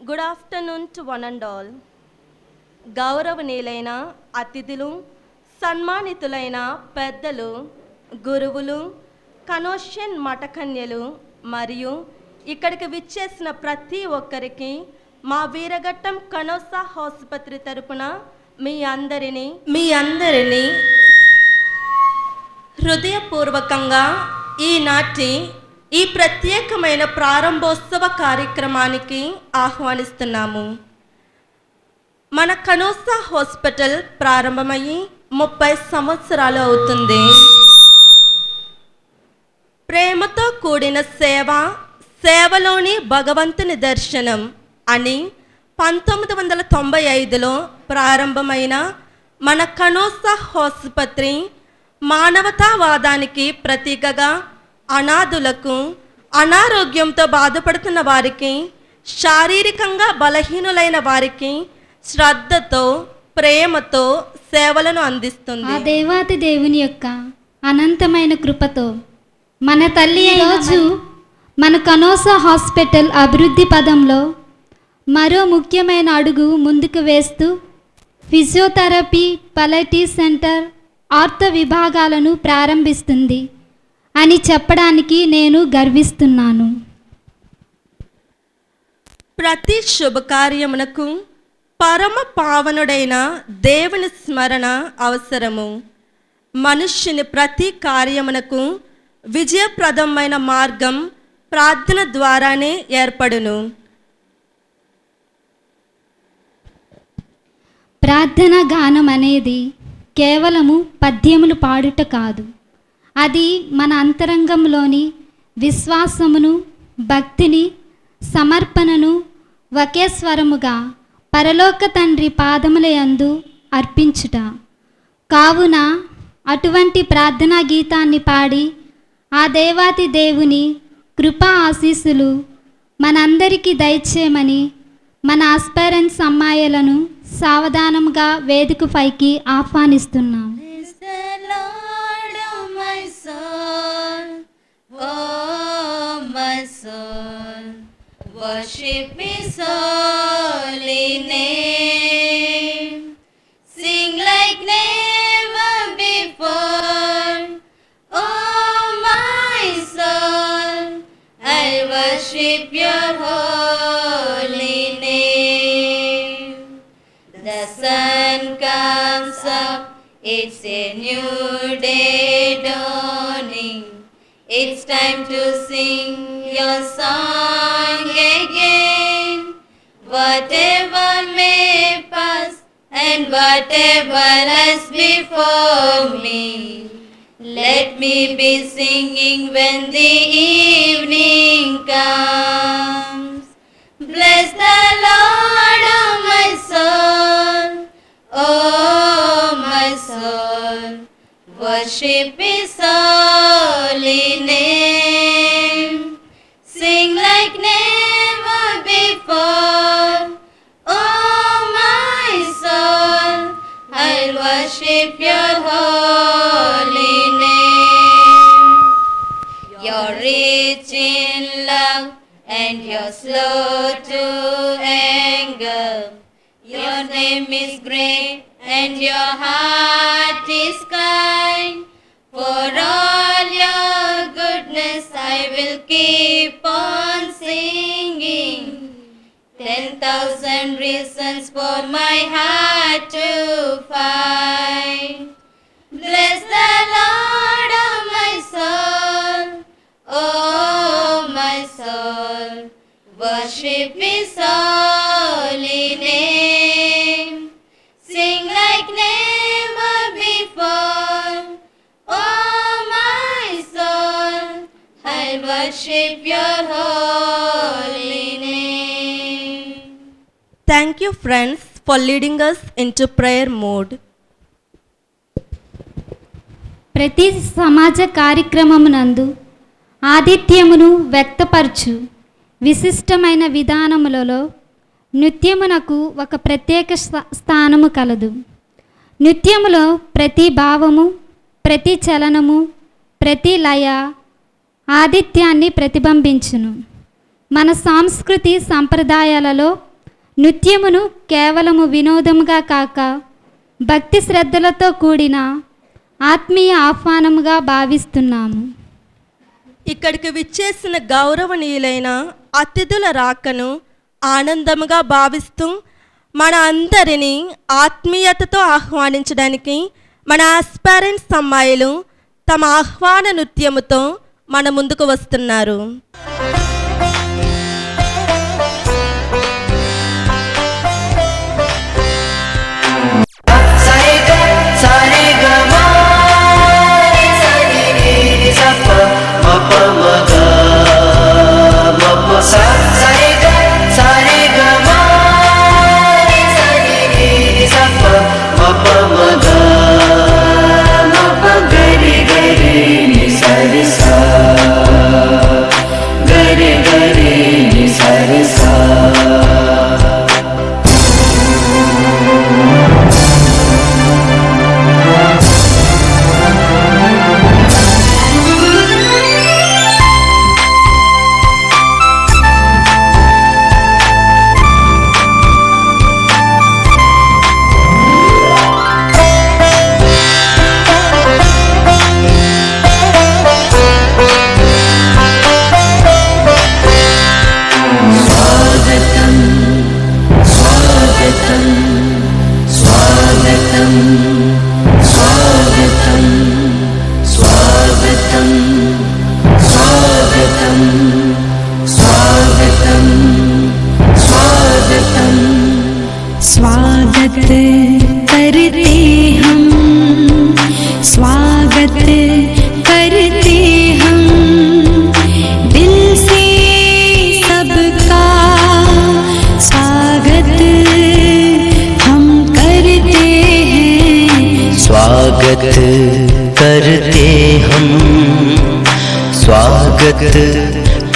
Good afternoon to one and all. గౌరవనీయులైన అతిథులు, సన్మానితులైన పెద్దలు, గురువులు, కనోషన్ మఠకన్యలు మరియు ఇక్కడికి విచ్చేసిన ప్రతి ఒక్కరికి మా వీరఘట్టం కనోసా ఆసుపత్రి తరపున మీ అందరినీ హృదయపూర్వకంగా ఈనాటి ఈ ప్రత్యేకమైన ప్రారంభోత్సవ కార్యక్రమానికి ఆహ్వానిస్తున్నాము. మన కనోసా హాస్పిటల్ ప్రారంభమయ్యి 30 సంవత్సరాలు అవుతుంది. ప్రేమతో కూడిన సేవలోని భగవంతుని దర్శనం అని 1995లో ప్రారంభమైన మన కనోసా ఆసుపత్రి మానవతావాదానికి ప్రతీకగా అనాథులకు, అనారోగ్యంతో బాధపడుతున్న వారికి, శారీరకంగా బలహీనులైన వారికి శ్రద్ధతో, ప్రేమతో సేవలను అందిస్తుంది. ఆ దేవాతి దేవుని యొక్క అనంతమైన కృపతో మన తల్లి రోజు మన కనోసా హాస్పిటల్ అభివృద్ధి పదంలో మరో ముఖ్యమైన అడుగు ముందుకు వేస్తూ ఫిజియోథెరపీ, పలెటివ్ సెంటర్, ఆర్థో విభాగాలను ప్రారంభిస్తుంది అని చెప్పడానికి నేను గర్విస్తున్నాను. ప్రతి శుభకార్యమునకు పరమ పావనుడైన దేవుని స్మరణ అవసరము. మనుష్యుని ప్రతి కార్యమునకు విజయప్రదమైన మార్గం ప్రార్థన ద్వారానే ఏర్పడును. ప్రార్థన గానం అనేది కేవలము పద్యములు పాడుట కాదు. అది మన అంతరంగంలోని విశ్వాసమును, భక్తిని, సమర్పణను ఒకే స్వరముగా పరలోక తండ్రి పాదముల యందు అర్పించుట. కావున అటువంటి ప్రార్థనా గీతాన్ని పాడి ఆ దేవాతి దేవుని కృపా ఆశీస్సులు మనందరికీ దయచేయమని మన ఆస్పైరెంట్స్ అమ్మాయిలను సావధానంగా వేదిక పైకి ఆహ్వానిస్తున్నాం. Worship His holy name. Sing like never before. Oh my soul, I'll worship your holy name. The sun comes up, it's a new day dawning. It's time to sing your song again. Whatever may pass and whatever lies before me, let me be singing when the evening comes. Bless the Lord, oh my soul, oh my soul. Worship His holy name. Sing like never before. Oh my soul, I'll worship your holy name. You're rich in love and you're slow to anger. Your name is great and your heart is kind. For all your goodness I will keep on singing. 10,000 reasons for my heart to find. Bless the Lord, oh my soul, oh my soul. Worship His holy name. Sing like never before. Oh my soul, I'll worship your holy name. Thank you friends for leading us into prayer mode. ప్రతి సమాజ కార్యక్రమమునందు ఆతిథ్యమును వ్యక్తపరచు విశిష్టమైన విధానములలో నృత్యమునకు ఒక ప్రత్యేక స్థానము కలదు. నృత్యములో ప్రతి భావము, ప్రతి చలనము, ప్రతి లయ ఆదిత్యాన్ని ప్రతిబింబించును. మన సంస్కృతి సంప్రదాయాలలో నృత్యమును కేవలము వినోదముగా కాక భక్తి శ్రద్ధలతో కూడిన ఆత్మీయ ఆహ్వానముగా భావిస్తున్నాము. ఇక్కడికి విచ్చేసిన గౌరవనీయులైన అతిథుల రాకను ఆనందముగా భావిస్తూ మన అందరినీ ఆత్మీయతతో ఆహ్వానించడానికి మన ఆస్పారెంట్స్ అమ్మాయిలు తమ ఆహ్వాన నృత్యముతో మన ముందుకు వస్తున్నారు.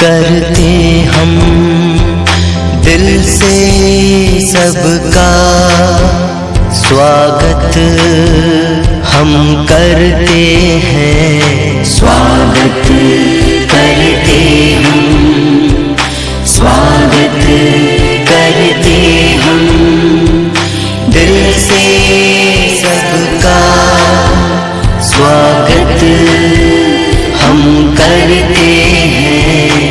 करते हम दिल से सबका स्वागत हम करते हैं, स्वागत करते हम, स्वागत करते हम दिल से सबका स्वागत हम करते हैं।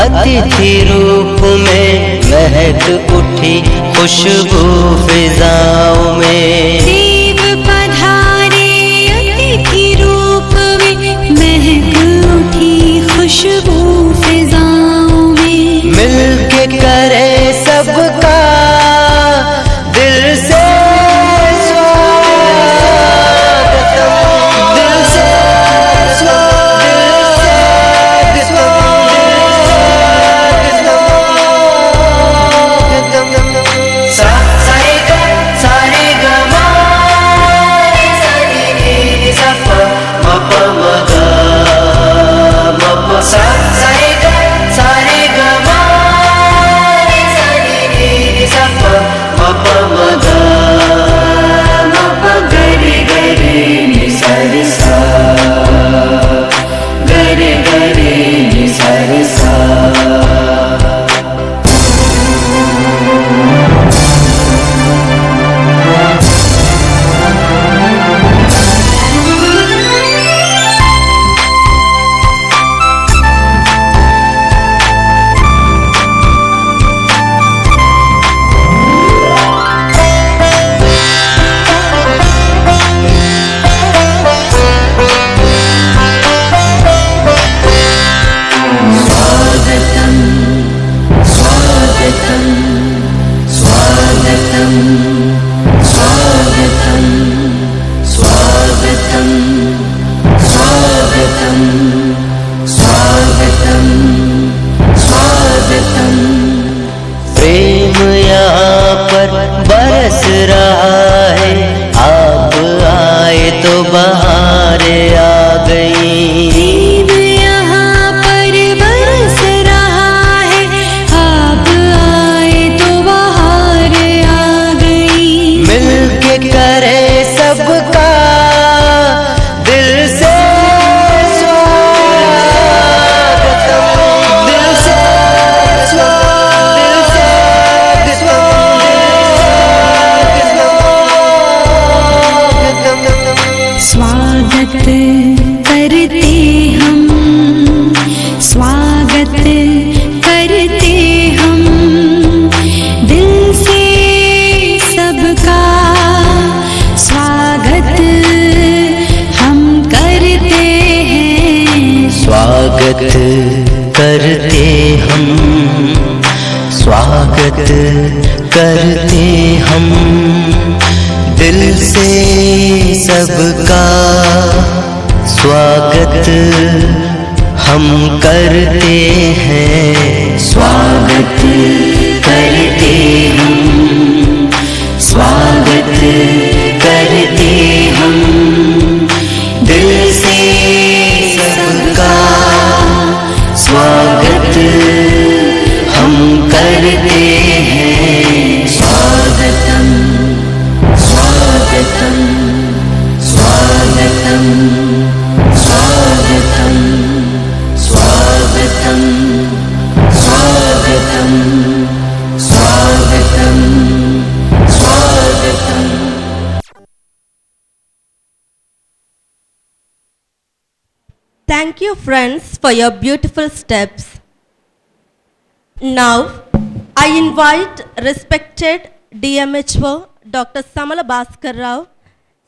अतिथि रूप में महक उठी खुशबू फिजाओं में, देव पधारे अतिथि रूप में महक उठी खुशबू फिजाओं में, मिलके करे सबका दिल से सा रहा है, आप आए तो बहारें आ गई। प्रेम यहाँ पर बरस रहा है, आप आए तो बहार आ गई। मिलके करे सबका दिल से स्वागतम, दिल से स्वागत करते हम, स्वागत करते हम, दिल से सबका स्वागत हम करते हैं। स्वागत करते हम, स्वागत करते हम, दिल से सबका स्वागत हम करते हैं। स्वागत करते हम, स्वागत करते हम, दिल से सबका स्वागत हम करते हैं। स्वागतम स्वागतम स्वागतम स्वागतम स्वागतम स्वागतम स्वागतम स्वागतम। Thank you, friends, for your beautiful steps. Now, I invite respected DMHO, Dr. Samala Bhaskar Rao,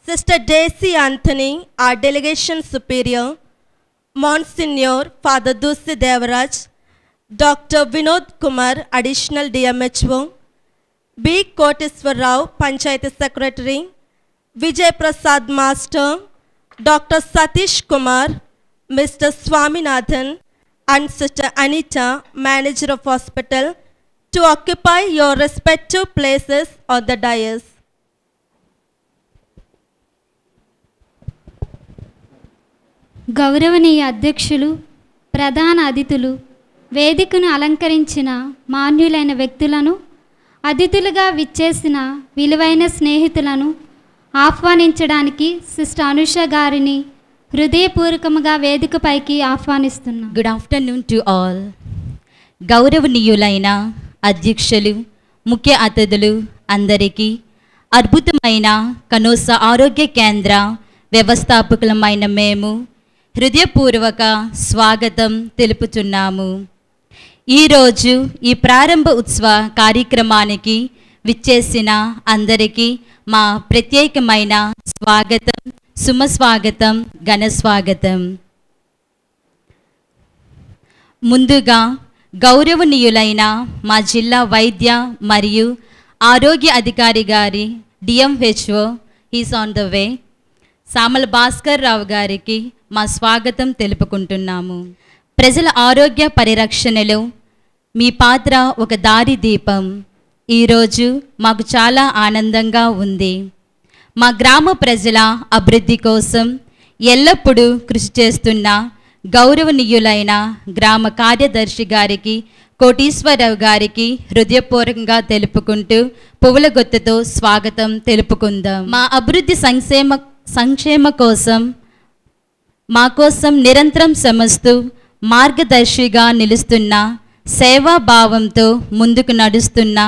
Sister Daisy Anthony, our Delegation Superior, Monsignor Father Dusi Devaraj, Dr. Vinod Kumar, Additional DMHO, B. Koteswar Rao, Panchayati Secretary, Vijay Prasad Master, Dr. Satish Kumar, Mr. Swaminathan, and Sister Anita, Manager of Hospital, to occupy your respective places on the dais. గౌరవనీయ అధ్యక్షులు, ప్రధాన అతిథులు, వేదికను అలంకరించిన మాన్యులైన వ్యక్తులను, అతిథులుగా విచ్చేసిన విలువైన స్నేహితులను ఆహ్వానించడానికి సిస్టర్ అనుష గారిని హృదయపూర్వకముగా వేదికపైకి ఆహ్వానిస్తున్నాం. Good afternoon to all. గౌరవనీయులైన అధ్యక్షులు, ముఖ్య అతిథులు అందరికీ అద్భుతమైన కనోస ఆరోగ్య కేంద్ర వ్యవస్థాపకులమైన మేము హృదయపూర్వక స్వాగతం తెలుపుతున్నాము. ఈరోజు ఈ ప్రారంభ ఉత్సవ కార్యక్రమానికి విచ్చేసిన అందరికీ మా ప్రత్యేకమైన స్వాగతం, సుమస్వాగతం, ఘనస్వాగతం. ముందుగా గౌరవనీయులైన మా జిల్లా వైద్య మరియు ఆరోగ్య అధికారి గారి DMHO he's on the way Samala Bhaskar Rao గారికి మా స్వాగతం తెలుపుకుంటున్నాము. ప్రజల ఆరోగ్య పరిరక్షణలో మీ పాత్ర ఒక దారి దీపం. ఈరోజు మాకు చాలా ఆనందంగా ఉంది. మా గ్రామ ప్రజల అభివృద్ధి కోసం ఎల్లప్పుడూ కృషి చేస్తున్న గౌరవనీయులైన గ్రామ కార్యదర్శి గారికి, కోటీశ్వరరావు గారికి హృదయపూర్వకంగా తెలుపుకుంటూ పువ్వుల గుత్తుతో స్వాగతం తెలుపుకుందాం. మా అభివృద్ధి సంక్షేమ కోసం మా కోసం నిరంతరం శ్రమిస్తూ మార్గదర్శిగా నిలుస్తున్న, సేవాభావంతో ముందుకు నడుస్తున్న,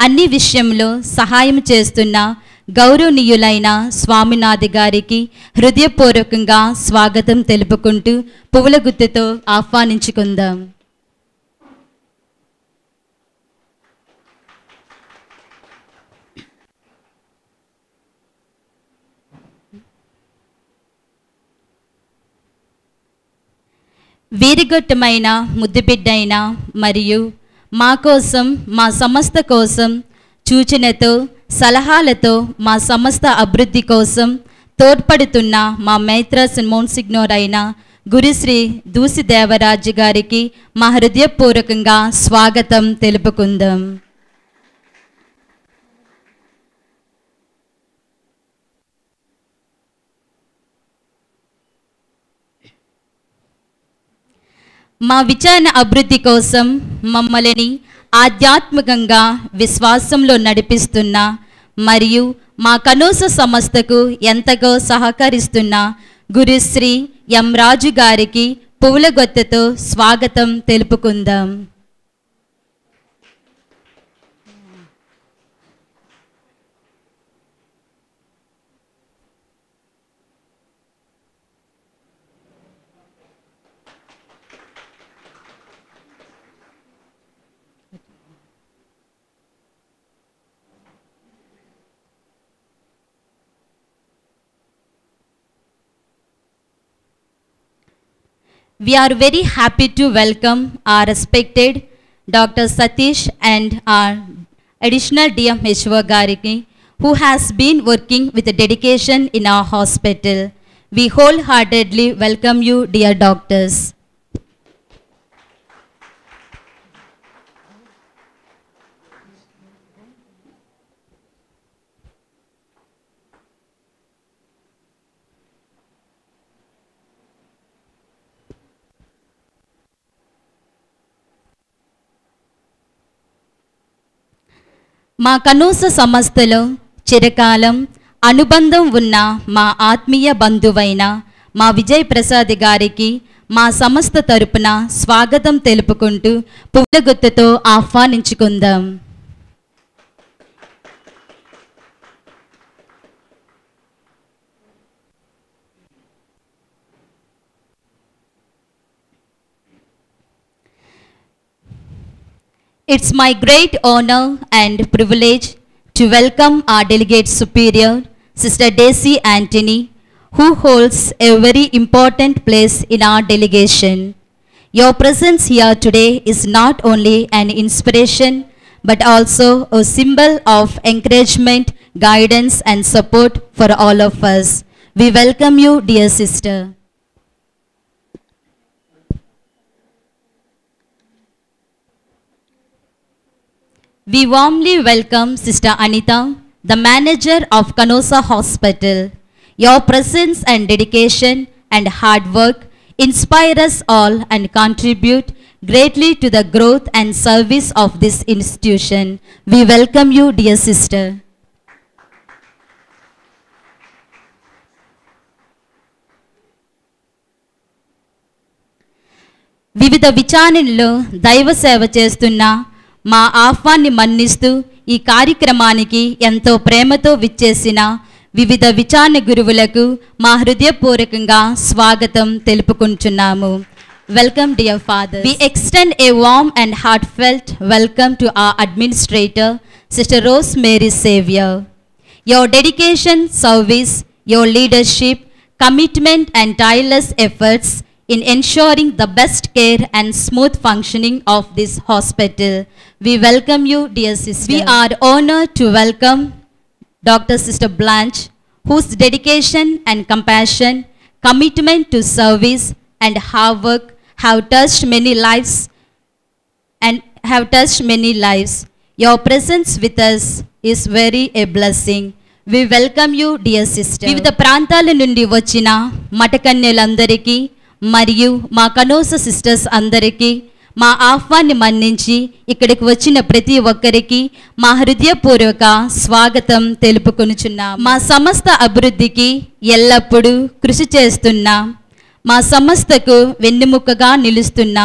అన్ని విషయంలో సహాయం చేస్తున్న గౌరవనీయులైన స్వామినాథ్ గారికి హృదయపూర్వకంగా స్వాగతం తెలుపుకుంటూ పువ్వుల గుత్తుతో ఆహ్వానించుకుందాం. వీరిగొట్టమైన ముద్దుబిడ్డైన మరియు మా కోసం, మా సంస్థ కోసం సూచనతో, సలహాలతో మా సంస్థ అభివృద్ధి కోసం తోడ్పడుతున్న మా మేత్రస్ మోన్సిగ్నోర్ అయిన గురుశ్రీ దూసి దేవరాజు గారికి మా హృదయపూర్వకంగా స్వాగతం తెలుపుకుందాం. మా విచారణ అభివృద్ధి కోసం మమ్మల్ని ఆధ్యాత్మికంగా విశ్వాసంలో నడిపిస్తున్న మరియు మా కనూస సంస్థకు ఎంతగా సహకరిస్తున్న గురుశ్రీ ఎం రాజు గారికి పువ్వులగొత్తతో స్వాగతం తెలుపుకుందాం. We are very happy to welcome our respected Dr. Satish and our additional DM Heshwa Gariki, who has been working with dedication in our hospital. We wholeheartedly welcome you, dear doctors. మా కనూస సంస్థలో చిరకాలం అనుబంధం ఉన్న మా ఆత్మీయ బంధువైన మా విజయ్ ప్రసాద్ గారికి మా సంస్థ తరపున స్వాగతం తెలుపుకుంటూ పువ్వులగుత్తతో ఆహ్వానించుకుందాం. It's my great honor and privilege to welcome our Delegate Superior, Sister Daisy Anthony, who holds a very important place in our delegation. Your presence here today is not only an inspiration, but also a symbol of encouragement, guidance, and support for all of us. We welcome you, dear sister. We warmly welcome Sister Anita, the manager of Canosa Hospital. Your presence and dedication and hard work inspire us all and contribute greatly to the growth and service of this institution. We welcome you, dear sister. వివిధ విచారణలో దైవ సేవ చేస్తున్న మా ఆహ్వాన్ని మన్నిస్తూ ఈ కార్యక్రమానికి ఎంతో ప్రేమతో విచ్చేసిన వివిధ విచారణ గురువులకు మా హృదయపూర్వకంగా స్వాగతం తెలుపుకుంటున్నాము. Welcome, dear Father. We extend a warm and heartfelt welcome to our administrator, Sister Rosemary Xavier. Your dedication, service, your leadership, commitment and tireless efforts in ensuring the best care and smooth functioning of this hospital. We welcome you, dear sister. We are honored to welcome Dr. Sister Blanche, whose dedication and compassion, commitment to service and hard work have touched many lives. Your presence with us is very a blessing. We welcome you, dear sister. వివిధ ప్రాంతాల నుండి వచ్చిన మఠకన్యలందరికీ మరియు మా కనోస sisters అందరికీ మా ఆహ్వాన్ని మన్నించి ఇక్కడికి వచ్చిన ప్రతి ఒక్కరికి మా హృదయపూర్వక స్వాగతం తెలుపుకొనుచున్నాం. మా సంస్థ అభివృద్ధికి ఎల్లప్పుడూ కృషి చేస్తున్న, మా సంస్థకు వెన్నెముకగా నిలుస్తున్న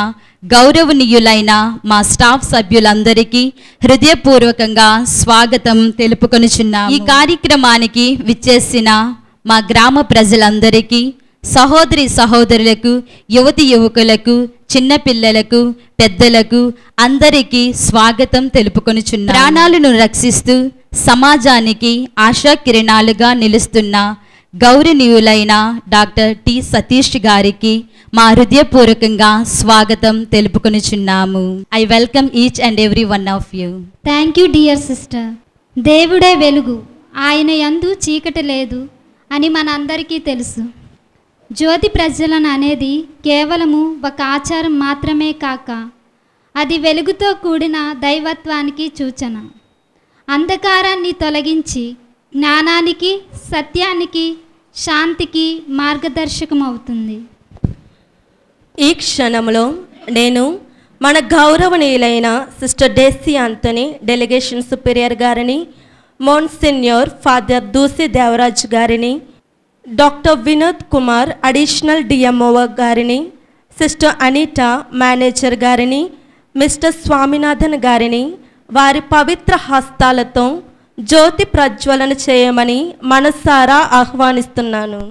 గౌరవనీయులైన మా స్టాఫ్ సభ్యులందరికీ హృదయపూర్వకంగా స్వాగతం తెలుపుకొనుచున్నాం. ఈ కార్యక్రమానికి విచ్చేసిన మా గ్రామ ప్రజలందరికీ, సహోదరి సహోదరులకు, యువతి యువకులకు, చిన్నపిల్లలకు, పెద్దలకు అందరికీ స్వాగతం తెలుపుకొనుచున్నాం. ప్రాణాలను రక్షిస్తూ సమాజానికి ఆశా కిరణాలుగా నిలుస్తున్న గౌరవనీయులైన డాక్టర్ టి సతీష్ గారికి మా హృదయపూర్వకంగా స్వాగతం తెలుపుకొనుచున్నాము. I welcome each and every one of you. Thank you dear sister. దేవుడే వెలుగు, ఆయన యందు చీకటి లేదు అని మనందరికీ తెలుసు. జ్యోతి ప్రజ్వలన అనేది కేవలము ఒక ఆచారం మాత్రమే కాక అది వెలుగుతో కూడిన దైవత్వానికి సూచన. అంధకారాన్ని తొలగించి జ్ఞానానికి, సత్యానికి, శాంతికి మార్గదర్శకం అవుతుంది. ఈ క్షణంలో నేను మన గౌరవనీయులైన sister Daisy Anthony delegation superior గారిని, మోన్సిన్యూర్ ఫాదర్ దూసి దేవరాజ్ గారిని, doctor Vinod Kumar additional DMO గారిని, సిస్టర్ అనిటా మేనేజర్ గారిని, మిస్టర్ స్వామినాథన్ గారిని వారి పవిత్ర హస్తాలతో జ్యోతి ప్రజ్వలన చేయమని మనసారా ఆహ్వానిస్తున్నాను.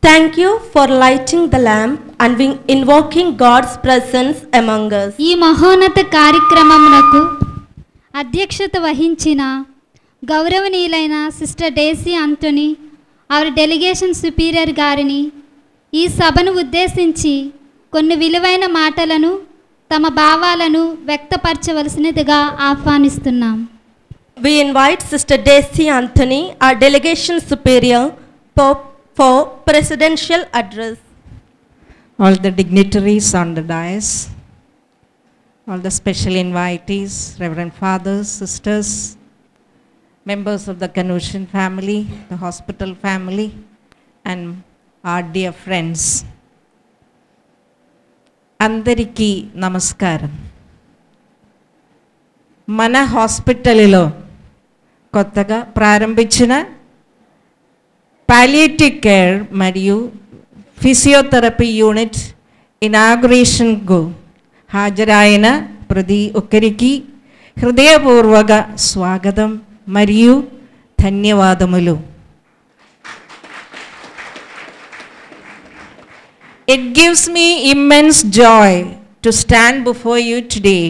Thank you for lighting the lamp and invoking God's presence among us. ఈ మహోన్నత కార్యక్రమమునకు అధ్యక్షత వహించిన గౌరవనీయులైన sister Daisy Anthony our delegation superior గారిని ఈ సభను ఉద్దేశించి కొన్ని విలువైన మాటలను తమ భావాలను వ్యక్తపరచవలసినదిగా ఆహ్వానిస్తున్నాం. We invite Sister Daisy Anthony, our delegation superior, for presidential address. All the dignitaries on the dais, all the special invitees, Reverend Fathers, Sisters, members of the Kanushan family, the hospital family, and our dear friends. Andariki namaskaram. Mana hospitalilo kottaga ప్రారంభించిన palliative care మరియు physiotherapy unit ఇనాగ్రేషన్కు హాజరైన ప్రతి ఒక్కరికి హృదయపూర్వక స్వాగతం మరియు ధన్యవాదములు. It gives me immense joy to stand before you today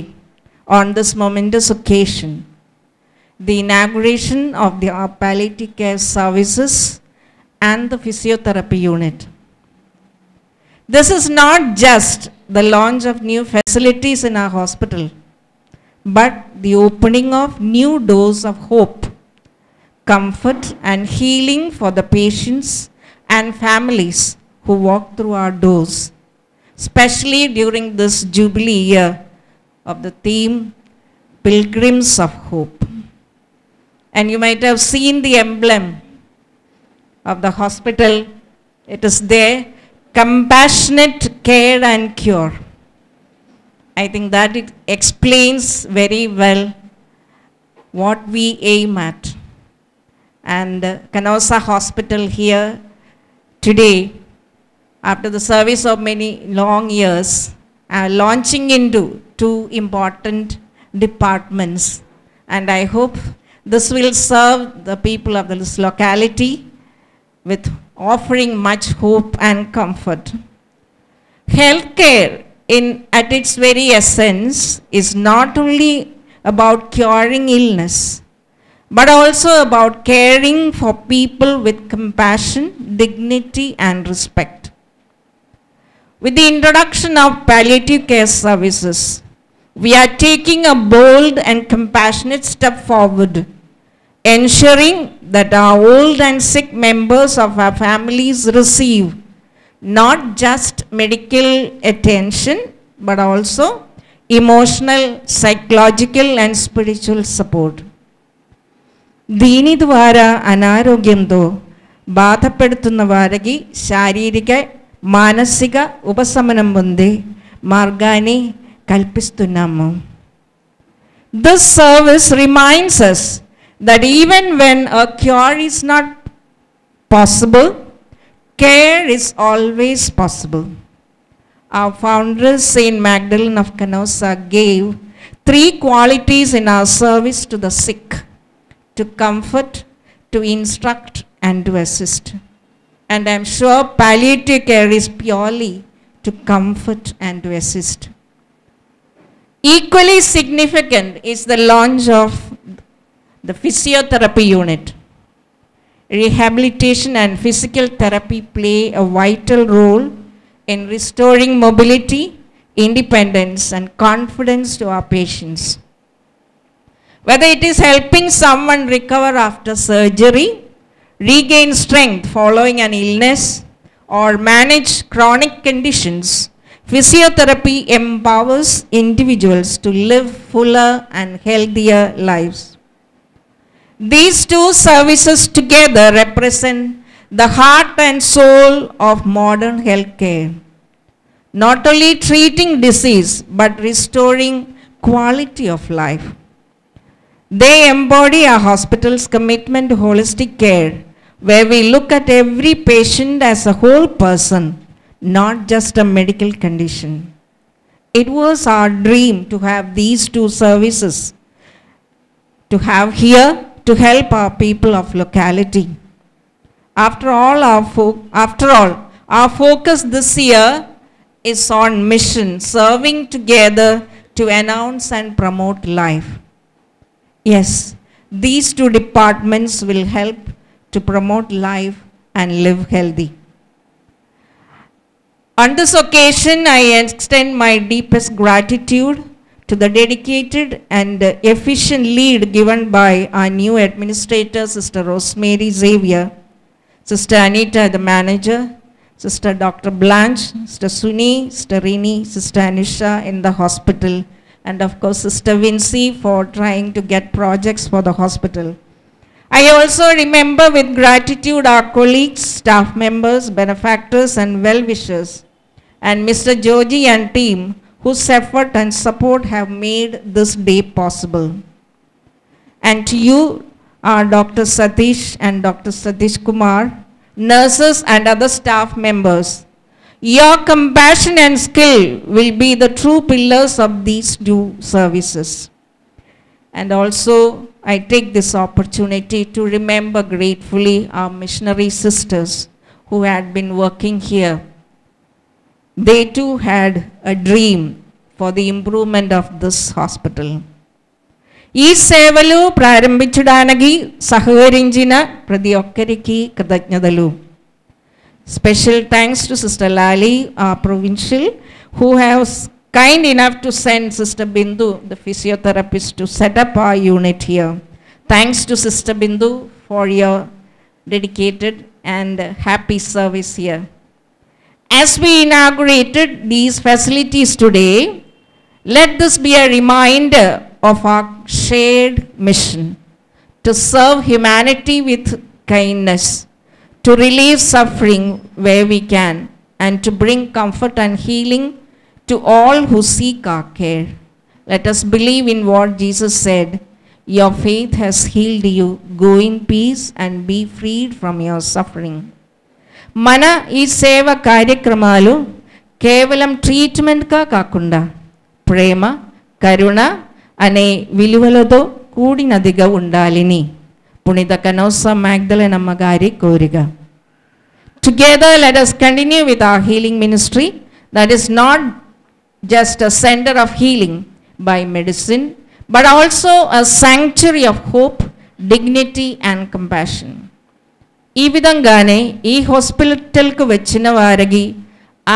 on this momentous occasion, the inauguration of the palliative care services and the physiotherapy unit. This is not just the launch of new facilities in our hospital, but the opening of new doors of hope, comfort and healing for the patients and families who walk through our doors, especially during this Jubilee year of the theme Pilgrims of Hope. And you might have seen the emblem of the hospital. It is there, compassionate care and cure. I think that it explains very well what we aim at. And Canossa Hospital here today, after the service of many long years, are launching into two important departments. And I hope this will serve the people of this locality with offering much hope and comfort. Healthcare at its very essence is not only about curing illness, but also about caring for people with compassion, dignity and respect. With the introduction of palliative care services, we are taking a bold and compassionate step forward, ensuring that our old and sick members of our families receive not just medical attention, but also emotional, psychological and spiritual support. దీని ద్వారా అనారోగ్యంతో బాధపడుతున్న వారికి శారీరక మానసిక ఉపశమనం పొందే మార్గాన్ని కల్పిస్తున్నాము. This service reminds us that even when a cure is not possible, care is always possible. Our founder, Saint Magdalene of Canossa, gave 3 qualities in our service to the sick: to comfort, to instruct, and to assist. And I'm sure palliative care is purely to comfort and to assist. Equally significant is the launch of the physiotherapy unit. Rehabilitation and physical therapy play a vital role in restoring mobility, independence, and confidence to our patients. Whether it is helping someone recover after surgery, regain strength following an illness, or manage chronic conditions, physiotherapy empowers individuals to live fuller and healthier lives. These 2 services together represent the heart and soul of modern healthcare, not only treating disease but restoring quality of life. They embody our hospital's commitment to holistic care, where we look at every patient as a whole person, not just a medical condition. It was our dream to have these 2 services, to have here to help our people of locality. After all, our focus this year is on mission, serving together to announce and promote life. Yes, these 2 departments will help to promote life and live healthy. On this occasion, I extend my deepest gratitude to the dedicated and efficient lead given by our new administrator, Sister Rosemary Xavier, Sister Anita, the manager, Sister Dr. Blanche, Sister Suni, Sister Rini, Sister Anisha in the hospital, and of course Sister Vincy for trying to get projects for the hospital. I also remember with gratitude our colleagues, staff members, benefactors and well-wishers, and Mr. Joji and team whose effort and support have made this day possible. And to you, our Dr. Satish and Dr. Satish Kumar, nurses and other staff members, your compassion and skill will be the true pillars of these 2 services. And also, I take this opportunity to remember gratefully our missionary sisters who had been working here. They too had a dream for the improvement of this hospital. ఈ సేవలు ప్రారంభించడానికి సహకరించిన ప్రతి ఒక్కరికి కృతజ్ఞతలు. Special thanks to Sister Lali, our provincial, who has kind enough to send Sister Bindu, the physiotherapist, to set up our unit here. Thanks to Sister Bindu for your dedicated and happy service here. As we inaugurated these facilities today, let this be a reminder of our shared mission to serve humanity with kindness, to relieve suffering where we can, and to bring comfort and healing to all who seek our care. Let us believe in what Jesus said, "Your faith has healed you. Go in peace and be freed from your suffering." మన ఈ సేవ కార్యక్రమాలు కేవలం ట్రీట్మెంట్గా కాకుండా ప్రేమ, కరుణ అనే విలువలతో కూడినదిగా ఉండాలని పునీత కనోసా మ్యాగ్దలెన్ అమ్మ గారి కోరిక. Together let us continue with our healing ministry that is not just a center of healing by medicine but also a sanctuary of hope, dignity and compassion. ఈ విధంగానే ఈ హాస్పిటల్కు వచ్చిన వారికి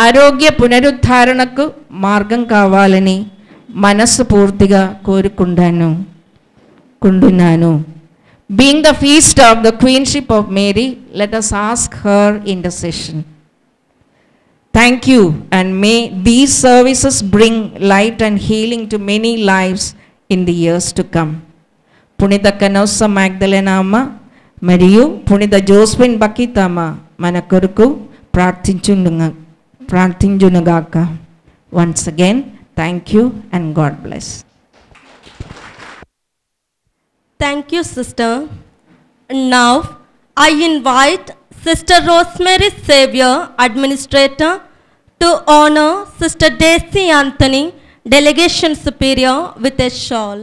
ఆరోగ్య పునరుద్ధరణకు మార్గం కావాలని మనస్ఫూర్తిగా కోరుకుంటున్నాను. Being the feast of the Queenship of Mary, let us ask her intercession. Thank you, and may these services bring light and healing to many lives in the years to come. పునీత కనోసా మ్యాగ్దలెన్ అమ్మ మరియు పునీత Josephine బకితమ్మ మన కొరకు ప్రార్థించునుగాక. Once again, thank you and God bless. Thank you, sister. Now, I invite Sister Rosemary Xavier, Administrator, to honor Sister Daisy Anthony, Delegation Superior, with a shawl.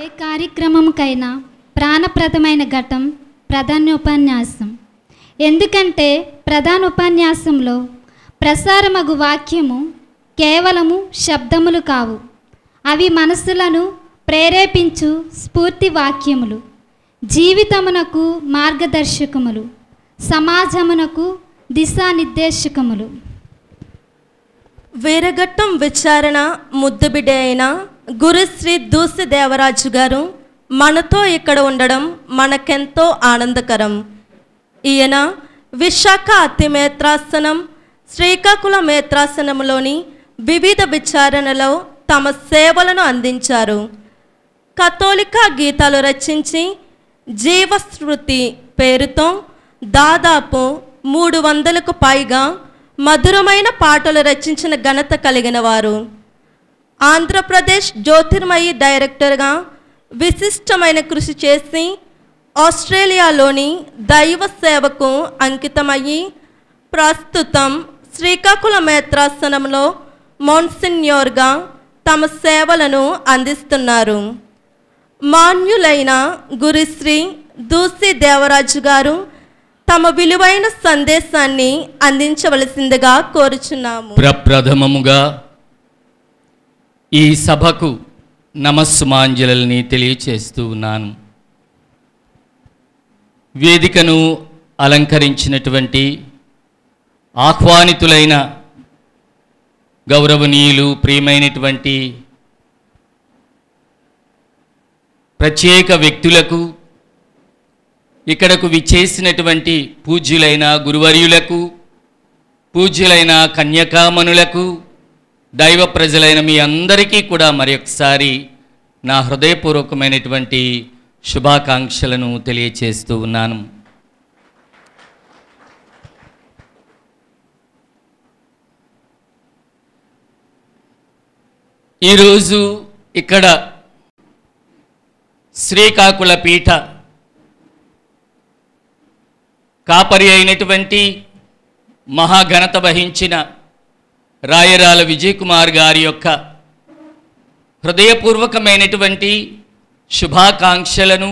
ఏ కార్యక్రమంకైనా ప్రాణప్రదమైన ఘట్టం ప్రధానోపన్యాసం. ఎందుకంటే ప్రధాన ఉపన్యాసంలో ప్రసారమగు వాక్యము కేవలము శబ్దములు కావు, అవి మనస్సులను ప్రేరేపించు స్ఫూర్తి వాక్యములు, జీవితమునకు మార్గదర్శకములు, సమాజమునకు దిశానిర్దేశకములు. వీరఘట్టం విచారణ ముద్దుబిడ్డ అయిన గురుశ్రీ దూసి దేవరాజు గారు మనతో ఇక్కడ ఉండడం మనకెంతో ఆనందకరం. ఈయన విశాఖ అతిమేత్రాసనం, శ్రీకాకుళం మేత్రాసనంలోని వివిధ విచారణలో తమ సేవలను అందించారు. కథోలిక గీతాలు రచించి జీవస్మృతి పేరుతో దాదాపు 300కు పైగా మధురమైన పాటలు రచించిన ఘనత కలిగిన వారు. ఆంధ్రప్రదేశ్ జ్యోతిర్మయి డైరెక్టర్గా విశిష్టమైన కృషి చేసి ఆస్ట్రేలియాలోని దైవ సేవకు అంకితమయ్యి ప్రస్తుతం శ్రీకాకుళం మేత్రాసనంలో మోన్సిన్యోర్గా తమ సేవలను అందిస్తున్నారు. మాన్యులైన గురుశ్రీ దూసి దేవరాజు గారు తమ విలువైన సందేశాన్ని అందించవలసిందిగా కోరుచున్నాము. ప్రప్రథమముగా ఈ సభకు నమస్సుమాంజలిని తెలియచేస్తూ ఉన్నాను. వేదికను అలంకరించినటువంటి ఆహ్వానితులైన గౌరవనీయులు, ప్రియమైనటువంటి ప్రత్యేక వ్యక్తులకు, ఇక్కడకు విచ్చేసినటువంటి పూజ్యులైన గురువర్యులకు, పూజ్యులైన కన్యకామణులకు, దైవ ప్రజలైన మీ అందరికీ కూడా మరొకసారి నా హృదయపూర్వకమైనటువంటి శుభాకాంక్షలను తెలియచేస్తూ ఉన్నాను. ఈరోజు ఇక్కడ శ్రీకాకుళ పీఠ కాపరి అయినటువంటి మహాఘనత వహించిన రాయరాల విజయ్ కుమార్ గారి యొక్క హృదయపూర్వకమైనటువంటి శుభాకాంక్షలను,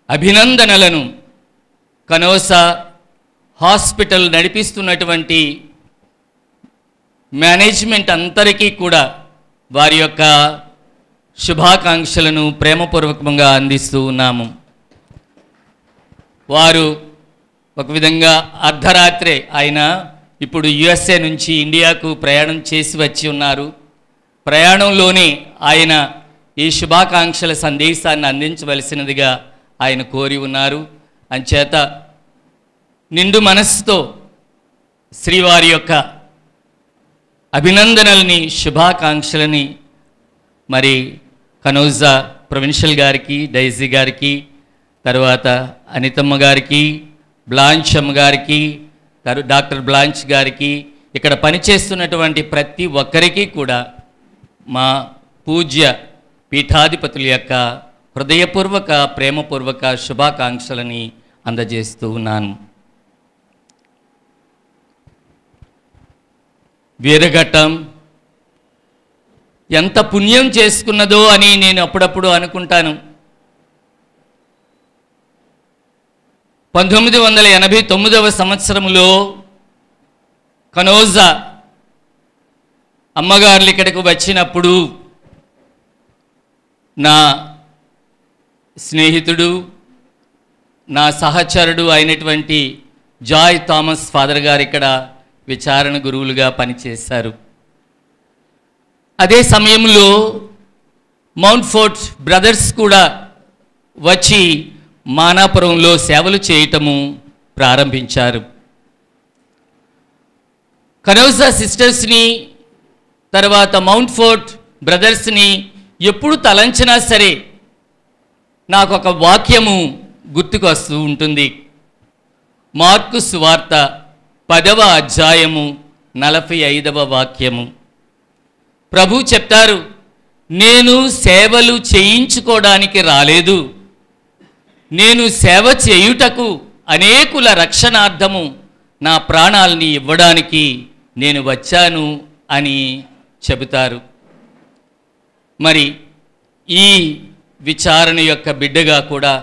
అభినందనలను కనోస హాస్పిటల్ నడిపిస్తున్నటువంటి మేనేజ్మెంట్ అందరికీ కూడా వారి యొక్క శుభాకాంక్షలను ప్రేమపూర్వకంగా అందిస్తూ ఉన్నాము. వారు ఒక విధంగా అర్ధరాత్రే ఆయన ఇప్పుడు యుఎస్ఏ నుంచి ఇండియాకు ప్రయాణం చేసి వచ్చి ఉన్నారు. ప్రయాణంలోనే ఆయన ఈ శుభాకాంక్షల సందేశాన్ని అందించవలసినదిగా ఆయన కోరి ఉన్నారు. అంచేత నిండు మనస్సుతో శ్రీవారి యొక్క అభినందనల్ని, శుభాకాంక్షలని మరి కనోజా ప్రొవిన్షియల్ గారికి, డైజీ గారికి, తర్వాత అనితమ్మ గారికి, బ్లాంచ్ అమ్మ గారికి, డాక్టర్ బ్లాంచ్ గారికి, ఇక్కడ పనిచేస్తున్నటువంటి ప్రతి ఒక్కరికి కూడా మా పూజ్య పీఠాధిపతుల యొక్క హృదయపూర్వక, ప్రేమపూర్వక శుభాకాంక్షలని అందజేస్తూ ఉన్నాను. వీరఘట్టం ఎంత పుణ్యం చేసుకున్నదో అని నేను అప్పుడప్పుడు అనుకుంటాను. 1989వ సంవత్సరంలో కనోజా అమ్మగారులు ఇక్కడికి వచ్చినప్పుడు నా స్నేహితుడు, నా సహచరుడు అయినటువంటి జాయ్ థామస్ ఫాదర్ గారు ఇక్కడ విచారణ గురువులుగా పనిచేశారు. అదే సమయంలో మౌంట్ ఫోర్ట్ బ్రదర్స్ కూడా వచ్చి మానాపురంలో సేవలు చేయటము ప్రారంభించారు. కనోజా సిస్టర్స్ని, తర్వాత మౌంట్ ఫోర్ట్ బ్రదర్స్ని ఎప్పుడు తలంచినా సరే నాకు ఒక వాక్యము గుర్తుకు వస్తూ ఉంటుంది. మార్కు సువార్త 10వ అధ్యాయము 45వ వాక్యము. ప్రభు చెప్తారు, నేను సేవలు చేయించుకోవడానికి రాలేదు, నేను సేవ చేయుటకు అనేకుల రక్షణార్థము నా ప్రాణాలని ఇవ్వడానికి నేను వచ్చాను అని చెబుతారు. మరి ఈ విచారణ యొక్క బిడ్డగా కూడా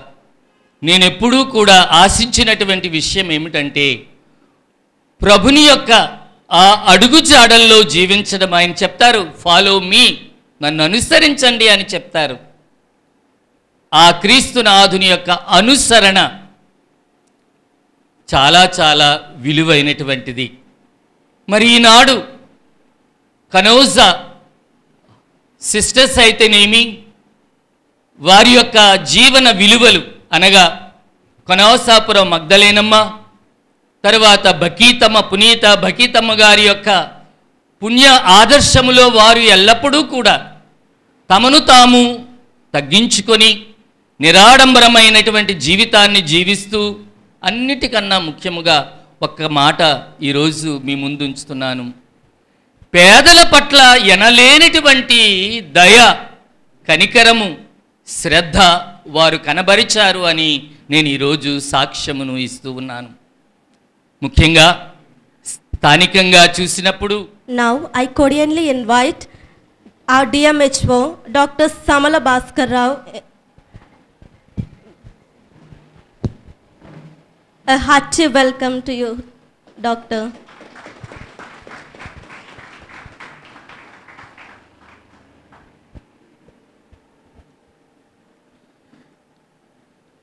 నేనెప్పుడూ కూడా ఆశించినటువంటి విషయం ఏమిటంటే, ప్రభుని యొక్క ఆ అడుగుజాడల్లో జీవించడం. ఆయన చెప్తారు, ఫాలో మీ, నన్ను అనుసరించండి అని చెప్తారు. ఆ క్రీస్తునాథుని యొక్క అనుసరణ చాలా చాలా విలువైనటువంటిది. మరి ఈనాడు కనౌజా సిస్టర్స్ అయితేనేమి, వారి యొక్క జీవన విలువలు అనగా కనౌసాపురం మగ్దలేనమ్మ, తర్వాత బకీతమ్మ, పునీత బకీతమ్మ గారి యొక్క పుణ్య ఆదర్శములో వారు ఎల్లప్పుడూ కూడా తమను తాము తగ్గించుకొని నిరాడంబరమైనటువంటి జీవితాన్ని జీవిస్తూ, అన్నిటికన్నా ముఖ్యముగా ఒక్క మాట ఈరోజు మీ ముందు ఉంచుతున్నాను. పేదల పట్ల ఎనలేనటువంటి దయ, కనికరము, శ్రద్ధ వారు కనబరిచారు అని నేను ఈరోజు సాక్ష్యమును ఇస్తూ ఉన్నాను. ముఖ్యంగా స్థానికంగా చూసినప్పుడు Now I cordially invite our DMHO, Dr. Samala Bhaskar Rao. A hearty welcome to you, Doctor.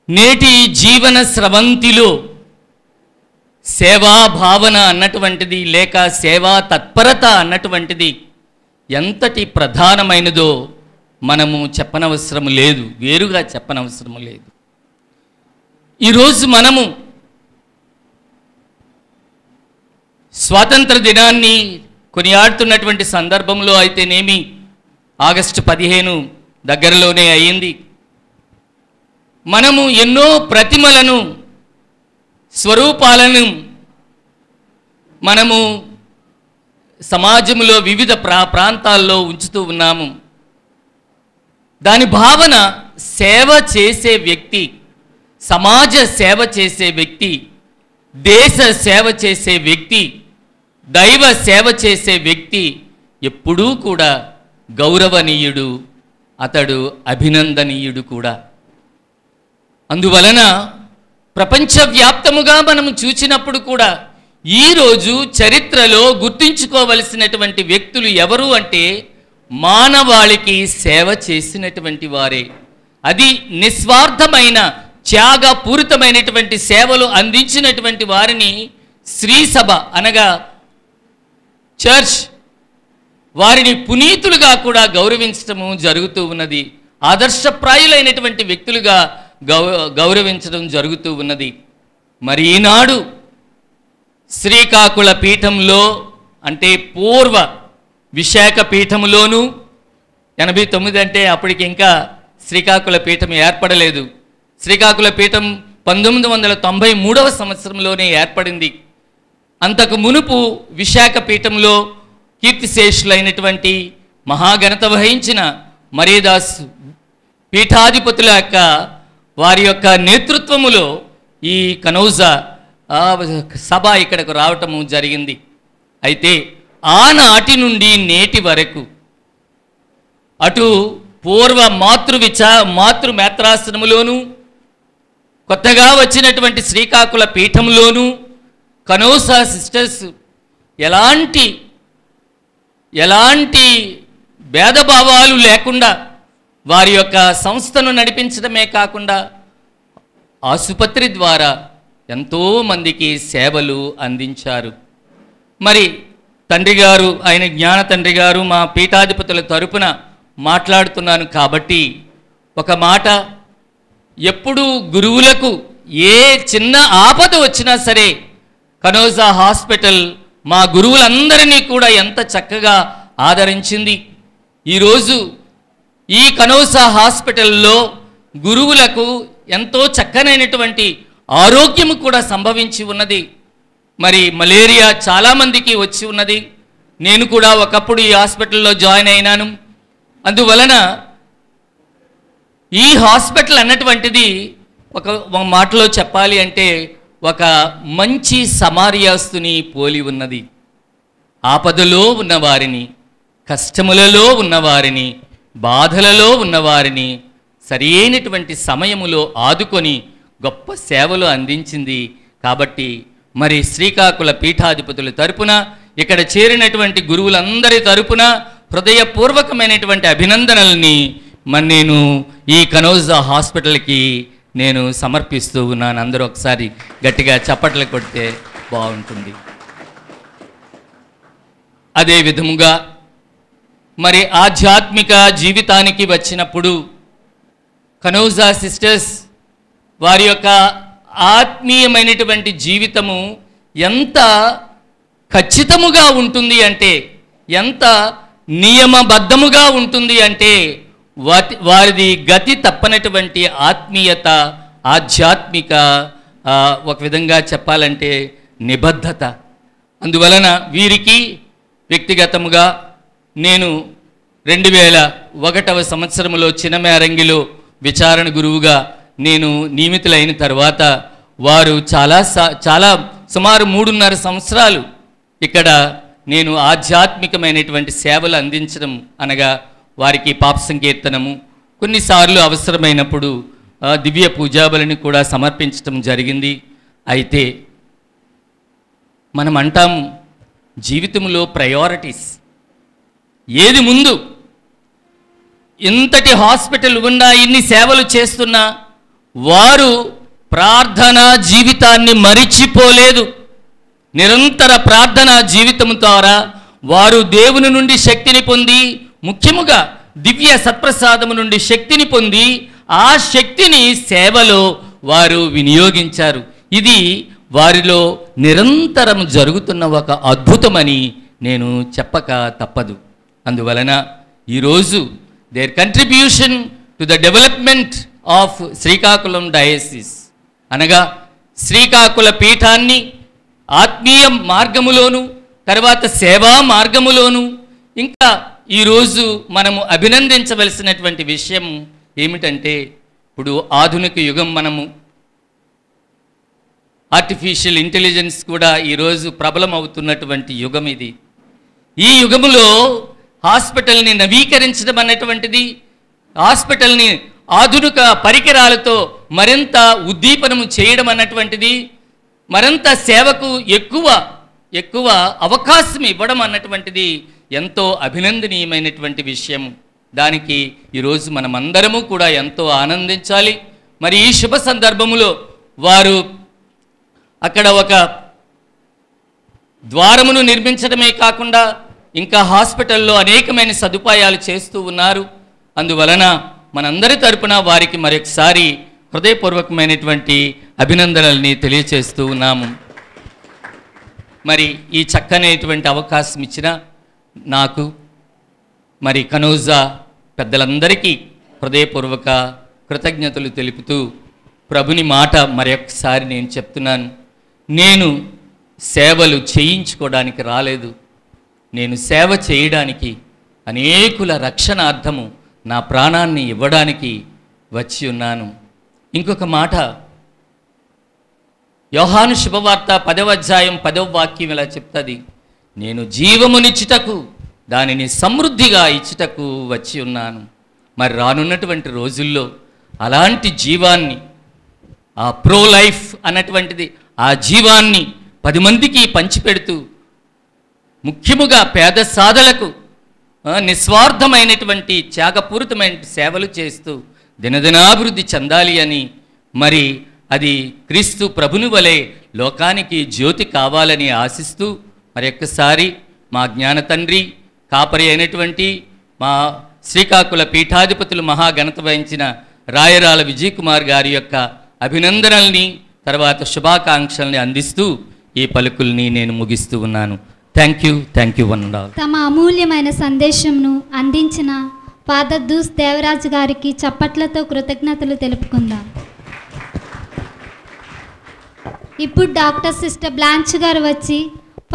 నేటి జీవన స్రవంతిలో సేవా భావన అన్నటువంటిది, లేక సేవా తత్పరత అన్నటువంటిది ఎంతటి ప్రధానమైనదో మనము చెప్పనవసరం లేదు, వేరుగా చెప్పనవసరం లేదు. ఈరోజు మనము స్వాతంత్ర దినాన్ని కొనియాడుతున్నటువంటి సందర్భంలో అయితేనేమి, ఆగస్టు 15 దగ్గరలోనే అయ్యింది. మనము ఎన్నో ప్రతిమలను, స్వరూపాలను మనము సమాజంలో వివిధ ప్రాంతాల్లో ఉంచుతూ ఉన్నాము. దాని భావన సేవ చేసే వ్యక్తి, సమాజ సేవ చేసే వ్యక్తి, దేశ సేవ చేసే వ్యక్తి, దైవ సేవ చేసే వ్యక్తి ఎప్పుడూ కూడా గౌరవనీయుడు, అతడు అభినందనీయుడు కూడా. అందువలన ప్రపంచవ్యాప్తముగా మనము చూసినప్పుడు కూడా ఈరోజు చరిత్రలో గుర్తుంచుకోవలసినటువంటి వ్యక్తులు ఎవరు అంటే, మానవాళికి సేవ చేసినటువంటి వారే. అది నిస్వార్థమైన త్యాగపూరితమైనటువంటి సేవలు అందించినటువంటి వారిని శ్రీ సభ అనగా చర్చ్ వారిని పునీతులుగా కూడా గౌరవించడము జరుగుతూ ఉన్నది. ఆదర్శప్రాయులైనటువంటి వ్యక్తులుగా గౌరవించడం జరుగుతూ ఉన్నది. మరి ఈనాడు శ్రీకాకుళ పీఠంలో, అంటే పూర్వ విశాఖ పీఠంలోనూ 89 అంటే అప్పటికి ఇంకా శ్రీకాకుళ పీఠం ఏర్పడలేదు. శ్రీకాకుళ పీఠం 1993వ సంవత్సరంలోనే ఏర్పడింది. అంతకు మునుపు విశాఖ పీఠంలో కీర్తిశేషులైనటువంటి మహాఘనత వహించిన మరీదాస్ పీఠాధిపతుల యొక్క వారి యొక్క నేతృత్వములో ఈ కనౌజా సభ ఇక్కడకు రావటము జరిగింది. అయితే ఆనాటి నుండి నేటి వరకు అటు పూర్వ మాతృమేత్రాశ్రములోను, కొత్తగా వచ్చినటువంటి శ్రీకాకుళ పీఠంలోను కనౌజా సిస్టర్స్ ఎలాంటి భేదభావాలు లేకుండా వారి యొక్క సంస్థను నడిపించడమే కాకుండా ఆసుపత్రి ద్వారా ఎంతోమందికి సేవలు అందించారు. మరి తండ్రి గారు, ఆయన జ్ఞాన తండ్రి గారు మా పీఠాధిపతుల తరపున మాట్లాడుతున్నాను కాబట్టి ఒక మాట, ఎప్పుడు గురువులకు ఏ చిన్న ఆపద వచ్చినా సరే కనౌజా హాస్పిటల్ మా గురువులందరినీ కూడా ఎంత చక్కగా ఆదరించింది. ఈరోజు ఈ కనౌజా హాస్పిటల్లో గురువులకు ఎంతో చక్కనైనటువంటి ఆరోగ్యము కూడా సంభవించి ఉన్నది. మరి మలేరియా చాలామందికి వచ్చి ఉన్నది. నేను కూడా ఒకప్పుడు ఈ హాస్పిటల్లో జాయిన్ అయినాను. అందువలన ఈ హాస్పిటల్ అన్నటువంటిది ఒక మాటలో చెప్పాలి అంటే ఒక మంచి సమార్యాస్తుని పోలి ఉన్నది. ఆపదలో ఉన్నవారిని, కష్టములలో ఉన్నవారిని, బాధలలో ఉన్నవారిని సరైనటువంటి సమయములో ఆదుకొని గొప్ప సేవలు అందించింది. కాబట్టి మరి శ్రీకాకుళ పీఠాధిపతుల తరపున, ఇక్కడ చేరినటువంటి గురువులందరి తరపున హృదయపూర్వకమైనటువంటి అభినందనల్ని నేను ఈ కనోజా హాస్పిటల్కి నేను సమర్పిస్తూ ఉన్నాను. అందరూ ఒకసారి గట్టిగా చప్పట్లు కొడితే బాగుంటుంది. అదే విధముగా మరి ఆధ్యాత్మిక జీవితానికి వచ్చినప్పుడు కనోజా సిస్టర్స్ వారి యొక్క ఆత్మీయమైనటువంటి జీవితము ఎంత ఖచ్చితముగా ఉంటుంది అంటే, ఎంత నియమబద్ధముగా ఉంటుంది అంటే, వారిది గతి తప్పనటువంటి ఆత్మీయత, ఆధ్యాత్మిక ఒక విధంగా చెప్పాలంటే నిబద్ధత. అందువలన వీరికి వ్యక్తిగతముగా నేను 2001వ సంవత్సరంలో చినమేరంగిలో విచారణ గురువుగా నేను నియమితులైన తర్వాత వారు చాలా సుమారు 3.5 సంవత్సరాలు ఇక్కడ నేను ఆధ్యాత్మికమైనటువంటి సేవలు అందించడం అనగా వారికి పాప సంకీర్తనము, కొన్నిసార్లు అవసరమైనప్పుడు దివ్య పూజాబలిని కూడా సమర్పించడం జరిగింది. అయితే మనం అంటాము జీవితంలో ప్రయారిటీస్ ఏది ముందు. ఇంతటి హాస్పిటల్ ఉన్నా, ఇన్ని సేవలు చేస్తున్నా వారు ప్రార్థనా జీవితాన్ని మరిచిపోలేదు. నిరంతర ప్రార్థనా జీవితం ద్వారా వారు దేవుని నుండి శక్తిని పొంది, ముఖ్యముగా దివ్య సత్ప్రసాదము నుండి శక్తిని పొంది ఆ శక్తిని సేవలో వారు వినియోగించారు. ఇది వారిలో నిరంతరం జరుగుతున్న ఒక అద్భుతమని నేను చెప్పక తప్పదు. అందువలన ఈరోజు their contribution to the development of Srikakulam diocese అనగా శ్రీకాకుళ పీఠాన్ని ఆత్మీయ మార్గములోను, తర్వాత సేవా మార్గములోను, ఇంకా ఈరోజు మనము అభినందించవలసినటువంటి విషయం ఏమిటంటే, ఇప్పుడు ఆధునిక యుగం, మనము ఆర్టిఫిషియల్ ఇంటెలిజెన్స్ కూడా ఈరోజు ప్రబలం అవుతున్నటువంటి యుగం ఇది. ఈ యుగములో హాస్పిటల్ని నవీకరించడం అన్నటువంటిది, హాస్పిటల్ని ఆధునిక పరికరాలతో మరింత ఉద్దీపనము చేయడం అన్నటువంటిది, మరింత సేవకు ఎక్కువ అవకాశం ఇవ్వడం అన్నటువంటిది ఎంతో అభినందనీయమైనటువంటి విషయం. దానికి ఈరోజు మనమందరము కూడా ఎంతో ఆనందించాలి. మరి ఈ శుభ సందర్భములో వారు అక్కడ ఒక ద్వారమును నిర్మించడమే కాకుండా ఇంకా హాస్పిటల్లో అనేకమైన సదుపాయాలు చేస్తూ ఉన్నారు. అందువలన మనందరి తరపున వారికి మరొకసారి హృదయపూర్వకమైనటువంటి అభినందనల్ని తెలియచేస్తూ ఉన్నాము. మరి ఈ చక్కనైనటువంటి అవకాశం ఇచ్చిన నాకు, మరి కనోజా పెద్దలందరికీ హృదయపూర్వక కృతజ్ఞతలు తెలుపుతూ ప్రభుని మాట మరొకసారి నేను చెప్తున్నాను. నేను సేవలు చేయించుకోవడానికి రాలేదు, నేను సేవ చేయడానికి, అనేకుల రక్షణార్థము నా ప్రాణాన్ని ఇవ్వడానికి వచ్చి ఉన్నాను. ఇంకొక మాట, యోహాను శుభవార్త 10వ అధ్యాయం 10వ వాక్యం ఇలా చెప్తుంది, నేను జీవమునిచ్చుటకు, దానిని సమృద్ధిగా ఇచ్చుటకు వచ్చి ఉన్నాను. మరి రానున్నటువంటి రోజుల్లో అలాంటి జీవాన్ని, ఆ ప్రో లైఫ్ అన్నటువంటిది, ఆ జీవాన్ని 10 మందికి పంచిపెడుతూ, ముఖ్యముగా పేద సాధలకు నిస్వార్థమైనటువంటి త్యాగపూరితమైన సేవలు చేస్తూ దినదినాభివృద్ధి చెందాలి అని, మరి అది క్రీస్తు ప్రభుని వలె లోకానికి జ్యోతి కావాలని ఆశిస్తూ మరొక్కసారి మా జ్ఞాన తండ్రి, కాపరి అయినటువంటి మా శ్రీకాకుళ పీఠాధిపతులు మహాఘనత వహించిన రాయరాల విజయ్ కుమార్ గారి యొక్క అభినందనల్ని, తర్వాత శుభాకాంక్షల్ని అందిస్తూ ఈ పలుకుల్ని నేను ముగిస్తూ ఉన్నాను. Thank you one and all. తమ అమూల్యమైన సందేశంను అందించిన ఫాదర్ దూస్ దేవరాజు గారికి చప్పట్లతో కృతజ్ఞతలు తెలుపుకుందాం. ఇప్పుడు డాక్టర్ సిస్టర్ బ్లాంచ్ గారు వచ్చి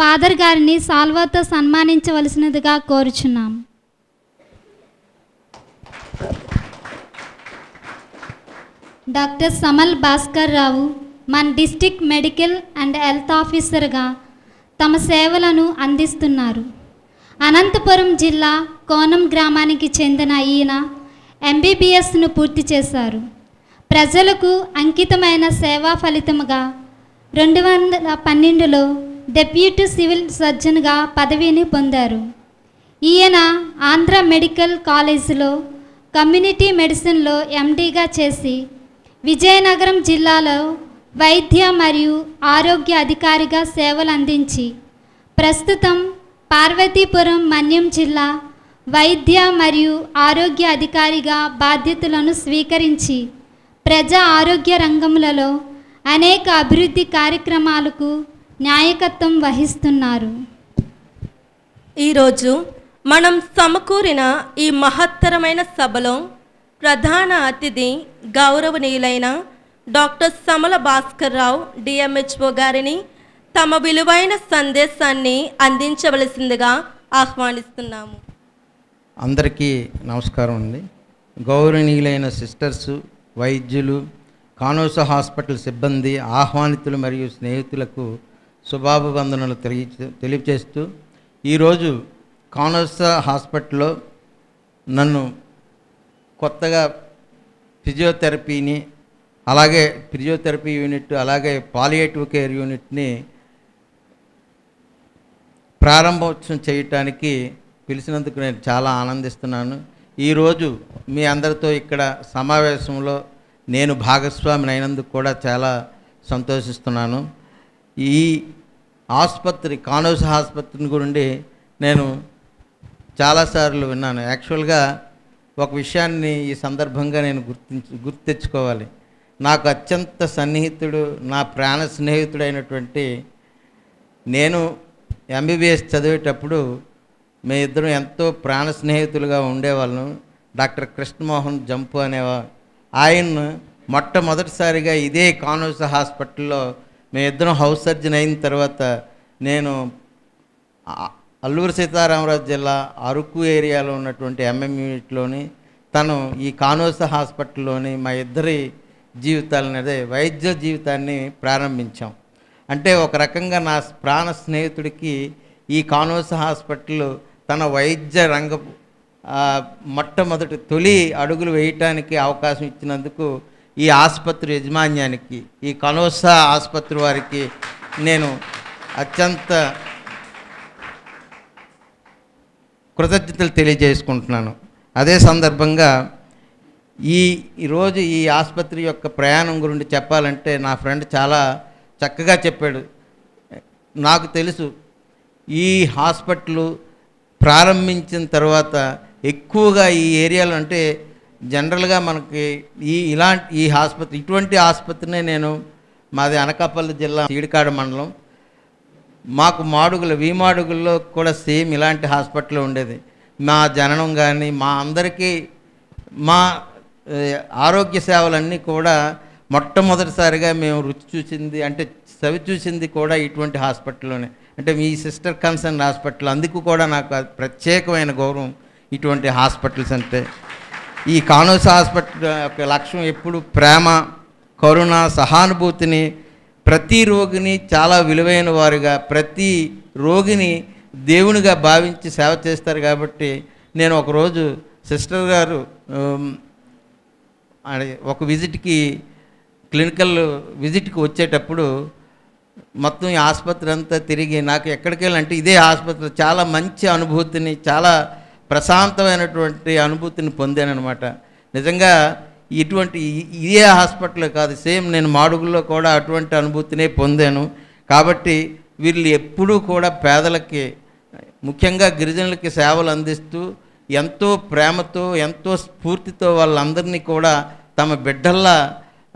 ఫాదర్ గారిని సాల్వాతో సన్మానించవలసినదిగా కోరుచున్నాం. డాక్టర్ సమల్ భాస్కర్ రావు మన డిస్ట్రిక్ట్ మెడికల్ అండ్ హెల్త్ ఆఫీసర్గా తమ సేవలను అందిస్తున్నారు. అనంతపురం జిల్లా కోనం గ్రామానికి చెందిన ఈయన ఎంబీబీఎస్ను పూర్తి చేశారు. ప్రజలకు అంకితమైన సేవా ఫలితముగా 2012లో డెప్యూటీ సివిల్ సర్జన్గా పదవిని పొందారు. ఈయన ఆంధ్ర మెడికల్ కాలేజీలో కమ్యూనిటీ మెడిసిన్లో ఎండీగా చేసి విజయనగరం జిల్లాలో వైద్య మరియు ఆరోగ్య అధికారిగా సేవలు అందించి ప్రస్తుతం పార్వతీపురం మన్యం జిల్లా వైద్య మరియు ఆరోగ్య అధికారిగా బాధ్యతలను స్వీకరించి ప్రజా ఆరోగ్య రంగములలో అనేక అభివృద్ధి కార్యక్రమాలకు నాయకత్వం వహిస్తున్నారు. ఈరోజు మనం సమకూరిన ఈ మహత్తరమైన సభలో ప్రధాన అతిథి గౌరవనీయులైన డాక్టర్ సమల భాస్కర్ రావు డిఎంహెచ్ఓ గారిని తమ విలువైన సందేశాన్ని అందించవలసిందిగా ఆహ్వానిస్తున్నాము. అందరికీ నమస్కారం అండి. గౌరవనీయులైన సిస్టర్స్, వైద్యులు, కానోస హాస్పిటల్ సిబ్బంది, ఆహ్వానితులు మరియు స్నేహితులకు శుభాభివందనలు తెలియజేస్తూ ఈరోజు కానోస హాస్పిటల్లో నన్ను కొత్తగా ఫిజియోథెరపీని, అలాగే ఫిజియోథెరపీ యూనిట్, అలాగే పాలియేటివ్ కేర్ యూనిట్ని ప్రారంభోత్సవం చేయటానికి పిలిచినందుకు నేను చాలా ఆనందిస్తున్నాను. ఈరోజు మీ అందరితో ఇక్కడ సమావేశంలో నేను భాగస్వామిని అయినందుకు కూడా చాలా సంతోషిస్తున్నాను. ఈ ఆసుపత్రి, కానోస ఆసుపత్రిని గురించి నేను చాలాసార్లు విన్నాను. యాక్చువల్గా ఒక విషయాన్ని ఈ సందర్భంగా నేను గుర్తెచ్చుకోవాలి. నాకు అత్యంత సన్నిహితుడు, నా ప్రాణ స్నేహితుడైనటువంటి, నేను ఎంబీబీఎస్ చదివేటప్పుడు మీ ఇద్దరం ఎంతో ప్రాణ స్నేహితులుగా ఉండేవాళ్ళం. డాక్టర్ కృష్ణమోహన్ జంపు అనేవారు. ఆయన్ను మొట్టమొదటిసారిగా ఇదే కానోస హాస్పిటల్లో మీ ఇద్దరం హౌస్ సర్జన్ అయిన తర్వాత నేను అల్లూరు సీతారామరాజు జిల్లా అరకు ఏరియాలో ఉన్నటువంటి ఎంఎం యూనిట్లోని, తను ఈ కానోస హాస్పిటల్లోని మా ఇద్దరి జీవితాలని, అదే వైద్య జీవితాన్ని ప్రారంభించాం. అంటే ఒక రకంగా నా ప్రాణ స్నేహితుడికి ఈ కానోస హాస్పిటల్ తన వైద్య రంగపు మొట్టమొదటి తొలి అడుగులు వేయటానికి అవకాశం ఇచ్చినందుకు ఈ ఆసుపత్రి యజమాన్యానికి, ఈ కానోస ఆసుపత్రి వారికి నేను అత్యంత కృతజ్ఞతలు తెలియజేసుకుంటున్నాను. అదే సందర్భంగా ఈరోజు ఈ ఆసుపత్రి యొక్క ప్రయాణం గురించి చెప్పాలంటే నా ఫ్రెండ్ చాలా చక్కగా చెప్పాడు. నాకు తెలుసు, ఈ హాస్పిటల్ ప్రారంభించిన తర్వాత ఎక్కువగా ఈ ఏరియాలో, అంటే జనరల్గా మనకి ఈ ఆసుపత్రి, ఇటువంటి ఆసుపత్రినే నేను, మాది అనకాపల్లి జిల్లా చీడికాడ మండలం, మాకు వీమాడుగుల్లో కూడా సేమ్ ఇలాంటి హాస్పిటల్ ఉండేది. మా జననం కానీ మా అందరికీ మా ఆరోగ్య సేవలన్నీ కూడా మొట్టమొదటిసారిగా మేము రుచి చూసింది, అంటే చవి చూసింది కూడా ఇటువంటి హాస్పిటల్లోనే. అంటే మీ సిస్టర్ కన్సర్న్ హాస్పిటల్, అందుకు కూడా నాకు ప్రత్యేకమైన గౌరవం ఇటువంటి హాస్పిటల్స్ అంటే. ఈ కానోస హాస్పిటల్ యొక్క లక్ష్యం ఎప్పుడు ప్రేమ, కరుణ, సహానుభూతిని, ప్రతి రోగిని చాలా విలువైన వారుగా, ప్రతి రోగిని దేవునిగా భావించి సేవ చేస్తారు. కాబట్టి నేను ఒకరోజు సిస్టర్ గారు ఒక క్లినికల్ విజిట్కి వచ్చేటప్పుడు మొత్తం ఈ ఆసుపత్రి అంతా తిరిగి నాకు ఎక్కడికి వెళ్ళాలంటే ఇదే ఆసుపత్రి చాలా మంచి అనుభూతిని, చాలా ప్రశాంతమైనటువంటి అనుభూతిని పొందానమాట. నిజంగా ఇదే హాస్పిటల్ కాదు, సేమ్ నేను మాడుగుల్లో కూడా అటువంటి అనుభూతినే పొందాను. కాబట్టి వీళ్ళు ఎప్పుడూ కూడా పేదలకి, ముఖ్యంగా గిరిజనులకి సేవలు అందిస్తూ ఎంతో ప్రేమతో, ఎంతో స్ఫూర్తితో వాళ్ళందరినీ కూడా తమ బిడ్డల్లా,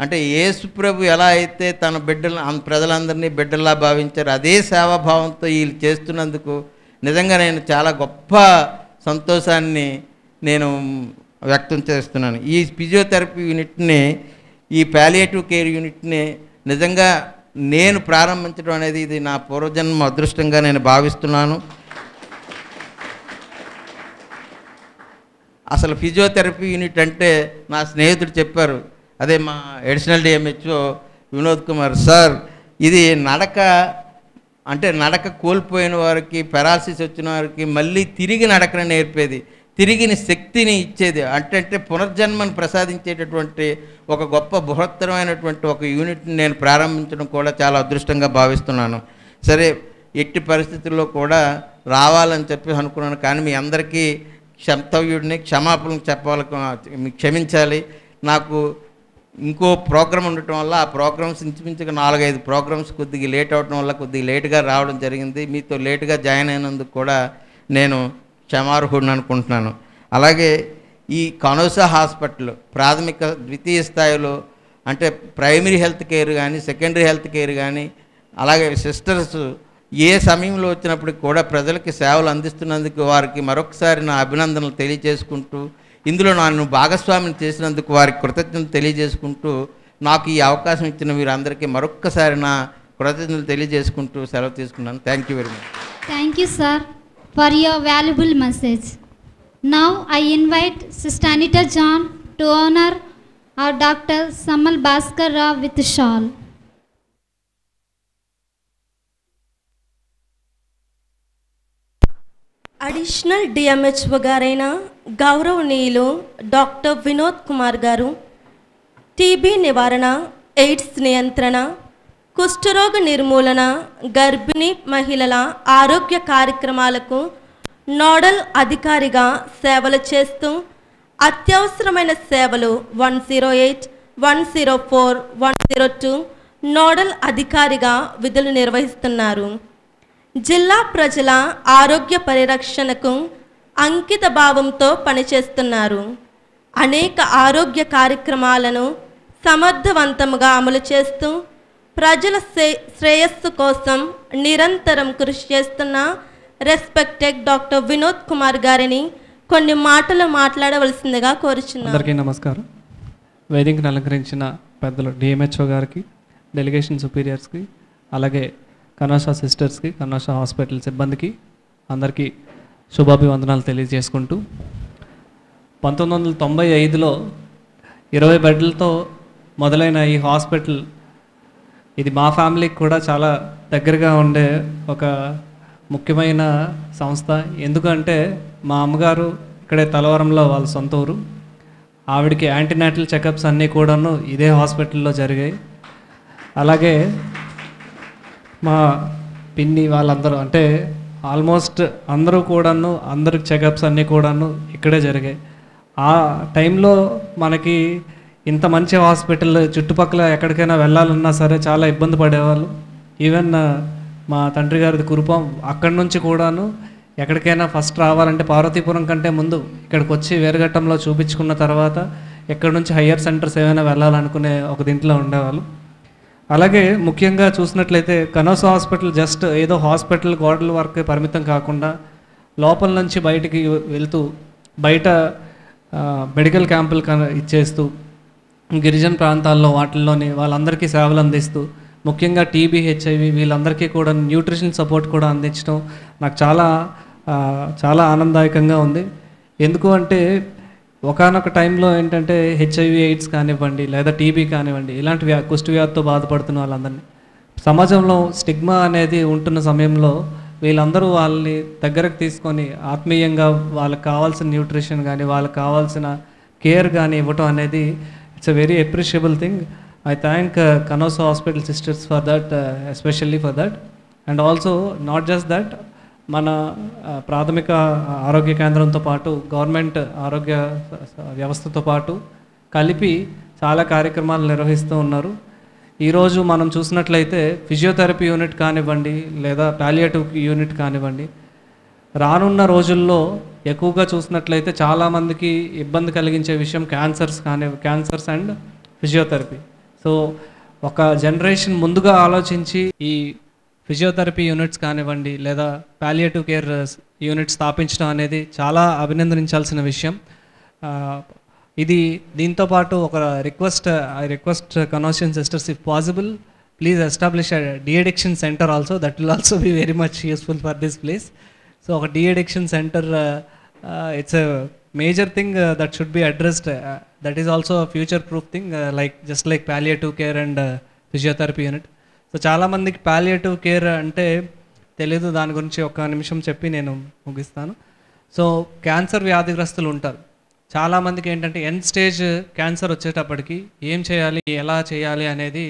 అంటే యేసు ప్రభు ఎలా అయితే తన ప్రజలందరినీ బిడ్డల్లా భావించారు, అదే సేవాభావంతో వీళ్ళు చేస్తున్నందుకు నిజంగా నేను చాలా గొప్ప సంతోషాన్ని నేను వ్యక్తం చేస్తున్నాను. ఈ ఫిజియోథెరపీ యూనిట్ని, ఈ పాలియేటివ్ కేర్ యూనిట్ని నిజంగా నేను ప్రారంభించడం అనేది ఇది నా పూర్వజన్మ అదృష్టంగా నేను భావిస్తున్నాను. అసలు ఫిజియోథెరపీ యూనిట్ అంటే నా స్నేహితుడు చెప్పారు, అదే మా additional DMHO Vinod Kumar sir, ఇది నడక కోల్పోయిన వారికి, పెరాలసిస్ వచ్చిన వారికి మళ్ళీ తిరిగి నడకను నేర్పేది, తిరిగిన శక్తిని ఇచ్చేది, అంటే పునర్జన్మను ప్రసాదించేటటువంటి ఒక గొప్ప బృహత్తరమైనటువంటి ఒక యూనిట్ని నేను ప్రారంభించడం కూడా చాలా అదృష్టంగా భావిస్తున్నాను. సరే, ఎట్టి పరిస్థితుల్లో కూడా రావాలని చెప్పి అనుకున్నాను, కానీ మీ అందరికీ క్షంతవ్యుడిని, క్షమాపణలు చెప్పాలి, క్షమించాలి. నాకు ఇంకో ప్రోగ్రామ్ ఉండటం వల్ల ఆ ప్రోగ్రామ్స్ ఇంచుమించుగా 4-5 ప్రోగ్రామ్స్ కొద్దిగా లేట్ అవడం వల్ల కొద్దిగా లేటుగా రావడం జరిగింది. మీతో లేటుగా జాయిన్ అయినందుకు కూడా నేను క్షమార్హుడిని అనుకుంటున్నాను. అలాగే ఈ కనోసా హాస్పిటల్ ప్రాథమిక ద్వితీయ స్థాయిలో అంటే ప్రైమరీ హెల్త్ కేర్ కానీ, సెకండరీ హెల్త్ కేర్ కానీ, అలాగే సిస్టర్స్ ఏ సమయంలో వచ్చినప్పటికి కూడా ప్రజలకి సేవలు అందిస్తున్నందుకు వారికి మరొకసారి నా అభినందనలు తెలియజేసుకుంటూ, ఇందులో నన్ను భాగస్వామిని చేసినందుకు వారికి కృతజ్ఞతలు తెలియజేసుకుంటూ, నాకు ఈ అవకాశం ఇచ్చిన వీరందరికీ మరొక్కసారి నా కృతజ్ఞతలు తెలియజేసుకుంటూ సెలవు తీసుకున్నాను. Thank you very much. Thank you, sir, for your valuable message. Now I invite Sister Anita John to honor our Dr. Samal Bhaskar Rao with shawl. Additional DMHO గారైన గౌరవనీయులు డాక్టర్ వినోద్ కుమార్ గారు టీబీ నివారణ, ఎయిడ్స్ నియంత్రణ, కుష్ఠరోగ నిర్మూలన, గర్భిణీ మహిళల ఆరోగ్య కార్యక్రమాలకు నోడల్ అధికారిగా సేవలు చేస్తూ అత్యవసరమైన సేవలు 108, 104, 102 నోడల్ అధికారిగా విధులు నిర్వహిస్తున్నారు. జిల్లా ప్రజల ఆరోగ్య పరిరక్షణకు అంకిత భావంతో పనిచేస్తున్నారు. అనేక ఆరోగ్య కార్యక్రమాలను సమర్థవంతంగా అమలు చేస్తూ ప్రజల శ్రేయస్సు కోసం నిరంతరం కృషి చేస్తున్న రెస్పెక్టెడ్ డాక్టర్ వినోద్ కుమార్ గారిని కొన్ని మాటలు మాట్లాడవలసిందిగా కోరుచున్నాను. అందరికీ నమస్కారం. వేదికను అలంకరించిన పెద్దలు డిఎంహెచ్ఓ గారికి, డెలిగేషన్ సుపీరియర్స్కి, అలాగే కనోసా సిస్టర్స్కి, కనోసా హాస్పిటల్ సిబ్బందికి అందరికీ శుభాభివందనాలు తెలియజేసుకుంటూ, 1995లో 20 బెడ్లతో మొదలైన ఈ హాస్పిటల్ ఇది మా ఫ్యామిలీకి కూడా చాలా దగ్గరగా ఉండే ఒక ముఖ్యమైన సంస్థ. ఎందుకంటే మా అమ్మగారు ఇక్కడే తలవరంలో వాళ్ళ సొంత ఊరు. ఆవిడకి యాంటీనాటల్ చెకప్స్ అన్నీ కూడాను ఇదే హాస్పిటల్లో జరిగాయి. అలాగే మా పిన్ని వాళ్ళందరూ అంటే ఆల్మోస్ట్ అందరూ కూడాను అందరికి చెకప్స్ అన్నీ కూడాను ఇక్కడే జరిగాయి. ఆ టైంలో మనకి ఇంత మంచి హాస్పిటల్ చుట్టుపక్కల ఎక్కడికైనా వెళ్ళాలన్నా సరే చాలా ఇబ్బంది పడేవాళ్ళు. ఈవెన్ మా తండ్రి గారిది కురుపాం, అక్కడి నుంచి కూడాను ఎక్కడికైనా ఫస్ట్ రావాలంటే పార్వతీపురం కంటే ముందు ఇక్కడికి వచ్చి వేరుగట్టంలో చూపించుకున్న తర్వాత ఎక్కడి నుంచి హయ్యర్ సెంటర్స్ ఏమైనా వెళ్ళాలనుకునే ఒక దీంట్లో ఉండేవాళ్ళు. అలాగే ముఖ్యంగా చూసినట్లయితే కనోసా హాస్పిటల్ జస్ట్ ఏదో హాస్పిటల్ గోడల వరకే పరిమితం కాకుండా లోపల నుంచి బయటికి వెళ్తూ బయట మెడికల్ క్యాంపులు ఇచ్చేస్తూ గిరిజన ప్రాంతాల్లో వాటిల్లోని వాళ్ళందరికీ సేవలు అందిస్తూ ముఖ్యంగా టీబీ, హెచ్ఐవి వీళ్ళందరికీ కూడా న్యూట్రిషన్ సపోర్ట్ కూడా అందించడం నాకు చాలా ఆనందదాయకంగా ఉంది. ఎందుకు అంటే ఒకానొక టైంలో ఏంటంటే హెచ్ఐవి, ఎయిడ్స్ కానివ్వండి లేదా టీబీ కానివ్వండి ఇలాంటి కుష్టి వ్యాధితో బాధపడుతున్న వాళ్ళందరినీ సమాజంలో స్టిగ్మా అనేది ఉంటున్న సమయంలో వీళ్ళందరూ వాళ్ళని దగ్గరకు తీసుకొని ఆత్మీయంగా వాళ్ళకి కావాల్సిన న్యూట్రిషన్ కానీ వాళ్ళకి కావాల్సిన కేర్ కానీ ఇవ్వటం అనేది it's a very appreciable thing. I thank Kanosa Hospital Sisters for that, especially for that. And also not just that, మన ప్రాథమిక ఆరోగ్య కేంద్రంతో పాటు గవర్నమెంట్ ఆరోగ్య వ్యవస్థతో పాటు కలిపి చాలా కార్యక్రమాలు నిర్వహిస్తూ ఉన్నారు. ఈరోజు మనం చూసినట్లయితే ఫిజియోథెరపీ యూనిట్ కానివ్వండి లేదా పాలియేటివ్ యూనిట్ కానివ్వండి, రానున్న రోజుల్లో ఎక్కువగా చూసినట్లయితే చాలామందికి ఇబ్బంది కలిగించే విషయం క్యాన్సర్స్ అండ్ ఫిజియోథెరపీ. సో ఒక జనరేషన్ ముందుగా ఆలోచించి ఈ ఫిజియోథెరపీ యూనిట్స్ కానివ్వండి లేదా పాలియేటివ్ కేర్ యూనిట్ స్థాపించడం అనేది చాలా అభినందించాల్సిన విషయం. ఇది దీంతో పాటు ఒక request Canossian sisters, if possible please establish deaddiction centre also, that will also be very much useful for this place. So ఒక deaddiction centre it's major thing that should be addressed, that is also future proof thing, like just like palliative care and physiotherapy unit. So చాలామందికి palliative care అంటే తెలీదు, దాని గురించి ఒక నిమిషం చెప్పి నేను ముగిస్తాను. సో క్యాన్సర్ వ్యాధిగ్రస్తులు ఉంటారు, చాలామందికి ఏంటంటే ఎండ్ స్టేజ్ క్యాన్సర్ వచ్చేటప్పటికి ఏం చేయాలి, ఎలా చేయాలి అనేది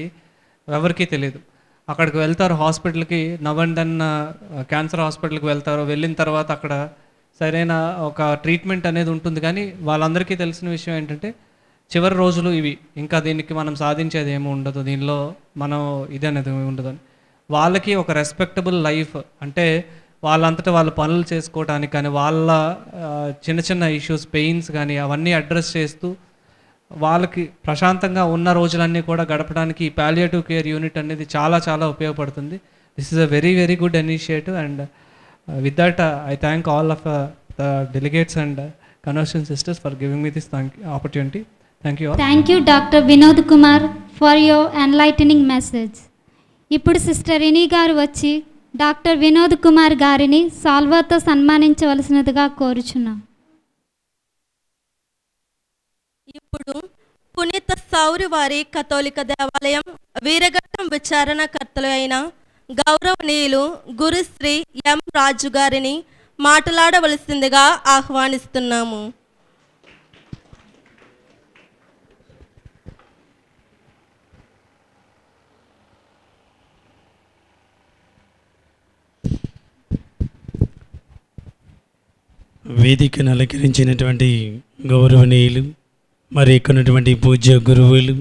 ఎవరికీ తెలియదు. అక్కడికి వెళ్తారు హాస్పిటల్కి, నవ్ అండ్ దెన్ క్యాన్సర్ హాస్పిటల్కి వెళ్తారు. వెళ్ళిన తర్వాత అక్కడ సరైన ఒక ట్రీట్మెంట్ అనేది ఉంటుంది, కానీ వాళ్ళందరికీ తెలిసిన విషయం ఏంటంటే చివరి రోజులు ఇవి, ఇంకా దీనికి మనం సాధించేది ఏమి ఉండదు, దీనిలో మనం ఇది అనేది ఉండదు అని. వాళ్ళకి ఒక రెస్పెక్టబుల్ లైఫ్ అంటే వాళ్ళంతటా వాళ్ళ పనులు చేసుకోవడానికి కానీ, వాళ్ళ చిన్న చిన్న ఇష్యూస్, పెయిన్స్ కానీ అవన్నీ అడ్రస్ చేస్తూ వాళ్ళకి ప్రశాంతంగా ఉన్న రోజులన్నీ కూడా గడపడానికి ఈ పాలియేటివ్ కేర్ యూనిట్ అనేది చాలా చాలా ఉపయోగపడుతుంది. This is a very very good initiative, and with that I thank all of the delegates and conversion sisters for giving me this opportunity. Thank you. Thank you doctor Vinod Kumar for your enlightening message. ఇప్పుడు sister Rini గారు వచ్చి doctor Vinod Kumar గారిని సాల్వాతో సన్మానించవలసినదిగా కోరుచున్నాం. ఇప్పుడు పునీత సౌరి వారి కథోలిక దేవాలయం వీరఘట్టం విచారణకర్తలు అయిన గౌరవనీయులు గురుశ్రీ ఎం రాజు గారిని మాట్లాడవలసిందిగా ఆహ్వానిస్తున్నాము. వేదికను అలంకరించినటువంటి గౌరవనీయులు, మరి ఇక్కడున్నటువంటి పూజ్య గురువులు,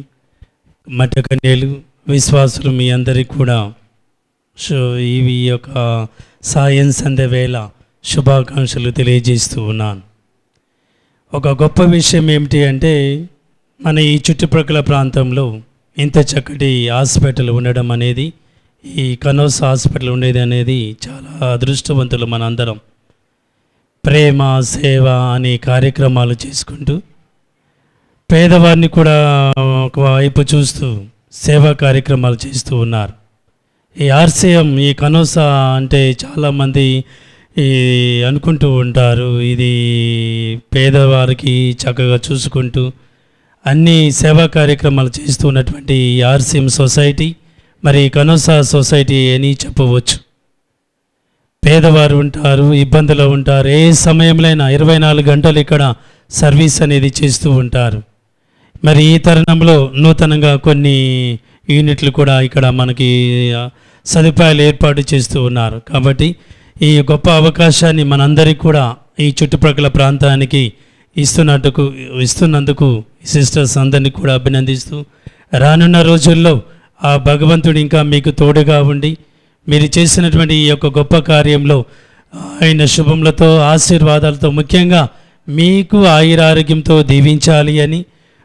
మఠకన్యలు, విశ్వాసులు, మీ అందరికీ కూడా ఈ యొక్క సాయం సంధ్య వేళ శుభాకాంక్షలు తెలియజేస్తూ ఉన్నాను. ఒక గొప్ప విషయం ఏమిటి అంటే, మన ఈ చుట్టుప్రక్కల ప్రాంతంలో ఇంత చక్కటి హాస్పిటల్ ఉండడం అనేది, ఈ కనోస్ హాస్పిటల్ ఉండేది అనేది చాలా అదృష్టవంతులు మనందరం. ప్రేమ సేవ అనే కార్యక్రమాలు చేసుకుంటూ పేదవారిని కూడా ఒకవైపు చూస్తూ సేవా కార్యక్రమాలు చేస్తూ ఉన్నారు. ఈ ఆర్సీఎం, ఈ కనోసా అంటే చాలామంది అనుకుంటూ ఉంటారు, ఇది పేదవారికి చక్కగా చూసుకుంటూ అన్ని సేవా కార్యక్రమాలు చేస్తూ ఉన్నటువంటి ఈ ఆర్సీఎం సొసైటీ, మరి కనోసా సొసైటీ అని చెప్పవచ్చు. పేదవారు ఉంటారు, ఇబ్బందులు ఉంటారు, ఏ సమయంలో 24 గంటలు ఇక్కడ సర్వీస్ అనేది చేస్తూ ఉంటారు. మరి ఈ తరుణంలో నూతనంగా కొన్ని యూనిట్లు కూడా ఇక్కడ మనకి సదుపాయాలు ఏర్పాటు చేస్తూ ఉన్నారు. కాబట్టి ఈ గొప్ప అవకాశాన్ని మనందరికీ కూడా ఈ చుట్టుప్రక్కల ప్రాంతానికి ఇస్తున్నందుకు సిస్టర్స్ అందరినీ కూడా అభినందిస్తూ, రానున్న రోజుల్లో ఆ భగవంతుడు ఇంకా మీకు తోడుగా ఉండి మీరు చేసినటువంటి ఈ యొక్క గొప్ప కార్యంలో ఆయన శుభములతో, ఆశీర్వాదాలతో, ముఖ్యంగా మీకు ఆయురారోగ్యంతో దీవించాలి అని,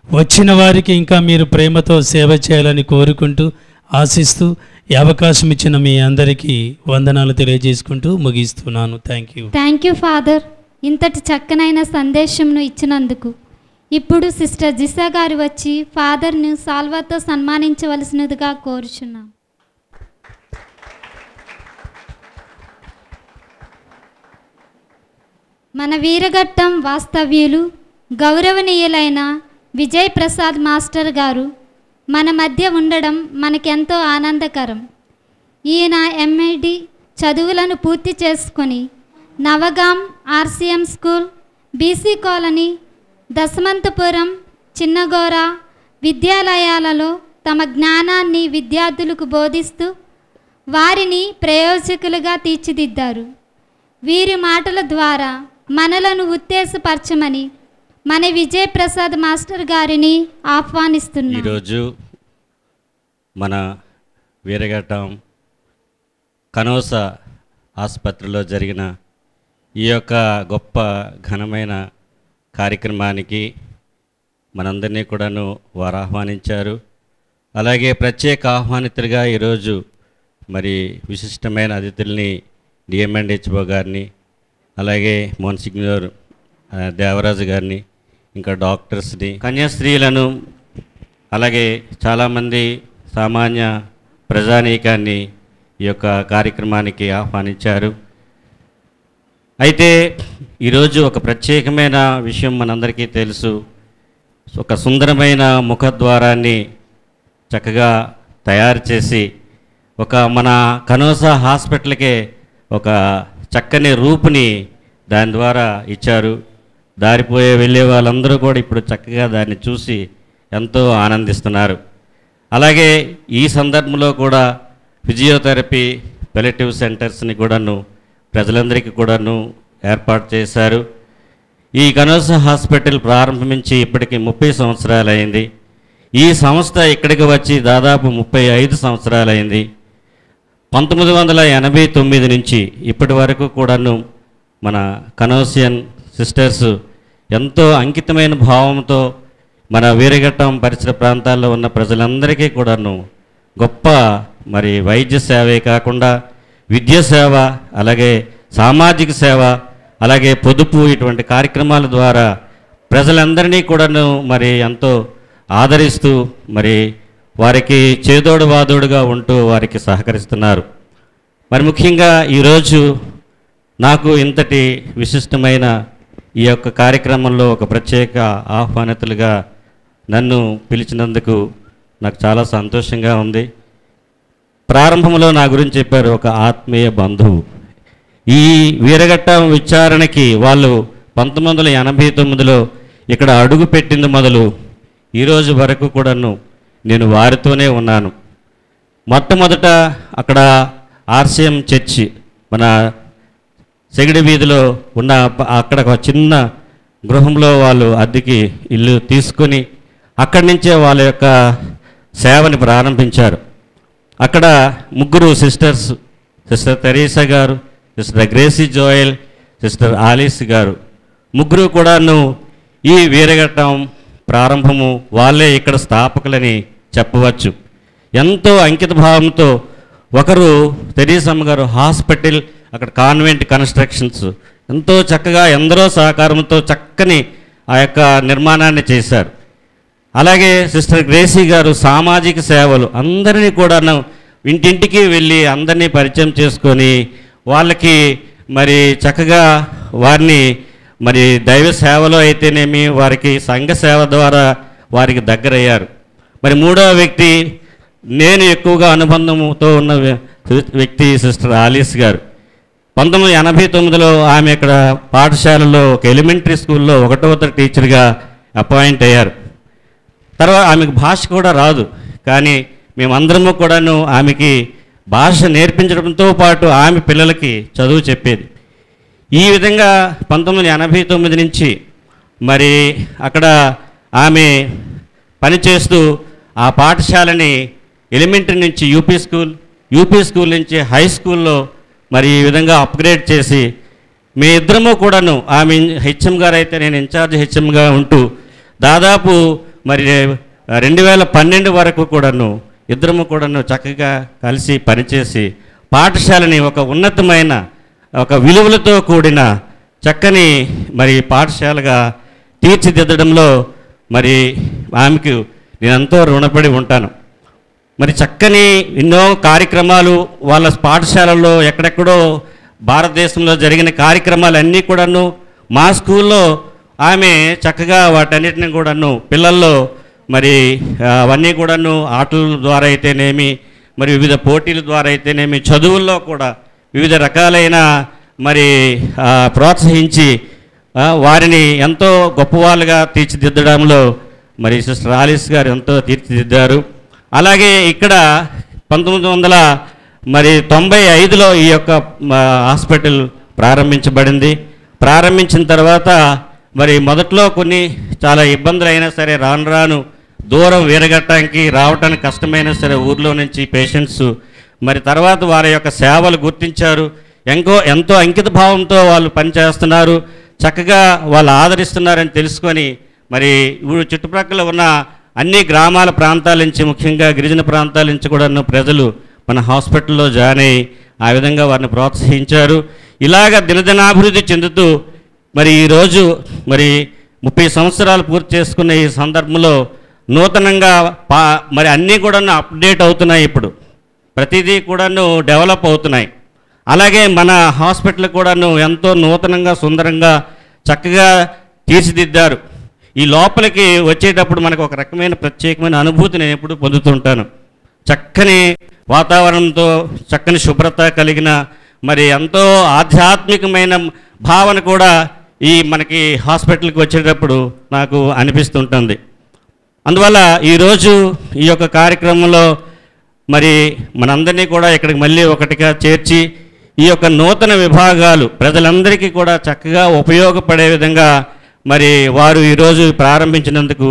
వచ్చిన వారికి ఇంకా మీరు ప్రేమతో సేవ చేయాలని కోరుకుంటూ, ఆశిస్తూ, ఈ అవకాశం ఇచ్చిన మీ అందరికీ వందనాలు తెలియజేసుకుంటూ ముగిస్తున్నాను. థ్యాంక్ యూ ఫాదర్, ఇంతటి చక్కనైన సందేశంను ఇచ్చినందుకు. ఇప్పుడు సిస్టర్ జిసా గారు వచ్చి ఫాదర్ను సాల్వాతో సన్మానించవలసినదిగా కోరుచున్నాం. మన వీరఘట్టం వాస్తవ్యులు గౌరవనీయులైన విజయ్ ప్రసాద్ మాస్టర్ గారు మన మధ్య ఉండడం మనకెంతో ఆనందకరం. ఈయన ఎంఏడి చదువులను పూర్తి చేసుకొని Navagam RCM school, BC colony, దశమంతపురం, చిన్నగోర విద్యాలయాలలో తమ జ్ఞానాన్ని విద్యార్థులకు బోధిస్తూ వారిని ప్రయోజకులుగా తీర్చిదిద్దారు. వీరి మాటల ద్వారా మనలను ఉత్తేజపరచమని మన విజయ్ ప్రసాద్ మాస్టర్ గారిని ఆహ్వానిస్తున్నాం. ఈరోజు మన వీరఘట్టం కనోసా ఆసుపత్రిలో జరిగిన ఈ యొక్క గొప్ప ఘనమైన కార్యక్రమానికి మనందరినీ కూడాను వారు ఆహ్వానించారు. అలాగే ప్రత్యేక ఆహ్వానితులుగా ఈరోజు మరి విశిష్టమైన అతిథుల్ని డిఎంఎండ్హెచ్ఓ గారిని, అలాగే మోన్సిగ్నర్ దేవరాజు గారిని, ఇంకా డాక్టర్స్ని, కన్యాస్త్రీలను, అలాగే చాలామంది సామాన్య ప్రజానీకాన్ని ఈ యొక్క కార్యక్రమానికి ఆహ్వానించారు. అయితే ఈరోజు ఒక ప్రత్యేకమైన విషయం మనందరికీ తెలుసు. ఒక సుందరమైన ముఖద్వారాన్ని చక్కగా తయారు చేసి ఒక మన కనోస హాస్పిటల్కే ఒక చక్కని రూపుని దాని ద్వారా ఇచ్చారు. దారిపోయే వెళ్ళే వాళ్ళందరూ కూడా ఇప్పుడు చక్కగా దాన్ని చూసి ఎంతో ఆనందిస్తున్నారు. అలాగే ఈ సందర్భంలో కూడా ఫిజియోథెరపీ పెలెటివ్ సెంటర్స్ని కూడాను ప్రజలందరికీ కూడాను ఏర్పాటు చేశారు. ఈ కనోస హాస్పిటల్ ప్రారంభించి ఇప్పటికి 30 సంవత్సరాలైంది. ఈ సంస్థ ఇక్కడికి వచ్చి దాదాపు 35 సంవత్సరాలైంది. 1989 నుంచి ఇప్పటి వరకు కూడాను మన కనోసియన్ సిస్టర్స్ ఎంతో అంకితమైన భావంతో మన వీరఘట్టం పరిసర ప్రాంతాల్లో ఉన్న ప్రజలందరికీ కూడాను గొప్ప మరి వైద్య సేవే కాకుండా విద్య సేవ, అలాగే సామాజిక సేవ, అలాగే పొదుపు ఇటువంటి కార్యక్రమాల ద్వారా ప్రజలందరినీ కూడాను మరి ఎంతో ఆదరిస్తూ మరి వారికి చేదోడు వాదోడుగా ఉంటూ వారికి సహకరిస్తున్నారు. మరి ముఖ్యంగా ఈరోజు నాకు ఇంతటి విశిష్టమైన ఈ యొక్క కార్యక్రమంలో ఒక ప్రత్యేక ఆహ్వానితులుగా నన్ను పిలిచినందుకు నాకు చాలా సంతోషంగా ఉంది. ప్రారంభంలో నా గురించి చెప్పారు, ఒక ఆత్మీయ బంధువు. ఈ వీరఘట్టం విచారణకి వాళ్ళు 1989లో ఇక్కడ అడుగు పెట్టింది మొదలు ఈరోజు వరకు కూడాను నేను వారితోనే ఉన్నాను. మొట్టమొదట అక్కడ ఆర్సిఎం చర్చి మన సెగిడి వీధిలో ఉన్న అక్కడ ఒక చిన్న గృహంలో వాళ్ళు అద్దెకి ఇల్లు తీసుకొని అక్కడి నుంచే వాళ్ళ యొక్క సేవని ప్రారంభించారు. అక్కడ 3 సిస్టర్స్, సిస్టర్ తెరీసా గారు, sister Gracy Joel, sister Alice గారు, 3 కూడాను ఈ వీరఘట్టం ప్రారంభము వాళ్ళే ఇక్కడ స్థాపకులని చెప్పవచ్చు. ఎంతో అంకిత భావంతో ఒకరు తెరీసమ్మ గారు హాస్పిటల్, అక్కడ కాన్వెంట్ కన్స్ట్రక్షన్స్ ఎంతో చక్కగా ఎందరో సహకారంతో చక్కని ఆ యొక్క నిర్మాణాన్ని చేశారు. అలాగే సిస్టర్ గ్రేసీ గారు సామాజిక సేవలు అందరినీ కూడా ఇంటింటికి వెళ్ళి అందరినీ పరిచయం చేసుకొని వాళ్ళకి మరి చక్కగా వారిని మరి దైవ సేవలో అయితేనేమి వారికి సంఘ సేవ ద్వారా వారికి దగ్గరయ్యారు. మరి 3వ వ్యక్తి నేను ఎక్కువగా అనుబంధంతో ఉన్న వ్యక్తి సిస్టర్ ఆలిస్ గారు. 1989లో ఆమె ఇక్కడ పాఠశాలలో ఒక ఎలిమెంటరీ స్కూల్లో 1వ తరగతి టీచర్గా అపాయింట్ అయ్యారు. తర్వాత ఆమెకు భాష కూడా రాదు, కానీ మేమందరము కూడాను ఆమెకి భాష నేర్పించడంతో పాటు ఆమె పిల్లలకి చదువు చెప్పేది. ఈ విధంగా 1989 నుంచి మరి అక్కడ ఆమె పనిచేస్తూ ఆ పాఠశాలని ఎలిమెంటరీ నుంచి యూపీ స్కూల్ నుంచి హై స్కూల్లో మరి ఈ విధంగా అప్గ్రేడ్ చేసి మీ ఇద్దరము కూడాను ఆమె హెచ్ఎం గారు అయితే నేను ఇన్ఛార్జ్ హెచ్ఎంగా ఉంటూ దాదాపు మరి 2012 వరకు కూడాను ఇద్దరము కూడాను చక్కగా కలిసి పనిచేసి పాఠశాలని ఒక ఉన్నతమైన ఒక విలువలతో కూడిన చక్కని మరి పాఠశాలగా తీర్చిదిద్దడంలో మరి ఆమెకు నేను ఎంతో రుణపడి ఉంటాను. మరి చక్కని ఎన్నో కార్యక్రమాలు వాళ్ళ పాఠశాలల్లో ఎక్కడెక్కడో భారతదేశంలో జరిగిన కార్యక్రమాలన్నీ కూడాను మా స్కూల్లో ఆమె చక్కగా వాటన్నిటిని కూడాను పిల్లల్లో మరి అవన్నీ కూడాను ఆటల ద్వారా అయితేనేమి మరి వివిధ పోటీల ద్వారా అయితేనేమి చదువుల్లో కూడా వివిధ రకాలైన మరి ప్రోత్సహించి వారిని ఎంతో గొప్పవాళ్ళుగా తీర్చిదిద్దడంలో మరి సిస్టర్ ఆలిస్ గారు ఎంతో తీర్చిదిద్దారు. అలాగే ఇక్కడ 1995లో ఈ యొక్క హాస్పిటల్ ప్రారంభించబడింది. ప్రారంభించిన తర్వాత మరి మొదట్లో కొన్ని చాలా ఇబ్బందులు అయినా సరే రాను రాను దూరం వీరగట్టడానికి రావడానికి కష్టమైనా సరే ఊర్లో నుంచి పేషెంట్స్ మరి తర్వాత వారి యొక్క సేవలు గుర్తించారు. ఎంతో అంకిత భావంతో వాళ్ళు పనిచేస్తున్నారు, చక్కగా వాళ్ళు ఆదరిస్తున్నారని తెలుసుకొని మరి ఇప్పుడు చుట్టుప్రక్కల ఉన్న అన్ని గ్రామాల ప్రాంతాల నుంచి ముఖ్యంగా గిరిజన ప్రాంతాల నుంచి కూడా ప్రజలు మన హాస్పిటల్లో జాయిన్ అయ్యి ఆ విధంగా వారిని ప్రోత్సహించారు. ఇలాగ దినదినాభివృద్ధి చెందుతూ మరి ఈరోజు మరి 30 సంవత్సరాలు పూర్తి చేసుకున్న ఈ సందర్భంలో నూతనంగా మరి అన్నీ కూడా అప్డేట్ అవుతున్నాయి. ఇప్పుడు ప్రతిదీ కూడాను డెవలప్ అవుతున్నాయి. అలాగే మన హాస్పిటల్ కూడాను ఎంతో నూతనంగా సుందరంగా చక్కగా తీర్చిదిద్దారు. ఈ లోపలికి వచ్చేటప్పుడు మనకు ఒక రకమైన ప్రత్యేకమైన అనుభూతి నేను ఎప్పుడు పొందుతుంటాను. చక్కని వాతావరణంతో చక్కని శుభ్రత కలిగిన మరి ఎంతో ఆధ్యాత్మికమైన భావన కూడా ఈ మనకి హాస్పిటల్కి వచ్చేటప్పుడు నాకు అనిపిస్తుంటుంది. అందువల్ల ఈరోజు ఈ యొక్క కార్యక్రమంలో మరి మనందరినీ కూడా ఇక్కడికి మళ్ళీ ఒకటిగా చేర్చి ఈ యొక్క నూతన విభాగాలు ప్రజలందరికీ కూడా చక్కగా ఉపయోగపడే విధంగా మరి వారు ఈరోజు ప్రారంభించినందుకు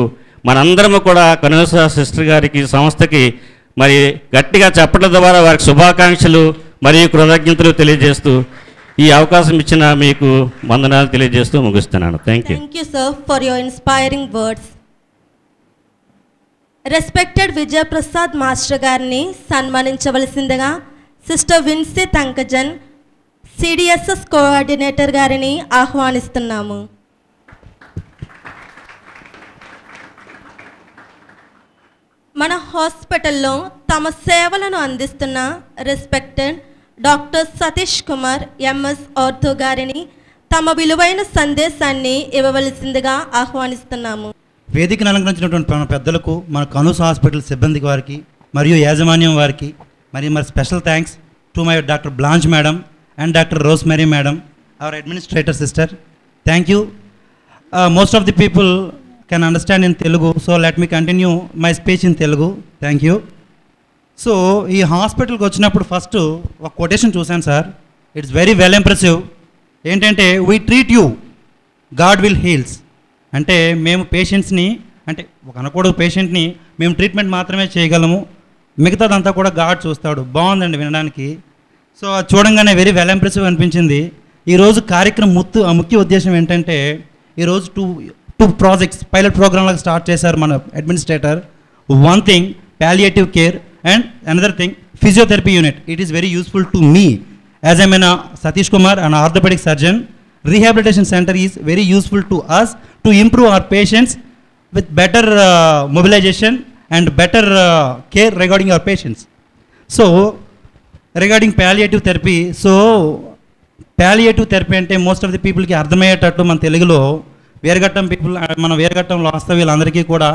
మనందరము కూడా కనూస సిస్టర్ గారికి సంస్థకి మరి గట్టిగా చెప్పడం ద్వారా వారికి శుభాకాంక్షలు మరియు కృతజ్ఞతలు తెలియజేస్తూ ఈ అవకాశం ఇచ్చిన మీకు వందనాలు తెలియజేస్తూ ముగిస్తున్నాను. Thank you. Thank you, sir, for your inspiring words. Respected Vijay Prasad master గారిని సన్మానించవలసిందిగా సిస్టర్ విన్సీ తంకజన్ సిడిఎస్ఎస్ కోఆర్డినేటర్ గారిని ఆహ్వానిస్తున్నాము. మన హాస్పిటల్లో తమ సేవలను అందిస్తున్న respected doctor Satish Kumar MS ortho గారిని తమ విలువైన సందేశాన్ని ఇవ్వవలసిందిగా ఆహ్వానిస్తున్నాము. వేదికను అలంకరించినటువంటి మన పెద్దలకు, మన కనూస్ హాస్పిటల్ సిబ్బంది వారికి మరియు యాజమాన్యం వారికి మరి special thanks to my doctor Blanche madam and doctor Rosemary madam, our administrator sister. Thank you. Most of the people can understand in Telugu, so let me continue my speech in Telugu. Thank you. So ఈ హాస్పిటల్కి వచ్చినప్పుడు first ఒక quotation చూశాను sir. It's very well impressive. ఏంటంటే we treat you, God will heals. అంటే మేము పేషెంట్స్ని, అంటే ఒక అనకూడదు పేషెంట్ని మేము ట్రీట్మెంట్ మాత్రమే చేయగలము, మిగతాదంతా కూడా గాడ్ చూస్తాడు. బాగుందండి వినడానికి. సో అది చూడంగానే వెరీ వెల్ ఇంప్రెసివ్ అనిపించింది. ఈరోజు కార్యక్రమం ముఖ్య ఉద్దేశం ఏంటంటే ఈరోజు టూ ప్రాజెక్ట్స్ పైలట్ ప్రోగ్రామ్ లాగా స్టార్ట్ చేశారు మన administrator. One thing palliative care and another thing physiotherapy unit. It is very useful to me as I am Satish Kumar, an orthopedic surgeon. Rehabilitation center is very useful to us to improve our patients with better mobilization and better care regarding our patients. So regarding palliative therapy, so palliative therapy అంటే most of the పీపుల్కి అర్థమయ్యేటట్టు మన తెలుగులో Veeraghattam people, మన వేరగట్టంలో వాస్తవ్యులందరికీ కూడా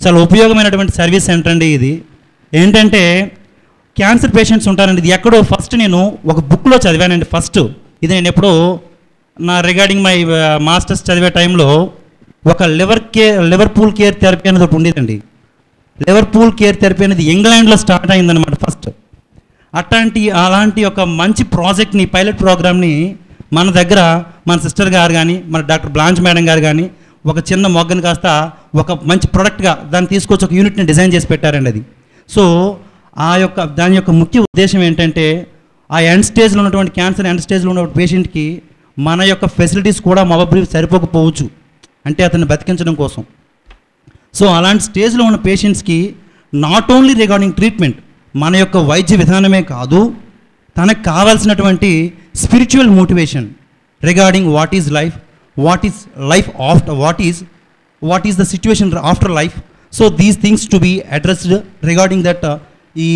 చాలా ఉపయోగమైనటువంటి service centre అండి ఇది. ఏంటంటే క్యాన్సర్ పేషెంట్స్ ఉంటారండి. ఇది ఎక్కడో ఫస్ట్ నేను ఒక బుక్లో చదివానండి. ఫస్ట్ ఇది నేను ఎప్పుడో నా రిగార్డింగ్ మై మాస్టర్స్ చదివే టైంలో ఒక లివర్పూల్ కేర్ థెరపీ అనేది ఒకటి ఉండేదండి. లివర్పూల్ కేర్ థెరపీ అనేది ఇంగ్లాండ్లో స్టార్ట్ అయిందనమాట ఫస్ట్. అలాంటి ఒక మంచి ప్రాజెక్ట్ని, పైలట్ ప్రోగ్రామ్ని మన దగ్గర మన సిస్టర్ గారు కానీ, మన డాక్టర్ బ్లాంచ్ మేడం గారు కానీ ఒక చిన్న మొగ్గని కాస్త ఒక మంచి ప్రోడక్ట్గా దాన్ని తీసుకొచ్చి ఒక యూనిట్ని డిజైన్ చేసి పెట్టారండి అది. సో దాని యొక్క ముఖ్య ఉద్దేశం ఏంటంటే ఆ ఎండ్ స్టేజ్లో ఉన్నటువంటి క్యాన్సర్ ఎండ్ స్టేజ్లో ఉన్న పేషెంట్కి మన యొక్క ఫెసిలిటీస్ కూడా మొబైల్ సరిపోకపోవచ్చు, అంటే అతన్ని బతికించడం కోసం. సో అలాంటి స్టేజ్లో ఉన్న పేషెంట్స్కి నాట్ ఓన్లీ రిగార్డింగ్ ట్రీట్మెంట్, మన యొక్క వైద్య విధానమే కాదు, తనకు కావాల్సినటువంటి spiritual motivation regarding what is life, what is life after, what is the situation after life. So these things to be addressed regarding that ఈ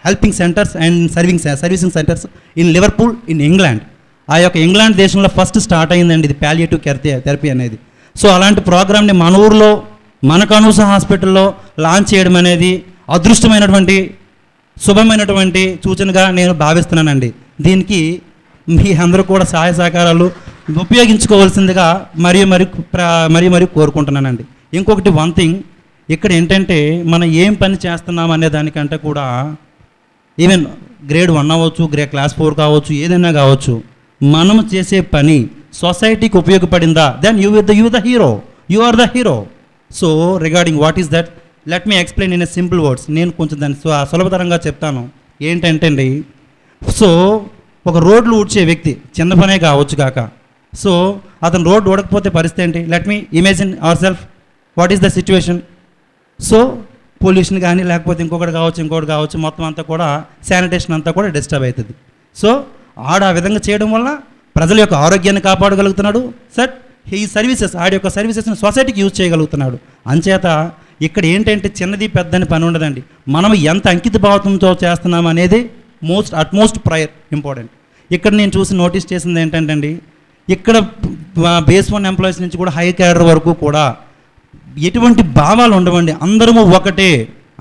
helping centres and servicing centres in Liverpool in England. ఆ యొక్క England దేశంలో first start అయిందండి ఇది palliative care therapy అనేది. So అలాంటి ప్రోగ్రామ్ని మన ఊరిలో మన కనూస హాస్పిటల్లో లాంచ్ చేయడం అనేది అదృష్టమైనటువంటి శుభమైనటువంటి సూచనగా నేను భావిస్తున్నానండి. దీనికి మీ అందరూ కూడా సహాయ సహకారాలు ఉపయోగించుకోవాల్సిందిగా మరీ కోరుకుంటున్నానండి. ఇంకొకటి వన్ థింగ్ ఇక్కడ ఏంటంటే మనం ఏం పని చేస్తున్నాం అనే దానికంటే కూడా ఈవెన్ గ్రేడ్ 1 అవ్వచ్చు, క్లాస్ 4 కావచ్చు, ఏదైనా కావచ్చు, మనం చేసే పని సొసైటీకి ఉపయోగపడిందా, then you are the hero. So regarding what is that, let me explain in a simple words. నేను కొంచెం దాన్ని సులభతరంగా చెప్తాను. ఏంటంటే అండి, సో ఒక రోడ్లు ఊడ్చే వ్యక్తి చిన్న పనే కావచ్చు కాక, సో అతను రోడ్డు ఊడకపోతే పరిస్థితి ఏంటి? Let me imagine our self what is the situation. So pollution కానీ లేకపోతే ఇంకొకటి కావచ్చు, మొత్తం అంతా కూడా శానిటేషన్ అంతా కూడా డిస్టర్బ్ అవుతుంది. సో ఆ విధంగా చేయడం వల్ల ప్రజల యొక్క ఆరోగ్యాన్ని కాపాడగలుగుతున్నాడు. ఈ సర్వీసెస్ ఆడి యొక్క సర్వీసెస్ని సొసైటీకి యూజ్ చేయగలుగుతున్నాడు. అంచేత ఇక్కడ ఏంటంటే చిన్నది పెద్దని పని ఉండదండి. మనం ఎంత అంకిత భావంతో చేస్తున్నాం అనేది అట్మోస్ట్ ప్రయర్ ఇంపార్టెంట్. ఇక్కడ నేను చూసి నోటీస్ చేసింది ఏంటంటే అండి, ఇక్కడ బేస్ 1 ఎంప్లాయీస్ నుంచి కూడా హై క్యాడర్ వరకు కూడా ఎటువంటి భావాలు ఉండవండి. అందరము ఒకటే,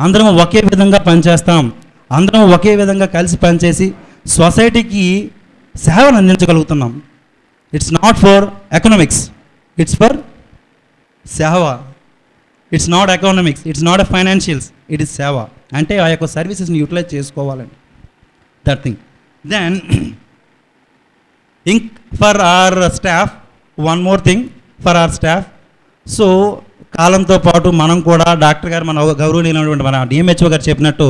అందరము ఒకే విధంగా పనిచేస్తాం, అందరం ఒకే విధంగా కలిసి పనిచేసి సొసైటీకి సేవలు అందించగలుగుతున్నాం. It's not for economics, it's for seva. It's not economics, it's not a financials, it is seva. అంటే ఆ యొక్క సర్వీసెస్ని యూటిలైజ్ చేసుకోవాలండి. That thing. దెన్ ఇంక్ for our staff, one more thing for our staff. So కాలంతో పాటు మనం కూడా డాక్టర్ గారు, మన గౌరవనీయులైనటువంటి మన డిఎంహెచ్ఓ గారు చెప్పినట్టు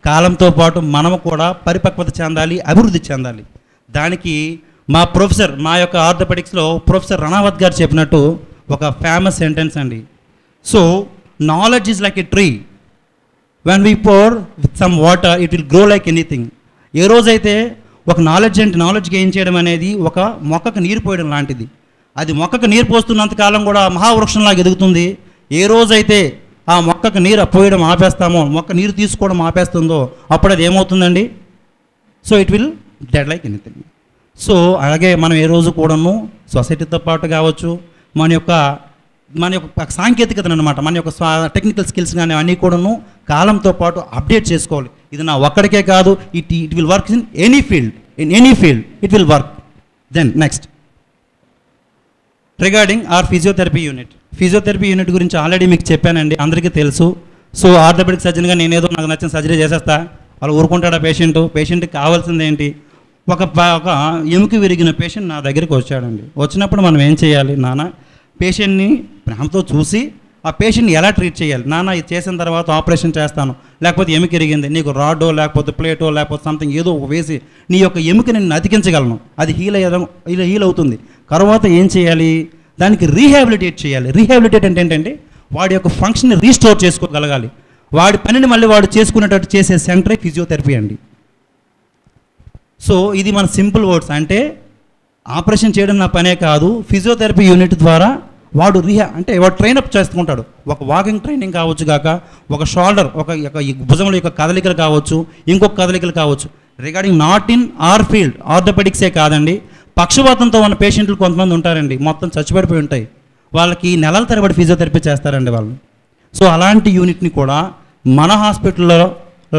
కాలంతో పాటు మనము కూడా పరిపక్వత చెందాలి, అభివృద్ధి చెందాలి. దానికి మా ప్రొఫెసర్, మా యొక్క ఆర్థోపెడిక్స్లో ప్రొఫెసర్ రణావత్ గారు చెప్పినట్టు ఒక ఫేమస్ సెంటెన్స్ అండి. So knowledge is like a tree, when we pour with some water it will grow like anything. ఏ రోజైతే ఒక నాలెడ్జ్ గెయిన్ చేయడం అనేది ఒక మొక్కకు నీరు పోయడం లాంటిది. అది మొక్కకు నీరు పోస్తున్నంతకాలం కూడా మహావృక్షంలాగా ఎదుగుతుంది. ఏ రోజైతే ఆ మొక్కకు నీరు పోయడం ఆపేస్తామో, మొక్క నీరు తీసుకోవడం ఆపేస్తుందో అప్పుడు అది ఏమవుతుందండి? So it will did like anything. So అలాగే మనం ఏ రోజు కూడాను సొసైటీతో పాటు కావచ్చు, మన యొక్క సాంకేతికతను అనమాట, మన యొక్క టెక్నికల్ స్కిల్స్ కానీ అన్నీ కూడాను కాలంతో పాటు అప్డేట్ చేసుకోవాలి. ఇది నా ఒక్కడికే కాదు, it will work in any field it will work. Then next regarding our physiotherapy unit గురించి ఆల్రెడీ మీకు చెప్పానండి, అందరికీ తెలుసు. సో ఆర్థోపెడిక్ సర్జన్గా నేనేదో నాకు నచ్చిన సర్జరీ చేసేస్తా, వాళ్ళు ఊరుకుంటాడా పేషెంట్కి కావాల్సింది ఏంటి? ఒక ఎముక విరిగిన పేషెంట్ నా దగ్గరికి వచ్చాడండి. వచ్చినప్పుడు మనం ఏం చేయాలి? నాన్న పేషెంట్ని ప్రేమతో చూసి ఆ పేషెంట్ని ఎలా ట్రీట్ చేయాలి? నాన్న ఇది చేసిన తర్వాత ఆపరేషన్ చేస్తాను, లేకపోతే ఎముక ఇరిగింది, నీకు రాడో లేకపోతే ప్లేటో లేకపోతే సంథింగ్ ఏదో వేసి నీ యొక్క ఎముకని నేను అతికించగలను, అది హీల్ అవుతుంది. తర్వాత ఏం చేయాలి? దానికి రీహాబిలిటేట్ చేయాలి. రీహాబిలిటేట్ అంటే ఏంటంటే వాడి యొక్క ఫంక్షన్ని రీస్టోర్ చేసుకోగలగాలి, వాడి పనిని మళ్ళీ వాడు చేసుకునేటట్టు చేసే సెంటరే ఫిజియోథెరపీ అండి. సో ఇది మన సింపుల్ వర్డ్స్. అంటే ఆపరేషన్ చేయడం నా పనే కాదు, ఫిజియోథెరపీ యూనిట్ ద్వారా వాడు వాడు ట్రైనప్ చేసుకుంటాడు. ఒక వాకింగ్ ట్రైనింగ్ కావచ్చు కాక, ఒక షోల్డర్, ఒక భుజముల యొక్క కదలికలు కావచ్చు, ఇంకొక కదలికలు కావచ్చు. Regarding not in our field, ఆర్థోపెడిక్సే కాదండి, పక్షవాతంతో ఉన్న పేషెంట్లు కొంతమంది ఉంటారండి, మొత్తం చచ్చిపడిపోయి ఉంటాయి, వాళ్ళకి నెలల తరబడి ఫిజియోథెరపీ చేస్తారండి వాళ్ళు. సో అలాంటి యూనిట్ని కూడా మన హాస్పిటల్లో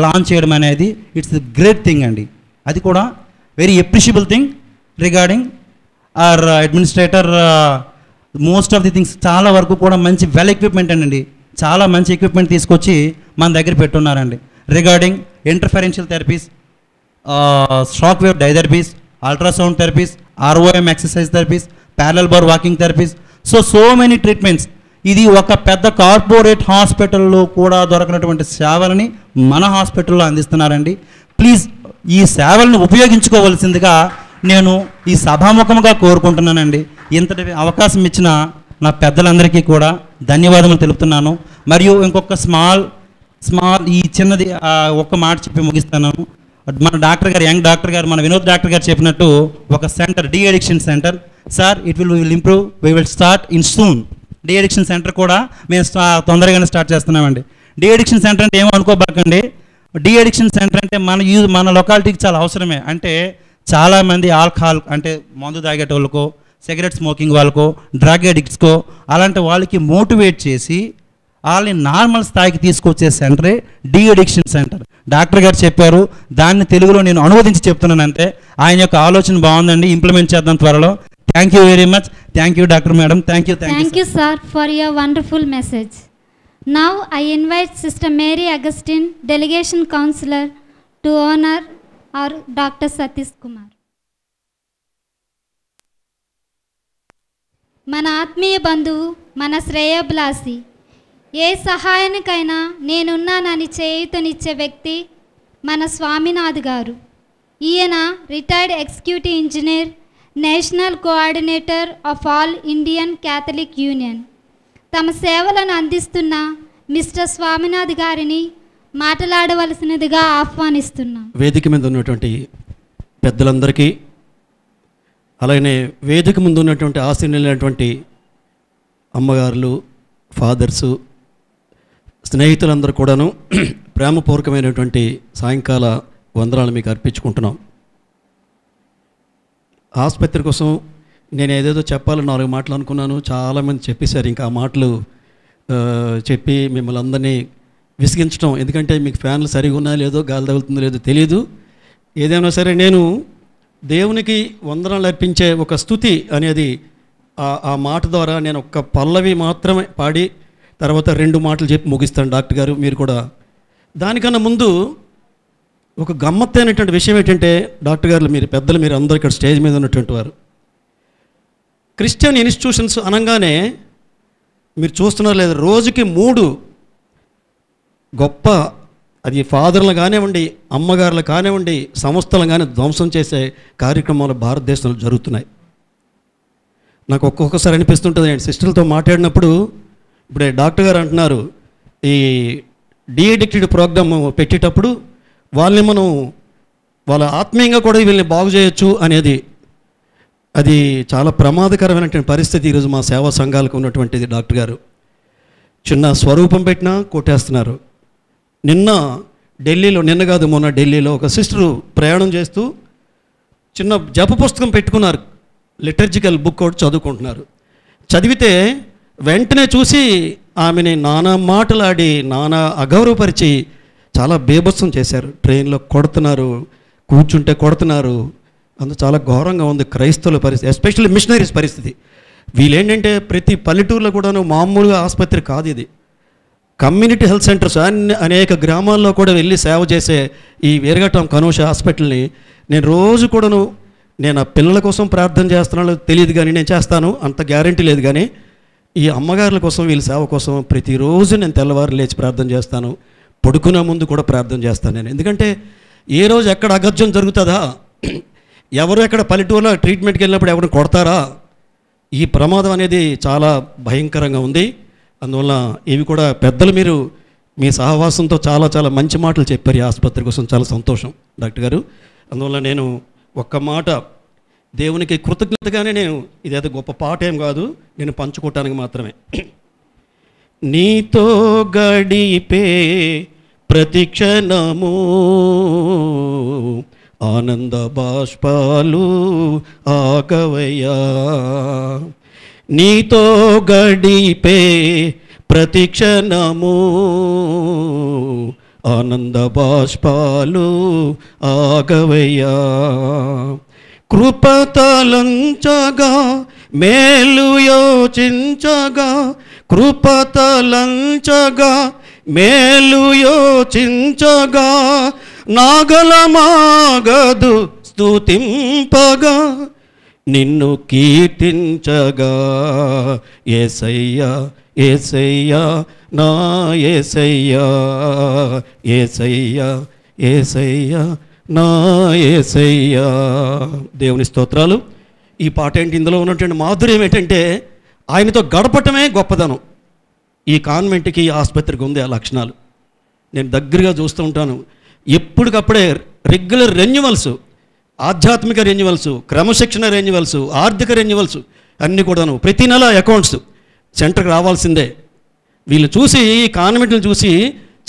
లాంచ్ చేయడం అనేది ఇట్స్ గ్రేట్ థింగ్ అండి. అది కూడా very appreciable thing. Regarding our administrator, most of the things చాలా వరకు కూడా మంచి వెల్ ఎక్విప్మెంట్ అండి, చాలా మంచి ఎక్విప్మెంట్ తీసుకొచ్చి మన దగ్గర పెట్టున్నారండి. Regarding interferential therapies, shock wave diathermy, ultrasound therapies, ROM exercise therapies, parallel bar walking therapies, so many treatments. ఇది ఒక పెద్ద కార్పొరేట్ హాస్పిటల్లో కూడా దొరకనటువంటి సేవలని మన హాస్పిటల్లో అందిస్తున్నారండి. ప్లీజ్ ఈ సేవలను ఉపయోగించుకోవాల్సిందిగా నేను ఈ సభాముఖంగా కోరుకుంటున్నానండి. ఇంతటి అవకాశం ఇచ్చిన నా పెద్దలందరికీ కూడా ధన్యవాదములు తెలుపుతున్నాను. మరియు ఇంకొక స్మాల్ ఈ చిన్నది ఒక్క మాట చెప్పి ముగిస్తాను. మన డాక్టర్ గారు, యంగ్ డాక్టర్ గారు, మన వినోద్ డాక్టర్ గారు చెప్పినట్టు ఒక centre, de addiction centre. Sir it will improve, we will start in soon. De addiction centre కూడా మేము తొందరగానే స్టార్ట్ చేస్తున్నామండి. డి అడిక్షన్ సెంటర్ అంటే ఏమో అనుకోబాకండి, డి అడిక్షన్ సెంటర్ అంటే మన లొకాలిటీకి చాలా అవసరమే. అంటే చాలామంది ఆల్కహాల్ అంటే మందు తాగేటోళ్ళకో, సిగరెట్ స్మోకింగ్ వాళ్ళకో, డ్రగ్ అడిక్ట్స్కో అలాంటి వాళ్ళకి మోటివేట్ చేసి వాళ్ళని నార్మల్ స్థాయికి తీసుకొచ్చే సెంటరే డి అడిక్షన్ సెంటర్. డాక్టర్ గారు చెప్పారు, దాన్ని తెలుగులో నేను అనువదించి చెప్తున్నాను అంతే. ఆయన యొక్క ఆలోచన బాగుందండి, ఇంప్లిమెంట్ చేద్దాం త్వరలో. Thank you very much. Thank you doctor madam. Thank you sir for your wonderful message. Now I invite sister Mary Augustine, delegation councillor, to honour our doctor Satish Kumar. మన ఆత్మీయ బంధువు, మన శ్రేయోభిలాషి, ఏ సహాయానికైనా నేనున్నానని చేయూతనిచ్చే వ్యక్తి మన స్వామినాథ్ గారు. ఈయన retired executive engineer, national coordinator of all Indian Catholic union. తమ సేవలను అందిస్తున్న మిస్టర్ స్వామినాథ్ గారిని మాట్లాడవలసినదిగా ఆహ్వానిస్తున్నాం. వేదిక మీద ఉన్నటువంటి పెద్దలందరికీ, అలాగే వేదిక ముందు ఉన్నటువంటి ఆశీనులైనటువంటి అమ్మగారులు, ఫాదర్సు, స్నేహితులందరూ కూడాను ప్రేమపూర్వకమైనటువంటి సాయంకాల వందనాలు మీకు అర్పించుకుంటున్నాం. ఆసుపత్రి కోసం నేను ఏదేదో చెప్పాలని 4 మాటలు అనుకున్నాను. చాలామంది చెప్పేశారు. ఇంకా ఆ మాటలు చెప్పి మిమ్మల్ని అందరినీ విసిగించడం, ఎందుకంటే మీకు ఫ్యాన్లు సరిగా ఉన్నా లేదో, గాలి తగులుతుందో లేదో తెలియదు. ఏదైనా సరే నేను దేవునికి వందనాలు అర్పించే ఒక స్తుతి అనేది ఆ మాట ద్వారా నేను ఒక్క పల్లవి మాత్రమే పాడి తర్వాత 2 మాటలు చెప్పి ముగిస్తాను. డాక్టర్ గారు మీరు కూడా దానికన్నా ముందు ఒక గమ్మత్తైనటువంటి విషయం ఏంటంటే, డాక్టర్ గారు మీరు పెద్దలు, మీరు అందరూ ఇక్కడ స్టేజ్ మీద ఉన్నటువంటి వారు, క్రిస్టియన్ ఇన్స్టిట్యూషన్స్ అనగానే మీరు చూస్తున్నారు లేదా, రోజుకి 3 గొప్ప, అది ఫాదర్లు కానివ్వండి, అమ్మగారులు కానివ్వండి, సంస్థలు కానీ ధ్వంసం చేసే కార్యక్రమాలు భారతదేశంలో జరుగుతున్నాయి. నాకు ఒక్కొక్కసారి అనిపిస్తుంటుంది, నేను సిస్టర్లతో మాట్లాడినప్పుడు, ఇప్పుడే డాక్టర్ గారు అంటున్నారు ఈ డీఎడిక్టెడ్ ప్రోగ్రామ్ పెట్టేటప్పుడు వాళ్ళని మనం వాళ్ళ ఆత్మీయంగా కూడా వీళ్ళని బాగు చేయొచ్చు అనేది, అది చాలా ప్రమాదకరమైనటువంటి పరిస్థితి ఈరోజు మా సేవా సంఘాలకు ఉన్నటువంటిది. డాక్టర్ గారు చిన్న స్వరూపం పెట్టినా కొట్టేస్తున్నారు. నిన్న కాదు మొన్న ఢిల్లీలో ఒక సిస్టరు ప్రయాణం చేస్తూ చిన్న జప పుస్తకం పెట్టుకున్నారు, లిటర్జికల్ బుక్ ఒకటి చదువుకుంటున్నారు. చదివితే వెంటనే చూసి ఆమెని నానా మాటలాడి నానా అగౌరవపరిచి చాలా బేభత్సం చేశారు. ట్రైన్లో కొడుతున్నారు, కూర్చుంటే కొడుతున్నారు. అందుకు చాలా ఘోరంగా ఉంది క్రైస్తవుల పరిస్థితి, ఎస్పెషల్లీ మిషనరీస్ పరిస్థితి. వీళ్ళేంటంటే ప్రతి పల్లెటూరులో కూడాను మామూలుగా ఆసుపత్రి కాదు ఇది, కమ్యూనిటీ హెల్త్ సెంటర్స్ అనేక గ్రామాల్లో కూడా వెళ్ళి సేవ చేసే ఈ వీరఘట్టం కనూష హాస్పిటల్ని నేను రోజు కూడాను, నేను ఆ పిల్లల కోసం ప్రార్థన చేస్తున్నానో తెలియదు కానీ నేను చేస్తాను, అంత గ్యారంటీ లేదు. కానీ ఈ అమ్మగారుల కోసం, వీళ్ళ సేవ కోసం ప్రతిరోజు నేను తెల్లవారు లేచి ప్రార్థన చేస్తాను, పడుకునే ముందు కూడా ప్రార్థన చేస్తాను నేను. ఎందుకంటే ఏ రోజు ఎక్కడ అగత్యం జరుగుతుందా, ఎవరు ఎక్కడ పల్లెటూరులో ట్రీట్మెంట్కి వెళ్ళినప్పుడు ఎవరిని కొడతారా, ఈ ప్రమాదం అనేది చాలా భయంకరంగా ఉంది. అందువల్ల ఇవి కూడా పెద్దలు మీరు మీ సహవాసంతో చాలా చాలా మంచి మాటలు చెప్పారు ఈ ఆసుపత్రి కోసం, చాలా సంతోషం డాక్టర్ గారు. అందువల్ల నేను ఒక్క మాట దేవునికి కృతజ్ఞతగానే, నేను ఇదేదో గొప్ప పాట ఏం కాదు, నేను పంచుకోవటానికి మాత్రమే. నీతో గడిపే ప్రతిక్షణము ఆనంద బాష్పాలు ఆగవయ్యా, నీతో గడిపే ప్రతిక్షణము ఆనంద బాష్పాలు ఆగవయ్యా, కృపతలంచగా మేలు యోచించగా, కృపతలంచగా మేలు యోచించగా, నాగలమాగదు స్తుతింపగా, నిన్ను కీర్తించగా, యేసయ్యా యేసయ్యా నా యేసయ్యా, యేసయ్యా యేసయ్యా నా యేసయ్యా. దేవుని స్తోత్రాలు. ఈ పాట ఏంటి, ఇందులో ఉన్నటువంటి మాధుర్యం ఏంటంటే ఆయనతో గడపటమే గొప్పదనం. ఈ కాన్వెంట్కి, ఈ ఆసుపత్రికి ఉంది ఆ లక్షణాలు. నేను దగ్గరగా చూస్తూ ఉంటాను. ఎప్పటికప్పుడే రెగ్యులర్ రెన్యువల్స్, ఆధ్యాత్మిక రెన్యువల్స్, క్రమశిక్షణ రెన్యువల్స్, ఆర్థిక రెన్యువల్స్ అన్నీ కూడాను. ప్రతి నెల అకౌంట్స్ సెంటర్కి రావాల్సిందే. వీళ్ళు చూసి, ఈ కాన్వెంట్ని చూసి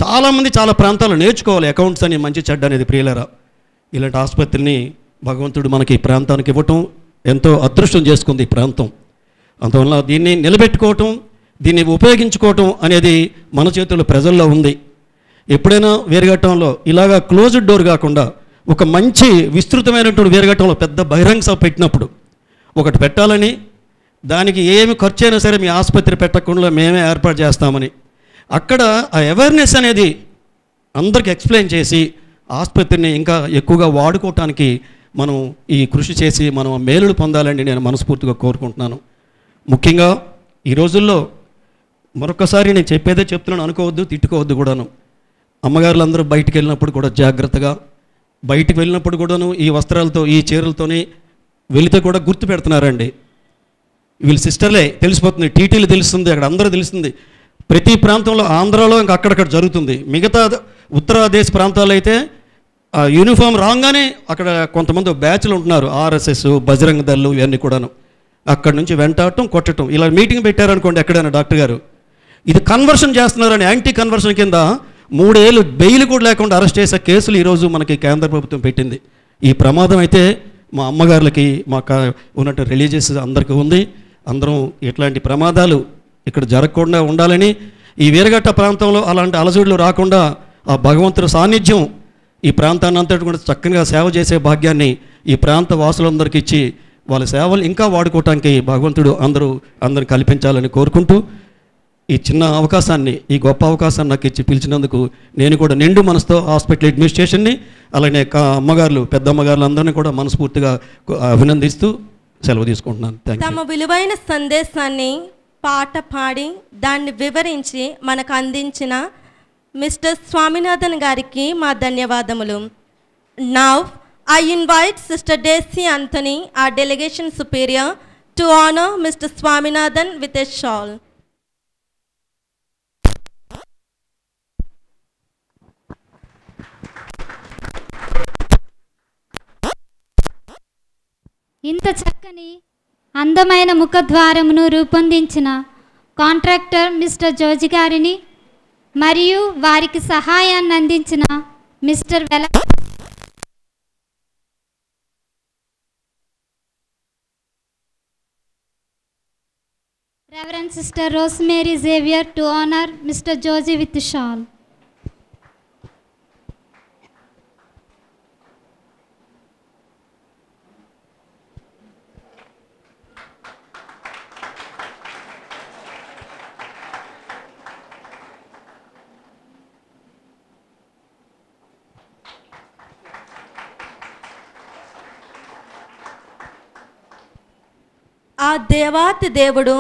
చాలామంది చాలా ప్రాంతాల్లో నేర్చుకోవాలి అకౌంట్స్ అని, మంచి చెడ్డ అనేది. ప్రియులరా, ఇలాంటి ఆసుపత్రిని భగవంతుడు మనకి ఈ ప్రాంతానికి ఇవ్వటం ఎంతో అదృష్టం చేసుకుంది ఈ ప్రాంతం. అందువల్ల దీన్ని నిలబెట్టుకోవటం, దీన్ని ఉపయోగించుకోవటం అనేది మన చేతుల్లో, ప్రజల్లో ఉంది. ఎప్పుడైనా వీరఘట్టంలో ఇలాగా క్లోజ్డ్ డోర్ కాకుండా ఒక మంచి విస్తృతమైనటువంటి వీరఘట్టంలో పెద్ద బహిరంగ సభ పెట్టినప్పుడు ఒకటి పెట్టాలని, దానికి ఏమి ఖర్చు అయినా సరే మీ ఆసుపత్రి పెట్టకుండా మేమే ఏర్పాటు చేస్తామని, అక్కడ ఆ అవేర్నెస్ అనేది అందరికి ఎక్స్ప్లెయిన్ చేసి ఆసుపత్రిని ఇంకా ఎక్కువగా వాడుకోవటానికి మనం ఈ కృషి చేసి మనం మేలులు పొందాలని నేను మనస్ఫూర్తిగా కోరుకుంటున్నాను. ముఖ్యంగా ఈ రోజుల్లో మరొకసారి నేను చెప్పేదే చెప్తున్నాను, అనుకోవద్దు, తిట్టుకోవద్దు కూడాను. అమ్మగారులందరూ బయటికి వెళ్ళినప్పుడు కూడా జాగ్రత్తగా, బయటికి వెళ్ళినప్పుడు కూడాను ఈ వస్త్రాలతో, ఈ చీరలతోనే వెళితే కూడా గుర్తు పెడుతున్నారండి. వీళ్ళు సిస్టర్లే, తెలిసిపోతుంది, టీటీలు తెలుస్తుంది, అక్కడ అందరూ తెలుస్తుంది. ప్రతి ప్రాంతంలో, ఆంధ్రాలో ఇంకా అక్కడక్కడ జరుగుతుంది. మిగతా ఉత్తర దేశ ప్రాంతాల్లో అయితే ఆ యూనిఫామ్ రాగానే అక్కడ కొంతమంది బ్యాచ్లు ఉంటున్నారు, ఆర్ఎస్ఎస్, బజరంగ దళ్ళు, ఇవన్నీ కూడాను. అక్కడి నుంచి వెంటాడటం, కొట్టడం. ఇలా మీటింగ్ పెట్టారనుకోండి ఎక్కడైనా డాక్టర్ గారు, ఇది కన్వర్షన్ చేస్తున్నారని యాంటీ కన్వర్షన్ కింద 3 ఏళ్ళు బెయిల్ కూడా లేకుండా అరెస్ట్ చేసే కేసులు ఈరోజు మనకి కేంద్ర ప్రభుత్వం పెట్టింది. ఈ ప్రమాదం అయితే మా అమ్మగారులకి ఉన్నట్టు రిలీజియస్ అందరికీ ఉంది. అందరం ఇట్లాంటి ప్రమాదాలు ఇక్కడ జరగకుండా ఉండాలని, ఈ వీరఘట్ట ప్రాంతంలో అలాంటి అలజడులు రాకుండా ఆ భగవంతుడి సాన్నిధ్యం ఈ ప్రాంతాన్ని అంతటి కూడా చక్కగా సేవ చేసే భాగ్యాన్ని ఈ ప్రాంత వాసులందరికీ ఇచ్చి వాళ్ళ సేవలు ఇంకా వాడుకోవటానికి భగవంతుడు అందరూ కల్పించాలని కోరుకుంటూ, ఈ చిన్న అవకాశాన్ని, ఈ గొప్ప అవకాశాన్ని నాకు ఇచ్చి పిలిచినందుకు నేను కూడా నిండు మనసుతో హాస్పిటల్ అడ్మినిస్ట్రేషన్ని, అలానే అమ్మగారులు, పెద్ద అమ్మగారులు అందరినీ కూడా మనస్ఫూర్తిగా అభినందిస్తూ సెలవు తీసుకుంటున్నాను. తమ విలువైన సందేశాన్ని పాట పాడి దాన్ని వివరించి మనకు అందించిన మిస్టర్ స్వామినాథన్ గారికి మా ధన్యవాదములు. Now I invite Sister Daisy Anthony, our delegation superior, to honor Mr. Swaminathan with a shawl. ఇంత చక్కని అందమైన ముఖద్వారమును రూపొందించిన కాంట్రాక్టర్ మిస్టర్ జోజి గారిని మరియు వారికి సహాయాన్ని అందించిన mister Reverend Sister Rosemary Xavier to honor Mr. Joji with the shawl. ఆ దేవాతి దేవుడు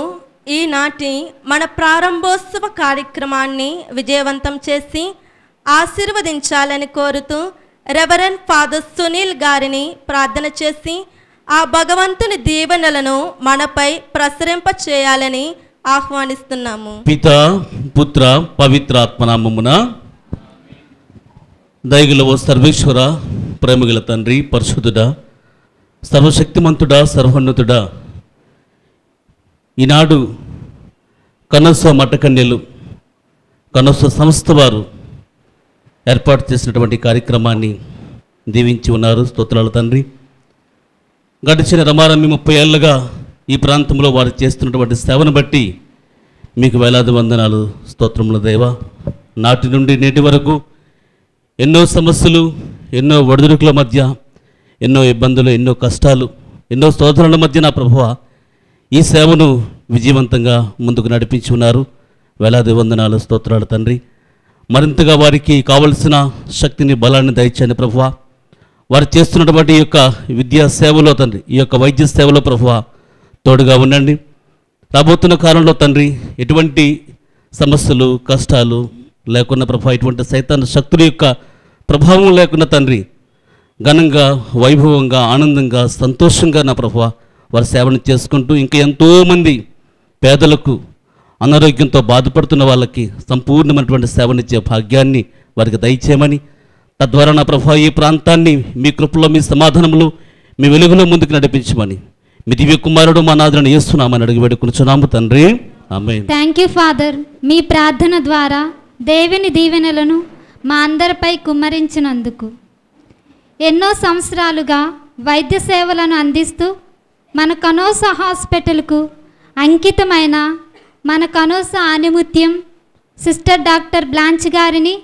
ఈనాటి మన ప్రారంభోత్సవ కార్యక్రమాన్ని విజయవంతం చేసి ఆశీర్వదించాలని కోరుతూ రెవరెండ్ ఫాదర్ సునీల్ గారిని ప్రార్థన చేసి ఆ భగవంతుని దీవెనలను మనపై ప్రసరింప చేయాలని ఆహ్వానిస్తున్నాము. పిత పుత్ర పవిత్రాత్మనామమున. దయగల సర్వేశ్వర, ప్రేమగల తండ్రి, పరిశుద్ధుడా, సర్వశక్తిమంతుడా, సర్వోన్నతుడా, ఈనాడు కనస మఠకన్యలు, కనస సంస్థ వారు ఏర్పాటు చేసినటువంటి కార్యక్రమాన్ని దీవించి ఉన్నారు. స్తోత్రాలు తండ్రి. గడిచిన రమారమి 30 ఏళ్ళుగా ఈ ప్రాంతంలో వారు చేస్తున్నటువంటి సేవను బట్టి మీకు వేలాది వందనాలు. స్తోత్రముల దేవ. నాటి నుండి నేటి వరకు ఎన్నో సమస్యలు, ఎన్నో ఒడిదుడుకుల మధ్య, ఎన్నో ఇబ్బందులు, ఎన్నో కష్టాలు, ఎన్నో శోధనల మధ్య నా ప్రభువా ఈ సేవను విజయవంతంగా ముందుకు నడిపించి ఉన్నారు. వేలాది వందనాలు. స్తోత్రాలు తండ్రి. మరింతగా వారికి కావలసిన శక్తిని, బలాన్ని దయచేయండి ప్రభువా. వారు చేస్తున్నటువంటి ఈ యొక్క విద్యా సేవలో తండ్రి, ఈ యొక్క వైద్య సేవలో ప్రభువా తోడుగా ఉండండి. రాబోతున్న కాలంలో తండ్రి ఎటువంటి సమస్యలు, కష్టాలు లేకుండా ప్రభువా, ఇటువంటి సైతాన్ శక్తుల యొక్క ప్రభావం లేకుండా తండ్రి ఘనంగా, వైభవంగా, ఆనందంగా, సంతోషంగా నా ప్రభువా వారి సేవను చేసుకుంటూ ఇంకా ఎంతోమంది పేదలకు, అనారోగ్యంతో బాధపడుతున్న వాళ్ళకి సంపూర్ణమైనటువంటి సేవనిచ్చే భాగ్యాన్ని వారికి దయచేయమని, తద్వారా నా ప్రభువా ఈ ప్రాంతాన్ని మీ కృపలో, మీ సమాధానంలో, మీ వెలుగులో ముందుకు నడిపించమని మీ దివ్య కుమారుడు మా నాథుని యేసునామని అడిగి వేడుకొనుచున్నాము తండ్రి. ఆమేన్. Thank you father. మీ ప్రార్థన ద్వారా దేవుని దీవెనలను మా అందరిపై కుమ్మరించినందుకు. ఎన్నో సంవత్సరాలుగా వైద్య సేవలను అందిస్తూ మన కనోస హాస్పిటల్కు అంకితమైన మన కనోస ఆనిముత్యం సిస్టర్ డాక్టర్ బ్లాంచ్ గారిని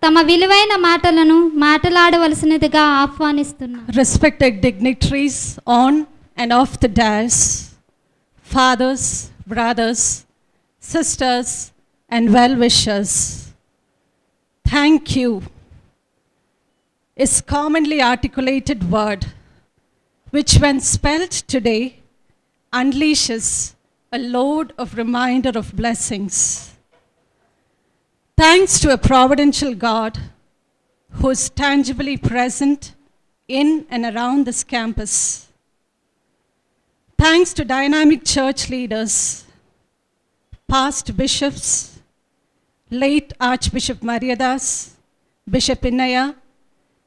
తమ విలువైన మాటలను మాట్లాడవలసినదిగా ఆహ్వానిస్తున్నాం. Respected dignitaries on and off the dais, fathers, brothers, sisters and well-wishers, thank you is commonly articulated word which when spelt today unleashes a load of reminder of blessings. Thanks to a providential God who is tangibly present in and around this campus. Thanks to dynamic church leaders, past bishops, late Archbishop Mariadas, Bishop Innaya,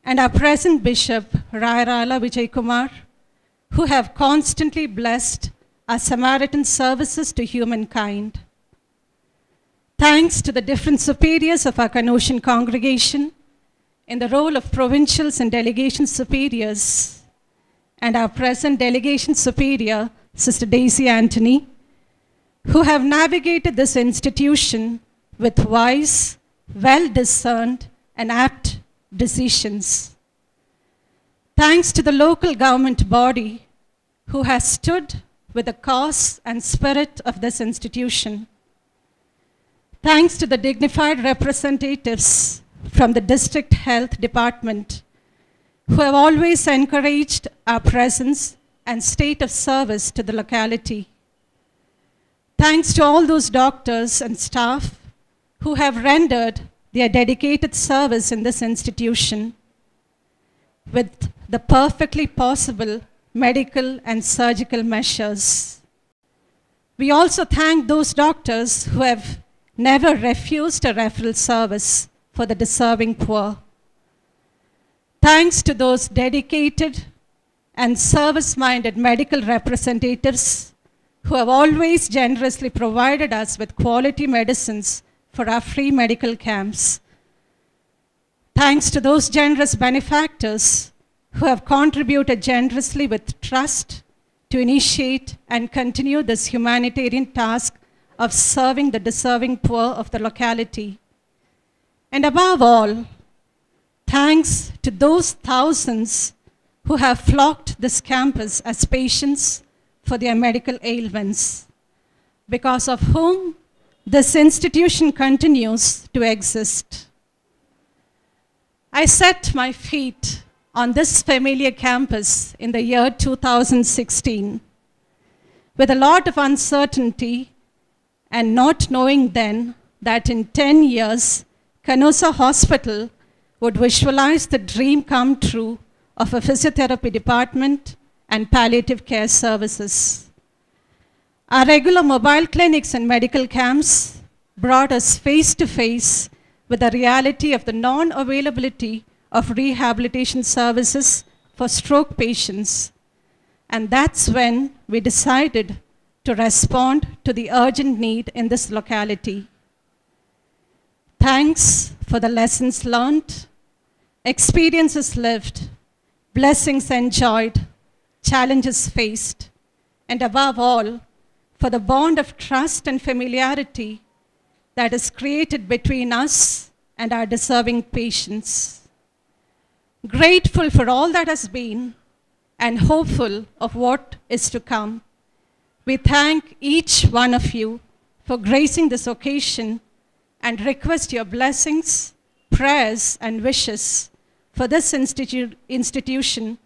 and our present Bishop Rayarala Vijay Kumar, who have constantly blessed our Samaritan services to humankind. Thanks to the different superiors of our Canossian congregation in the role of provincials and delegation superiors, and our present Delegation Superior, Sister Daisy Anthony, who have navigated this institution with wise, well-discerned, and apt decisions. Thanks to the local government body who has stood with the cause and spirit of this institution. Thanks to the dignified representatives from the District Health Department who have always encouraged our presence and state of service to the locality. Thanks to all those doctors and staff who have rendered their dedicated service in this institution with the perfectly possible medical and surgical measures. We also thank those doctors who have never refused a referral service for the deserving poor. Thanks to those dedicated and service-minded medical representatives who have always generously provided us with quality medicines for our free medical camps. Thanks to those generous benefactors who have contributed generously with trust to initiate and continue this humanitarian task of serving the deserving poor of the locality. And above all, thanks to those thousands who have flocked this campus as patients for their medical ailments, because of whom this institution continues to exist. I set my feet on this familiar campus in the year 2016 with a lot of uncertainty and not knowing then that in 10 years, Canossa Hospital would visualize the dream come true of a physiotherapy department and palliative care services. Our regular mobile clinics and medical camps brought us face to face with the reality of the non-availability of rehabilitation services for stroke patients. And that's when we decided to respond to the urgent need in this locality. Thanks for the lessons learned, experiences lived, blessings enjoyed, challenges faced, and above all, for the bond of trust and familiarity that is created between us and our deserving patients. Grateful for all that has been and hopeful of what is to come, we thank each one of you for gracing this occasion and request your blessings, prayers, and wishes for this institution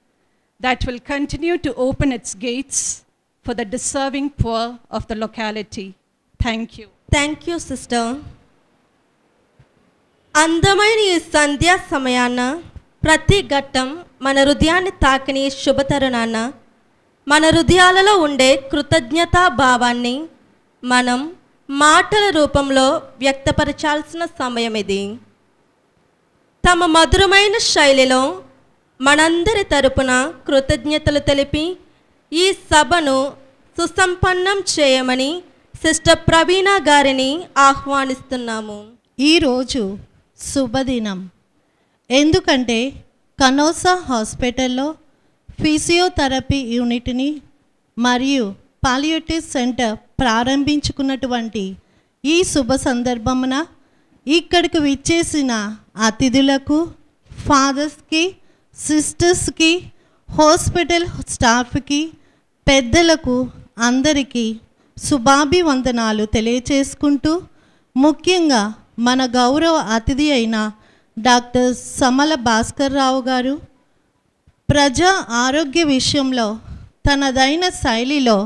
that will continue to open its gates for the deserving poor of the locality. Thank you. Thank you, sister. అందమైన ఈ సంధ్యా సమయాన ప్రతి ఘట్టం మన హృదయాన్ని తాకిని శుభతరుణాన మన హృదయాలలో ఉండే కృతజ్ఞతా భావాన్ని మనం మాటల రూపంలో వ్యక్తపరచాల్సిన సమయం ఇది. తమ మధురమైన శైలిలో మనందరి తరపున కృతజ్ఞతలు తెలిపి ఈ సభను సుసంపన్నం చేయమని సిస్టర్ ప్రవీణ గారిని ఆహ్వానిస్తున్నాము. ఈరోజు శుభదినం. ఎందుకంటే కనోసా హాస్పిటల్లో ఫిజియోథెరపీ యూనిట్ని మరియు పాలియేటివ్ సెంటర్ ప్రారంభించుకున్నటువంటి ఈ శుభ సందర్భమున ఇక్కడికి విచ్చేసిన అతిథులకు, ఫాదర్స్కి, సిస్టర్స్కి, హాస్పిటల్ స్టాఫ్కి, పెద్దలకు అందరికీ శుభాభివందనాలు తెలియచేసుకుంటూ, ముఖ్యంగా మన గౌరవ అతిథి అయిన డాక్టర్ సమల భాస్కర్ రావు గారు ప్రజా ఆరోగ్య విషయంలో తనదైన శైలిలో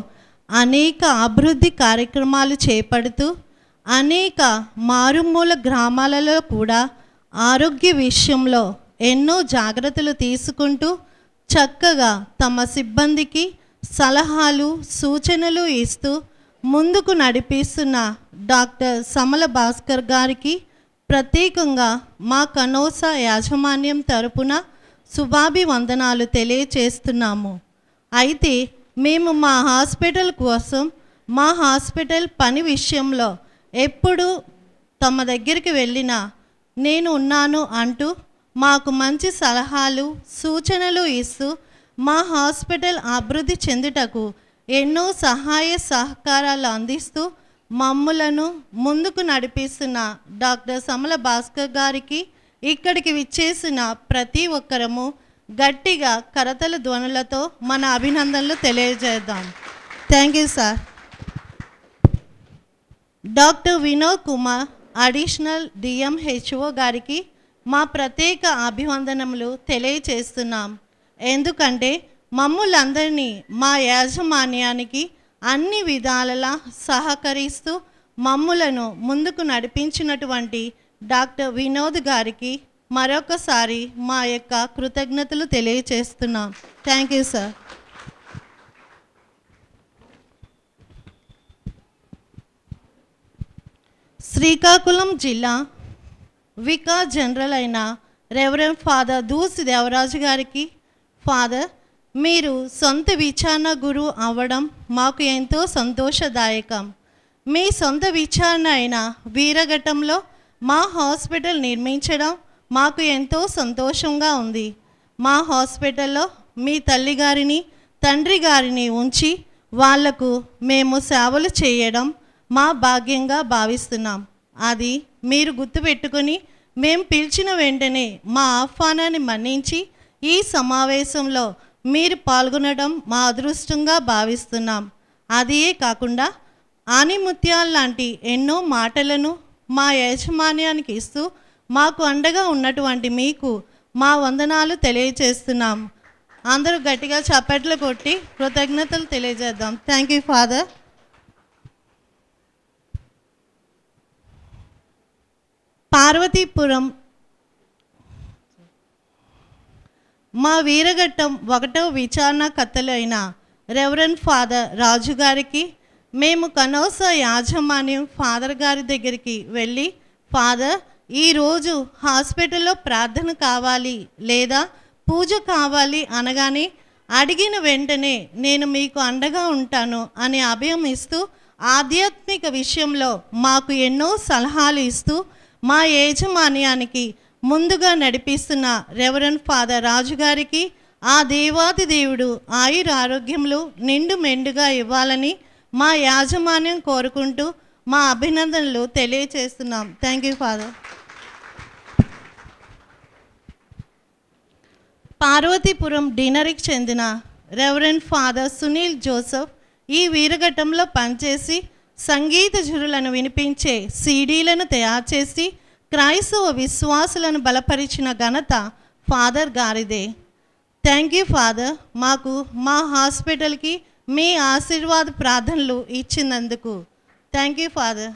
అనేక అభివృద్ధి కార్యక్రమాలు చేపడుతూ అనేక మారుమూల గ్రామాలలో కూడా ఆరోగ్య విషయంలో ఎన్నో జాగ్రత్తలు తీసుకుంటూ చక్కగా తమ సిబ్బందికి సలహాలు, సూచనలు ఇస్తూ ముందుకు నడిపిస్తున్న డాక్టర్ సమల భాస్కర్ గారికి ప్రత్యేకంగా మా కనోసా యాజమాన్యం తరపున శుభాభివందనాలు తెలియచేస్తున్నాము. అయితే మేము మా హాస్పిటల్ కోసం, మా హాస్పిటల్ పని విషయంలో ఎప్పుడు తమ దగ్గరికి వెళ్ళినా నేను ఉన్నాను అంటూ మాకు మంచి సలహాలు, సూచనలు ఇస్తూ మా హాస్పిటల్ అభివృద్ధి చెందుటకు ఎన్నో సహాయ సహకారాలు అందిస్తూ మమ్ములను ముందుకు నడిపిస్తున్న డాక్టర్ సమల భాస్కర్ గారికి ఇక్కడికి విచ్చేసిన ప్రతి ఒక్కరము గట్టిగా కరతల ధ్వనులతో మన అభినందనలు తెలియజేద్దాం. Thank you sir. Doctor Vinod Kumar additional DMHO గారికి మా ప్రత్యేక అభివందనములు తెలియచేస్తున్నాం. ఎందుకంటే మమ్ములందరినీ మా యాజమాన్యానికి అన్ని విధాలలా సహకరిస్తూ మమ్ములను ముందుకు నడిపించినటువంటి డాక్టర్ వినోద్ గారికి మరొకసారి మా యొక్క కృతజ్ఞతలు తెలియచేస్తున్నాం. Thank you sir. శ్రీకాకుళం జిల్లా వికార్ జనరల్ అయిన రెవరెండ్ ఫాదర్ దూసి దేవరాజు గారికి, ఫాదర్ మీరు సొంత విచారణ గురువు అవ్వడం మాకు ఎంతో సంతోషదాయకం. మీ సొంత విచారణ అయిన వీరఘట్టంలో మా హాస్పిటల్ నిర్మించడం మాకు ఎంతో సంతోషంగా ఉంది. మా హాస్పిటల్లో మీ తల్లి గారిని తండ్రి గారిని ఉంచి వాళ్లకు మేము సేవలు చేయడం మా భాగ్యంగా భావిస్తున్నాం. అది మీరు గుర్తుపెట్టుకొని మేము పిలిచిన వెంటనే మా ఆహ్వానాన్ని మన్నించి ఈ సమావేశంలో మీరు పాల్గొనడం మా అదృష్టంగా భావిస్తున్నాం. అదే కాకుండా ఆనిముత్యాల లాంటి ఎన్నో మాటలను మా యాజమాన్యానికి ఇస్తూ మాకు అండగా ఉన్నటువంటి మీకు మా వందనాలు తెలియజేస్తున్నాం. అందరూ గట్టిగా చప్పట్లు కొట్టి కృతజ్ఞతలు తెలియజేద్దాం. Thank you father. పార్వతీపురం మా వీరఘట్టం 1వ విచారణకర్తలు అయిన రెవరెండ్ ఫాదర్ రాజు గారికి మేము కనౌస యాజమాన్యం ఫాదర్ గారి దగ్గరికి వెళ్ళి, ఫాదర్ ఈరోజు హాస్పిటల్లో ప్రార్థన కావాలి లేదా పూజ కావాలి అనగానే అడిగిన వెంటనే నేను మీకు అండగా ఉంటాను అని అభయం ఇస్తూ ఆధ్యాత్మిక విషయంలో మాకు ఎన్నో సలహాలు ఇస్తూ మా యాజమాన్యానికి ముందుగా నడిపిస్తున్న రెవరెండ్ ఫాదర్ రాజు గారికి ఆ దేవాది దేవుడు ఆయుర ఆరోగ్యములు నిండు మెండుగా ఇవ్వాలని మా యాజమాన్యం కోరుకుంటూ మా అభినందనలు తెలియచేస్తున్నాం. Thank you father. పార్వతీపురం డినరీకి చెందిన రెవరెండ్ ఫాదర్ సునీల్ జోసెఫ్ ఈ వీరఘట్టంలో పనిచేసి సంగీత జురులను వినిపించే సీడీలను తయారు చేసి క్రైస్తవ విశ్వాసులను బలపరిచిన ఘనత ఫాదర్ గారిదే. థ్యాంక్ యూ ఫాదర్, మాకు మా హాస్పిటల్కి మీ ఆశీర్వాద ప్రార్థనలు ఇచ్చినందుకు. Thank you father.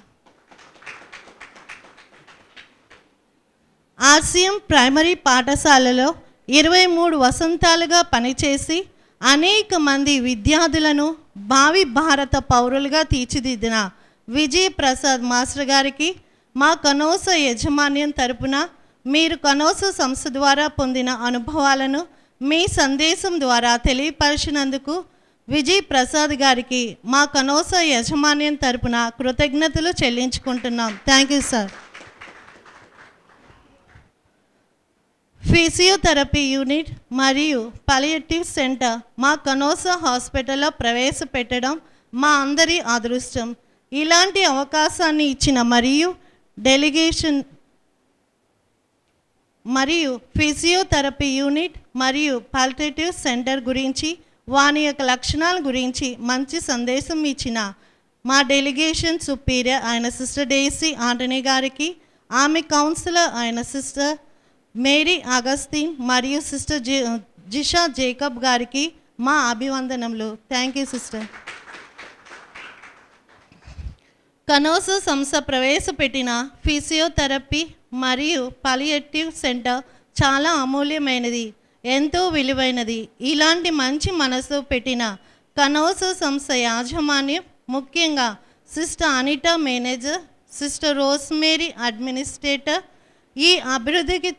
RCM primary పాఠశాలలో 23 వసంతాలుగా పనిచేసి అనేక మంది విద్యార్థులను భావి భారత పౌరులుగా తీర్చిదిద్దిన విజయ్ ప్రసాద్ మాస్టర్ గారికి మా కనౌస యజమాన్యం తరపున మీరు కనౌస సంస్థ ద్వారా పొందిన అనుభవాలను మీ సందేశం ద్వారా తెలియపరిచినందుకు విజయ్ ప్రసాద్ గారికి మా కనౌస యజమాన్యం తరపున కృతజ్ఞతలు చెల్లించుకుంటున్నాం. Thank you sir. Physiotherapy unit మరియు పాలియేటివ్ సెంటర్ మా కనౌస హాస్పిటల్లో ప్రవేశపెట్టడం మా అందరి అదృష్టం. ఇలాంటి అవకాశాన్ని ఇచ్చిన మరియు డెలిగేషన్ మరియు ఫిజియోథెరపీ యూనిట్ మరియు పాలియేటివ్ సెంటర్ గురించి వాని యొక్క లక్షణాల గురించి మంచి సందేశం ఇచ్చిన మా డెలిగేషన్ సుపీరియర్ అయిన సిస్టర్ డేసీ ఆంటనీ గారికి, ఆమె కౌన్సిలర్ అయిన సిస్టర్ మేరీ అగస్టిన్ మరియు సిస్టర్ జిషా జేకబ్ గారికి మా అభివందనములు. Thank you sister. కనౌస సంస్థ ప్రవేశపెట్టిన ఫిజియోథెరపీ మరియు పాలియేటివ్ సెంటర్ చాలా అమూల్యమైనది, ఎంతో విలువైనది. ఇలాంటి మంచి మనసు పెట్టిన కనౌస సంస్థ యాజమాన్యం, ముఖ్యంగా sister Anita manager, sister rosemary administrator ఈ అభివృద్ధికి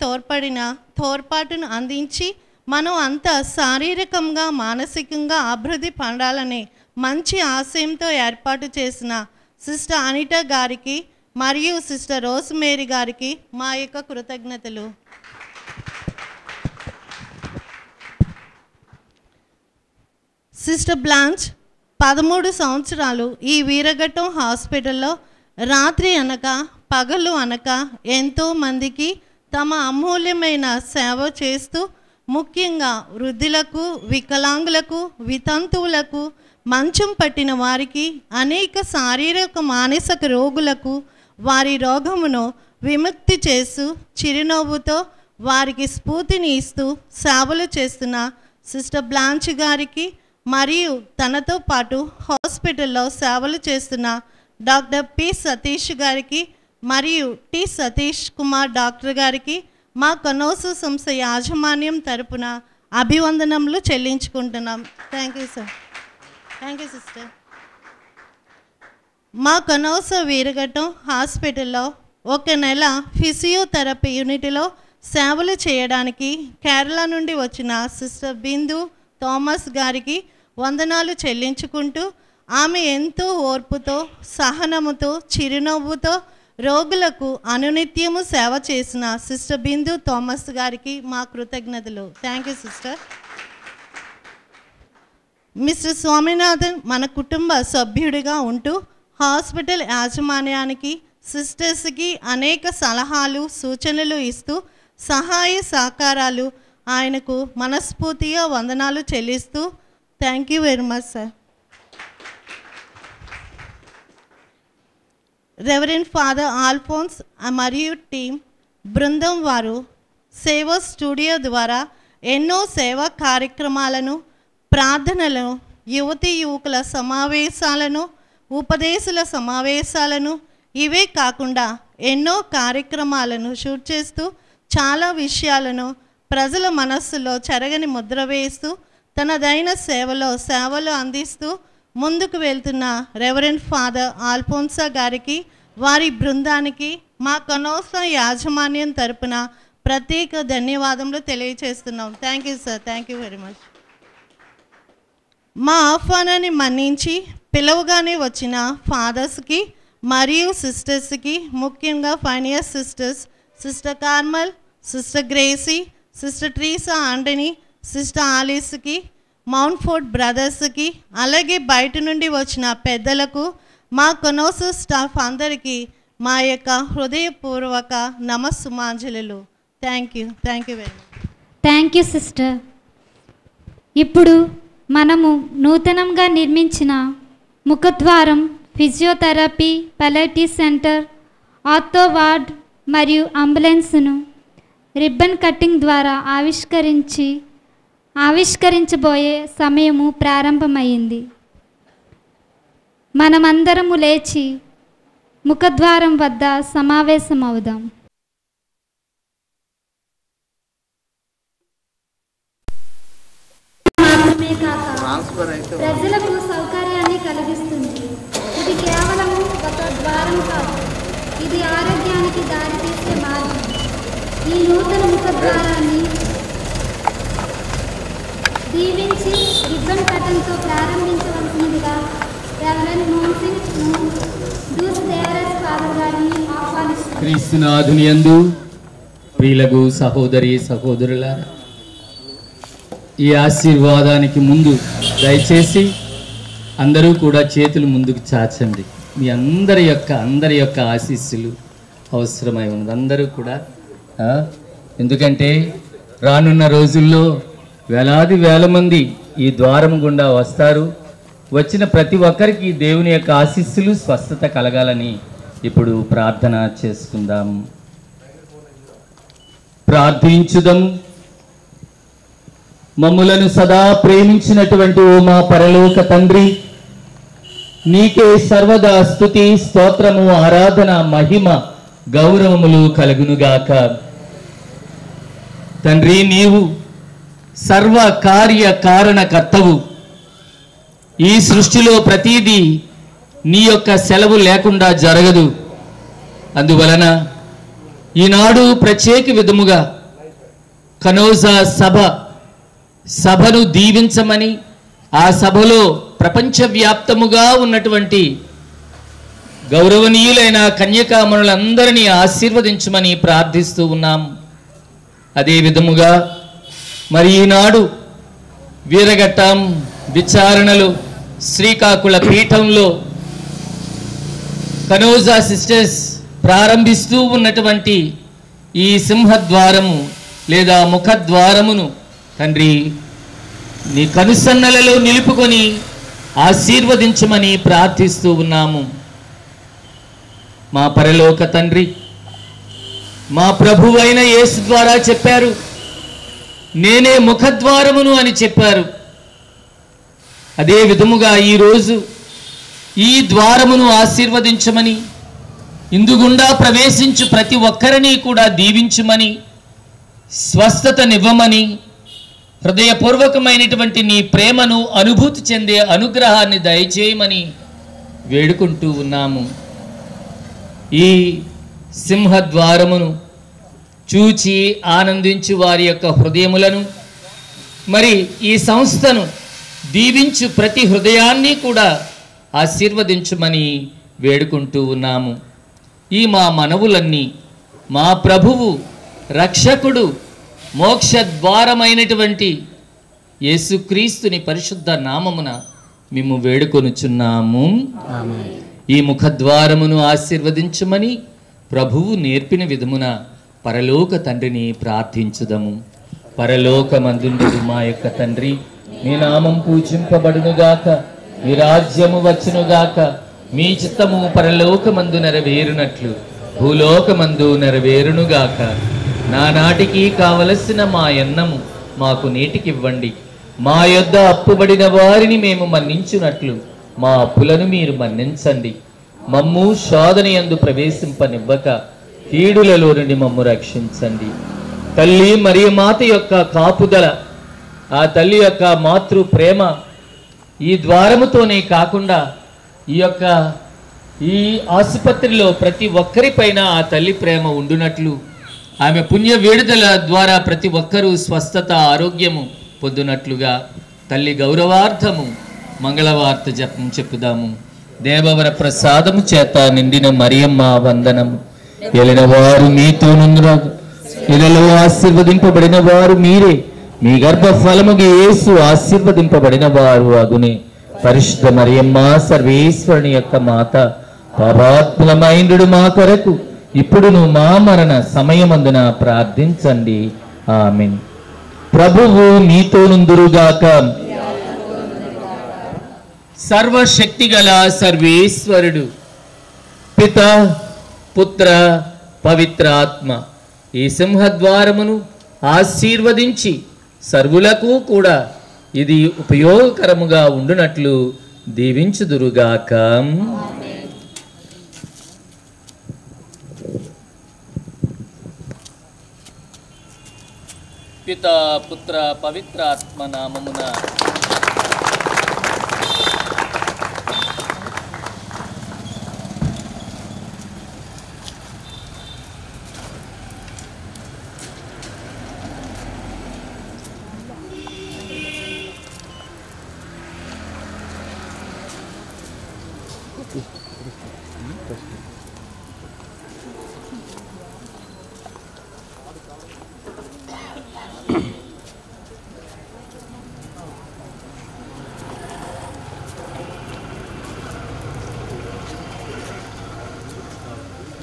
తోడ్పాటును అందించి మనం అంతా శారీరకంగా మానసికంగా అభివృద్ధి పొందాలనే మంచి ఆశయంతో ఏర్పాటు చేసిన సిస్టర్ అనిటా గారికి మరియు సిస్టర్ రోస్మేరీ గారికి మా యొక్క కృతజ్ఞతలు. సిస్టర్ బ్లాంచ్ 13 సంవత్సరాలు ఈ వీరఘట్టం హాస్పిటల్లో రాత్రి అనక పగలు అనక ఎంతో మందికి తమ అమూల్యమైన సేవ చేస్తూ ముఖ్యంగా వృద్ధులకు, వికలాంగులకు, వితంతువులకు, మంచం పట్టిన వారికి, అనేక శారీరక మానసిక రోగులకు వారి రోగమును విముక్తి చేస్తూ చిరునవ్వుతో వారికి స్ఫూర్తిని ఇస్తూ సేవలు చేస్తున్న సిస్టర్ బ్లాంచ్ గారికి మరియు తనతో పాటు హాస్పిటల్లో సేవలు చేస్తున్న డాక్టర్ పి సతీష్ గారికి మరియు టి సతీష్ కుమార్ డాక్టర్ గారికి మా కనోసు సంస్థ యాజమాన్యం తరపున అభివందనములు చెల్లించుకుంటున్నాం. Thank you sir. Thank you sister. మా కనోస వీరఘట్టం హాస్పిటల్లో 1 నెల ఫిజియోథెరపీ యూనిట్లో సేవలు చేయడానికి కేరళ నుండి వచ్చిన సిస్టర్ బిందు థామస్ గారికి వందనాలు చెల్లించుకుంటూ ఆమె ఎంతో ఓర్పుతో, సహనముతో, చిరునవ్వుతో రోగులకు అనునిత్యము సేవ చేసిన సిస్టర్ బిందు థామస్ గారికి మా కృతజ్ఞతలు. Thank you sister. Mister Swaminathan మన కుటుంబ సభ్యుడిగా ఉంటూ హాస్పిటల్ యాజమాన్యానికి, సిస్టర్స్కి అనేక సలహాలు, సూచనలు ఇస్తూ సహాయ సహకారాలు ఆయనకు మనస్ఫూర్తిగా వందనాలు చెల్లిస్తూ thank you very much sir. Reverend father Alphonse మరియు టీం బృందం వారు సేవా స్టూడియో ద్వారా ఎన్నో సేవా కార్యక్రమాలను, ప్రార్థనలను, యువతీ యువకుల సమావేశాలను, ఉపదేశాల సమావేశాలను, ఇవే కాకుండా ఎన్నో కార్యక్రమాలను షూట్ చేస్తూ చాలా విషయాలను ప్రజల మనస్సులో చెరగని ముద్ర వేస్తూ తనదైన సేవలు అందిస్తూ ముందుకు వెళ్తున్న రెవరెండ్ ఫాదర్ ఆల్ఫోన్సా గారికి, వారి బృందానికి మా కనోస యాజమాన్యం తరపున ప్రత్యేక ధన్యవాదములు తెలియజేస్తున్నాం. Thank you sir. Thank you very much. మా ఆహ్వానాన్ని మన్నించి పిలవగానే వచ్చిన ఫాదర్స్కి మరియు సిస్టర్స్కి, ముఖ్యంగా pioneer sisters sister Carmel, sister Gracy, sister Treesa Antony, sister ఆలిస్కి, మౌంట్ ఫోర్ట్ బ్రదర్స్కి, అలాగే బయట నుండి వచ్చిన పెద్దలకు, మా కొనోస స్టాఫ్ అందరికీ మా యొక్క హృదయపూర్వక నమస్సుమాంజలు. Thank you. Thank you very much. Thank you sister. ఇప్పుడు మనము నూతనంగా నిర్మించిన ముఖద్వారం, physiotherapy, palliative centre, ortho ward మరియు అంబులెన్స్ను రిబ్బన్ కటింగ్ ద్వారా ఆవిష్కరించబోయే సమయము ప్రారంభమైంది. మనమందరము లేచి ముఖద్వారం వద్ద సమావేశమవుదాం. మాత్రమే కాక ప్రజలకు సౌకర్యాన్ని కలిగిస్తుంది. ఇది కేవలం ఒక ద్వారం కాదు, ఇది ఆరోగ్యానికి దారితీసే మార్గం. ఈ నూతన ముఖద్వారాన్ని దీవించి రిబ్బన్ కటింగ్తో ప్రారంభించవలసినదిగా reverend monsignor Doosi Devaraj father గారిని ఆహ్వానిస్తున్నారు. క్రీస్తునాథుని యందు ప్రియులకు సహోదరి సహోదరులారా, ఈ ఆశీర్వాదానికి ముందు దయచేసి అందరూ కూడా చేతులు ముందుకు చాచండి. మీ అందరి యొక్క ఆశీస్సులు అవసరమై ఉన్నది. అందరూ కూడా ఎందుకంటే రానున్న రోజుల్లో వేలాది వేల మంది ఈ ద్వారం గుండా వస్తారు. వచ్చిన ప్రతి ఒక్కరికి దేవుని యొక్క ఆశీస్సులు, స్వస్థత కలగాలని ఇప్పుడు ప్రార్థన చేసుకుందాం. ప్రార్థించుదాం. మమ్ములను సదా ప్రేమించినటువంటి ఓ మా పరలోక తండ్రి, నీకే సర్వదా స్తుతి, స్తోత్రము, ఆరాధన, మహిమ, గౌరవములు కలుగునుగాక. తండ్రి, నీవు సర్వ కార్య కారణకర్తవు. ఈ సృష్టిలో ప్రతిదీ నీ యొక్క సెలవు లేకుండా జరగదు. అందువలన ఈనాడు ప్రత్యేక విధముగా కనోజా సభను దీవించమని, ఆ సభలో ప్రపంచవ్యాప్తముగా ఉన్నటువంటి గౌరవనీయులైన కన్యకామణులందరినీ ఆశీర్వదించమని ప్రార్థిస్తూ ఉన్నాం. అదే విధముగా మరి ఈనాడు వీరఘట్టం విచారణలు శ్రీకాకుళ పీఠంలో కనోజా సిస్టర్స్ ప్రారంభిస్తూ ఉన్నటువంటి ఈ సింహద్వారము లేదా ముఖద్వారమును తండ్రి నీ కనుసన్నలలో నిలుపుకొని ఆశీర్వదించమని ప్రార్థిస్తూ ఉన్నాము. మా పరలోక తండ్రి, మా ప్రభువైన యేసు ద్వారా చెప్పారు, నేనే ముఖద్వారమును అని చెప్పారు. అదే విధముగా ఈరోజు ఈ ద్వారమును ఆశీర్వదించమని, ఇందుగుండా ప్రవేశించు ప్రతి ఒక్కరిని కూడా దీవించుమని, స్వస్థతనివ్వమని, హృదయపూర్వకమైనటువంటి నీ ప్రేమను అనుభూతి చెందే అనుగ్రహాన్ని దయచేయమని వేడుకుంటూ ఉన్నాము. ఈ సింహద్వారమును చూచి ఆనందించు వారి యొక్క హృదయములను, మరి ఈ సంస్థను దీవించు ప్రతి హృదయాన్ని కూడా ఆశీర్వదించుమని వేడుకుంటూ ఉన్నాము. ఈ మా మనవులన్నీ మా ప్రభువు, రక్షకుడు, మోక్షద్వారమైనటువంటి యేసుక్రీస్తుని పరిశుద్ధ నామమున మేము వేడుకొనుచున్నాము. ఈ ముఖద్వారమును ఆశీర్వదించుమని ప్రభువు నేర్పిన విధమున పరలోక తండ్రిని ప్రార్థించుదము. పరలోకమందుండు మా యొక్క తండ్రి, మీ నామం పూజింపబడునుగాక, మీ రాజ్యము వచ్చునుగాక, మీ చిత్తము పరలోకమందు నెరవేరునట్లు భూలోకమందు నెరవేరునుగాక. నానాటికి కావలసిన మా అన్నము మాకు నేటికివ్వండి. మా యొద్ద అప్పుబడిన వారిని మేము మన్నించునట్లు మా అప్పులను మీరు మన్నించండి. మమ్ము శోధన యందు ప్రవేశింపనివ్వక కీడులలో నుండి మమ్ము రక్షించండి. తల్లి మరియు మాత యొక్క కాపుదల, ఆ తల్లి యొక్క మాతృ ప్రేమ ఈ ద్వారముతోనే కాకుండా ఈ ఆసుపత్రిలో ప్రతి ఒక్కరిపైన ఆ తల్లి ప్రేమ ఉండునట్లు, ఆమె పుణ్య వేడుదల ద్వారా ప్రతి ఒక్కరూ స్వస్థత, ఆరోగ్యము పొందునట్లుగా తల్లి గౌరవార్థము మంగళవార్త జపం చెప్పుదాము. దేవవర ప్రసాదము చేత నిండిన మరియమ్మ వందనము. ఎలిన వారు మీతోనుందురు, ఇలలో ఆశీర్వదింపబడిన వారు మీరే, మీ గర్భ ఫలముగా యేసు ఆశీర్వదింపబడిన వారు అగునే. పరిశుద్ధ మరియమ్మ సర్వేశ్వరుని యొక్క మాత, పాపాత్ములమైండు మా కొరకు ఇప్పుడును మా మరణ సమయమందున ప్రార్థించండి. ఆమేన్. ప్రభువు మీతోనుందురుగాక. సర్వశక్తిగల సర్వేశ్వరుడు పిత, పుత్ర, పవిత్రాత్మ ఈ సింహద్వారమును ఆశీర్వదించి సర్వులకు కూడా ఇది ఉపయోగకరముగా ఉండునట్లు దీవించుదురుగాక. పిత, పుత్ర, పవిత్రాత్మ నామమున.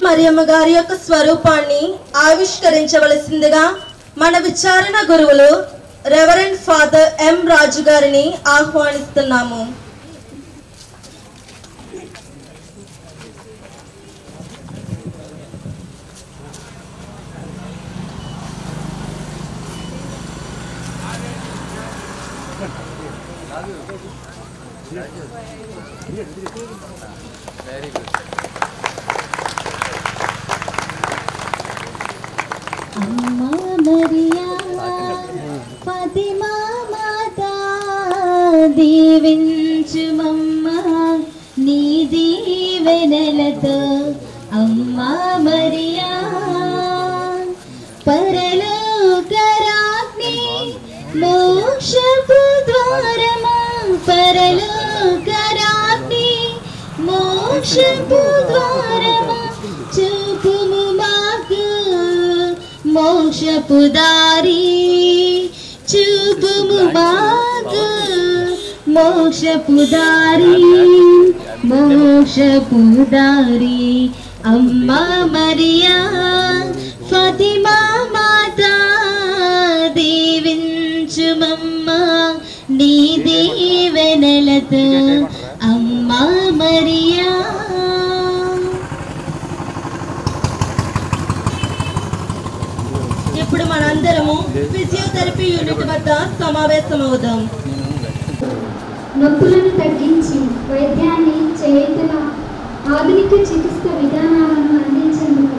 మరియమ్మ గారి యొక్క స్వరూపాన్ని ఆవిష్కరించవలసిందిగా మన విచారణ గురువులు రెవరెండ్ ఫాదర్ ఎం రాజు గారిని ఆహ్వానిస్తున్నాము. Very good. అమ్మా మరియా ఫాతిమా మాతా దీవించుమమ్మా నీ దీవెనలతో. అమ్మా మరియా పరలోకరాజ్ఞి మోక్షపు ద్వారమా, పరలోకరాజ్ఞి మోక్షపు ద్వారమా చూపుము మాకు మోక్షపు దారి, చూపుము మాకు మోక్షపు దారి మోక్షపు దారి అమ్మా మరియా ఫాతిమా మాతా దీవించుమమ్మా నీ దీవెనలతో అమ్మా మరియా. ఇప్పుడు మనందరము ఫిజియోథెరపీ యూనిట్ వద్ద సమావేశమవుదాం. నొప్పులను తగ్గించి వైద్యాన్ని చేయుతున్న ఆధునిక చికిత్స విధానాలను అందించేందుకు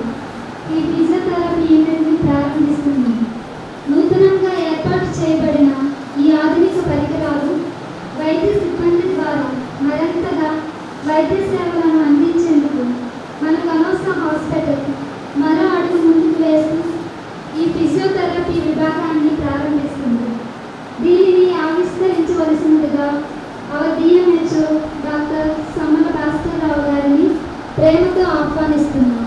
ఈ ఫిజియోథెరపీ యూనిట్ని ప్రారంభిస్తుంది. నూతనంగా ఏర్పాటు చేయబడిన ఈ ఆధునిక పరికరాలు వైద్య సిబ్బంది ద్వారా మరింతగా వైద్య సేవలను అందించేందుకు మన కనోసా హాస్పిటల్ మరో అడుగు ముందుకు వేస్తూ ఈ ఫిజియోథెరపీ విభాగాన్ని ప్రారంభిస్తుంది. దీనిని ఆవిష్కరించవలసినదిగా our DMHO doctor Samala Bhaskar Rao గారిని ప్రేమతో ఆహ్వానిస్తున్నాను.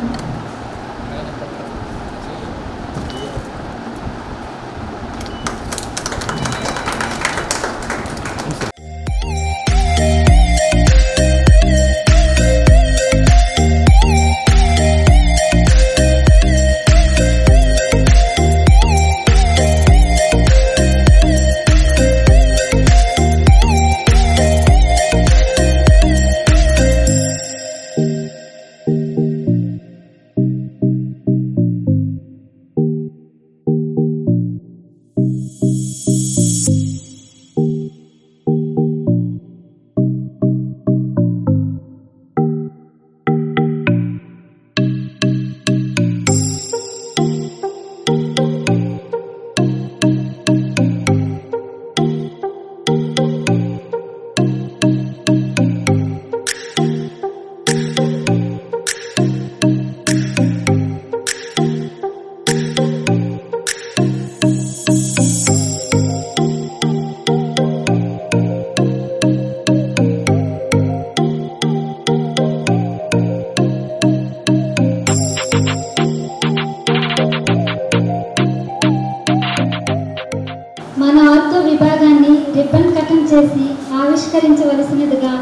ఆవిష్కరించవలసినదిగా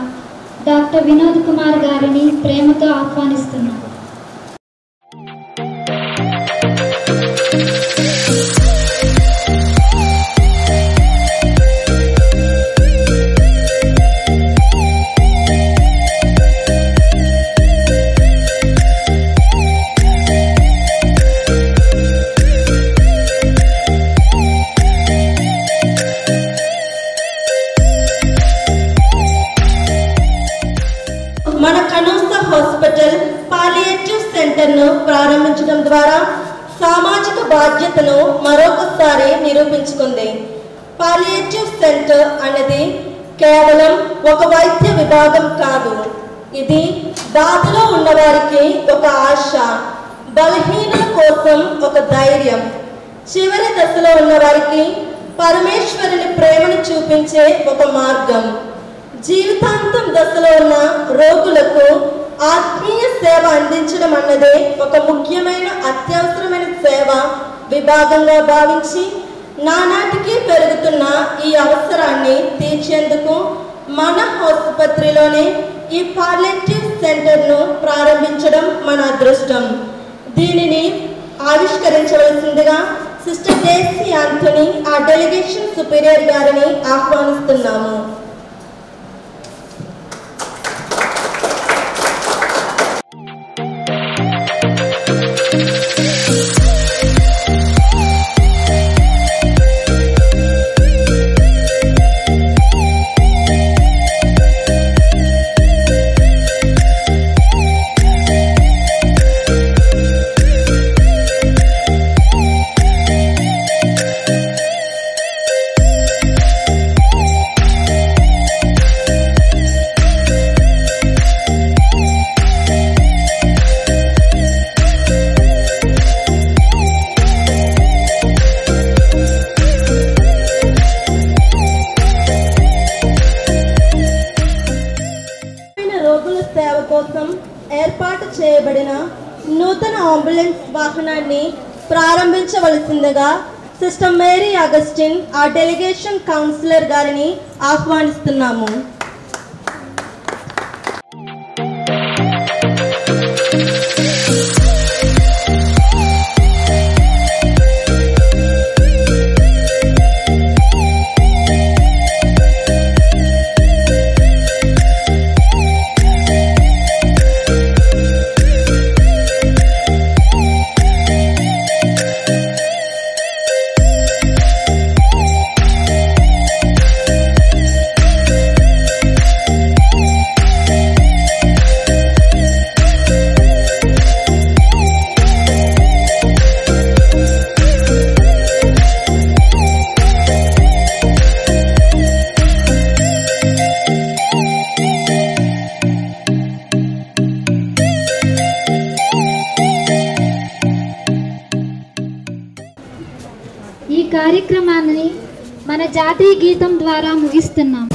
డాక్టర్ వినోద్ కుమార్ గారిని ప్రేమతో ఆహ్వానిస్తున్నాం. మన కనోసా హాస్పిటల్ పాలియేటివ్ సెంటర్ను ప్రారంభించడం ద్వారా సామాజిక బాధ్యతను మరొకసారి నిరూపించుకుంది. పాలియేటివ్ సెంటర్ అనేది కేవలం ఒక వైద్య విభాగం కాదు, ఇది బాధలో ఉన్నవారికి ఒక ఆశ, బలహీనుల కోసం ఒక ధైర్యం, చివరి దశలో ఉన్నవారికి పరమేశ్వరుని ప్రేమను చూపించే ఒక మార్గం. జీవితాంతం దశలో ఉన్న రోగులకు ఆత్మీయ సేవ అందించడం అన్నదే ఒక ముఖ్యమైన అత్యవసరమైన సేవ విభాగంగా భావించి నానాటికి పెరుగుతున్న ఈ అవసరాన్ని తీర్చేందుకు మన ఆసుపత్రిలోనే ఈ పాలియేటివ్ సెంటర్ను ప్రారంభించడం మన అదృష్టం. దీనిని ఆవిష్కరించవలసిందిగా సిస్టర్ డేసీ ఆంథనీ ఆ డెలిగేషన్ సుపీరియర్ గారిని ఆహ్వానిస్తున్నాము. ఏర్పాటు చేయబడిన నూతన అంబులెన్స్ వాహనాన్ని ప్రారంభించవలసిందిగా సిస్టర్ మేరీ అగస్టిన్ ఆ డెలిగేషన్ కౌన్సిలర్ గారిని ఆహ్వానిస్తున్నాము. ఈ కార్యక్రమాన్ని మన జాతీయ గీతం ద్వారా ముగిస్తున్నాం.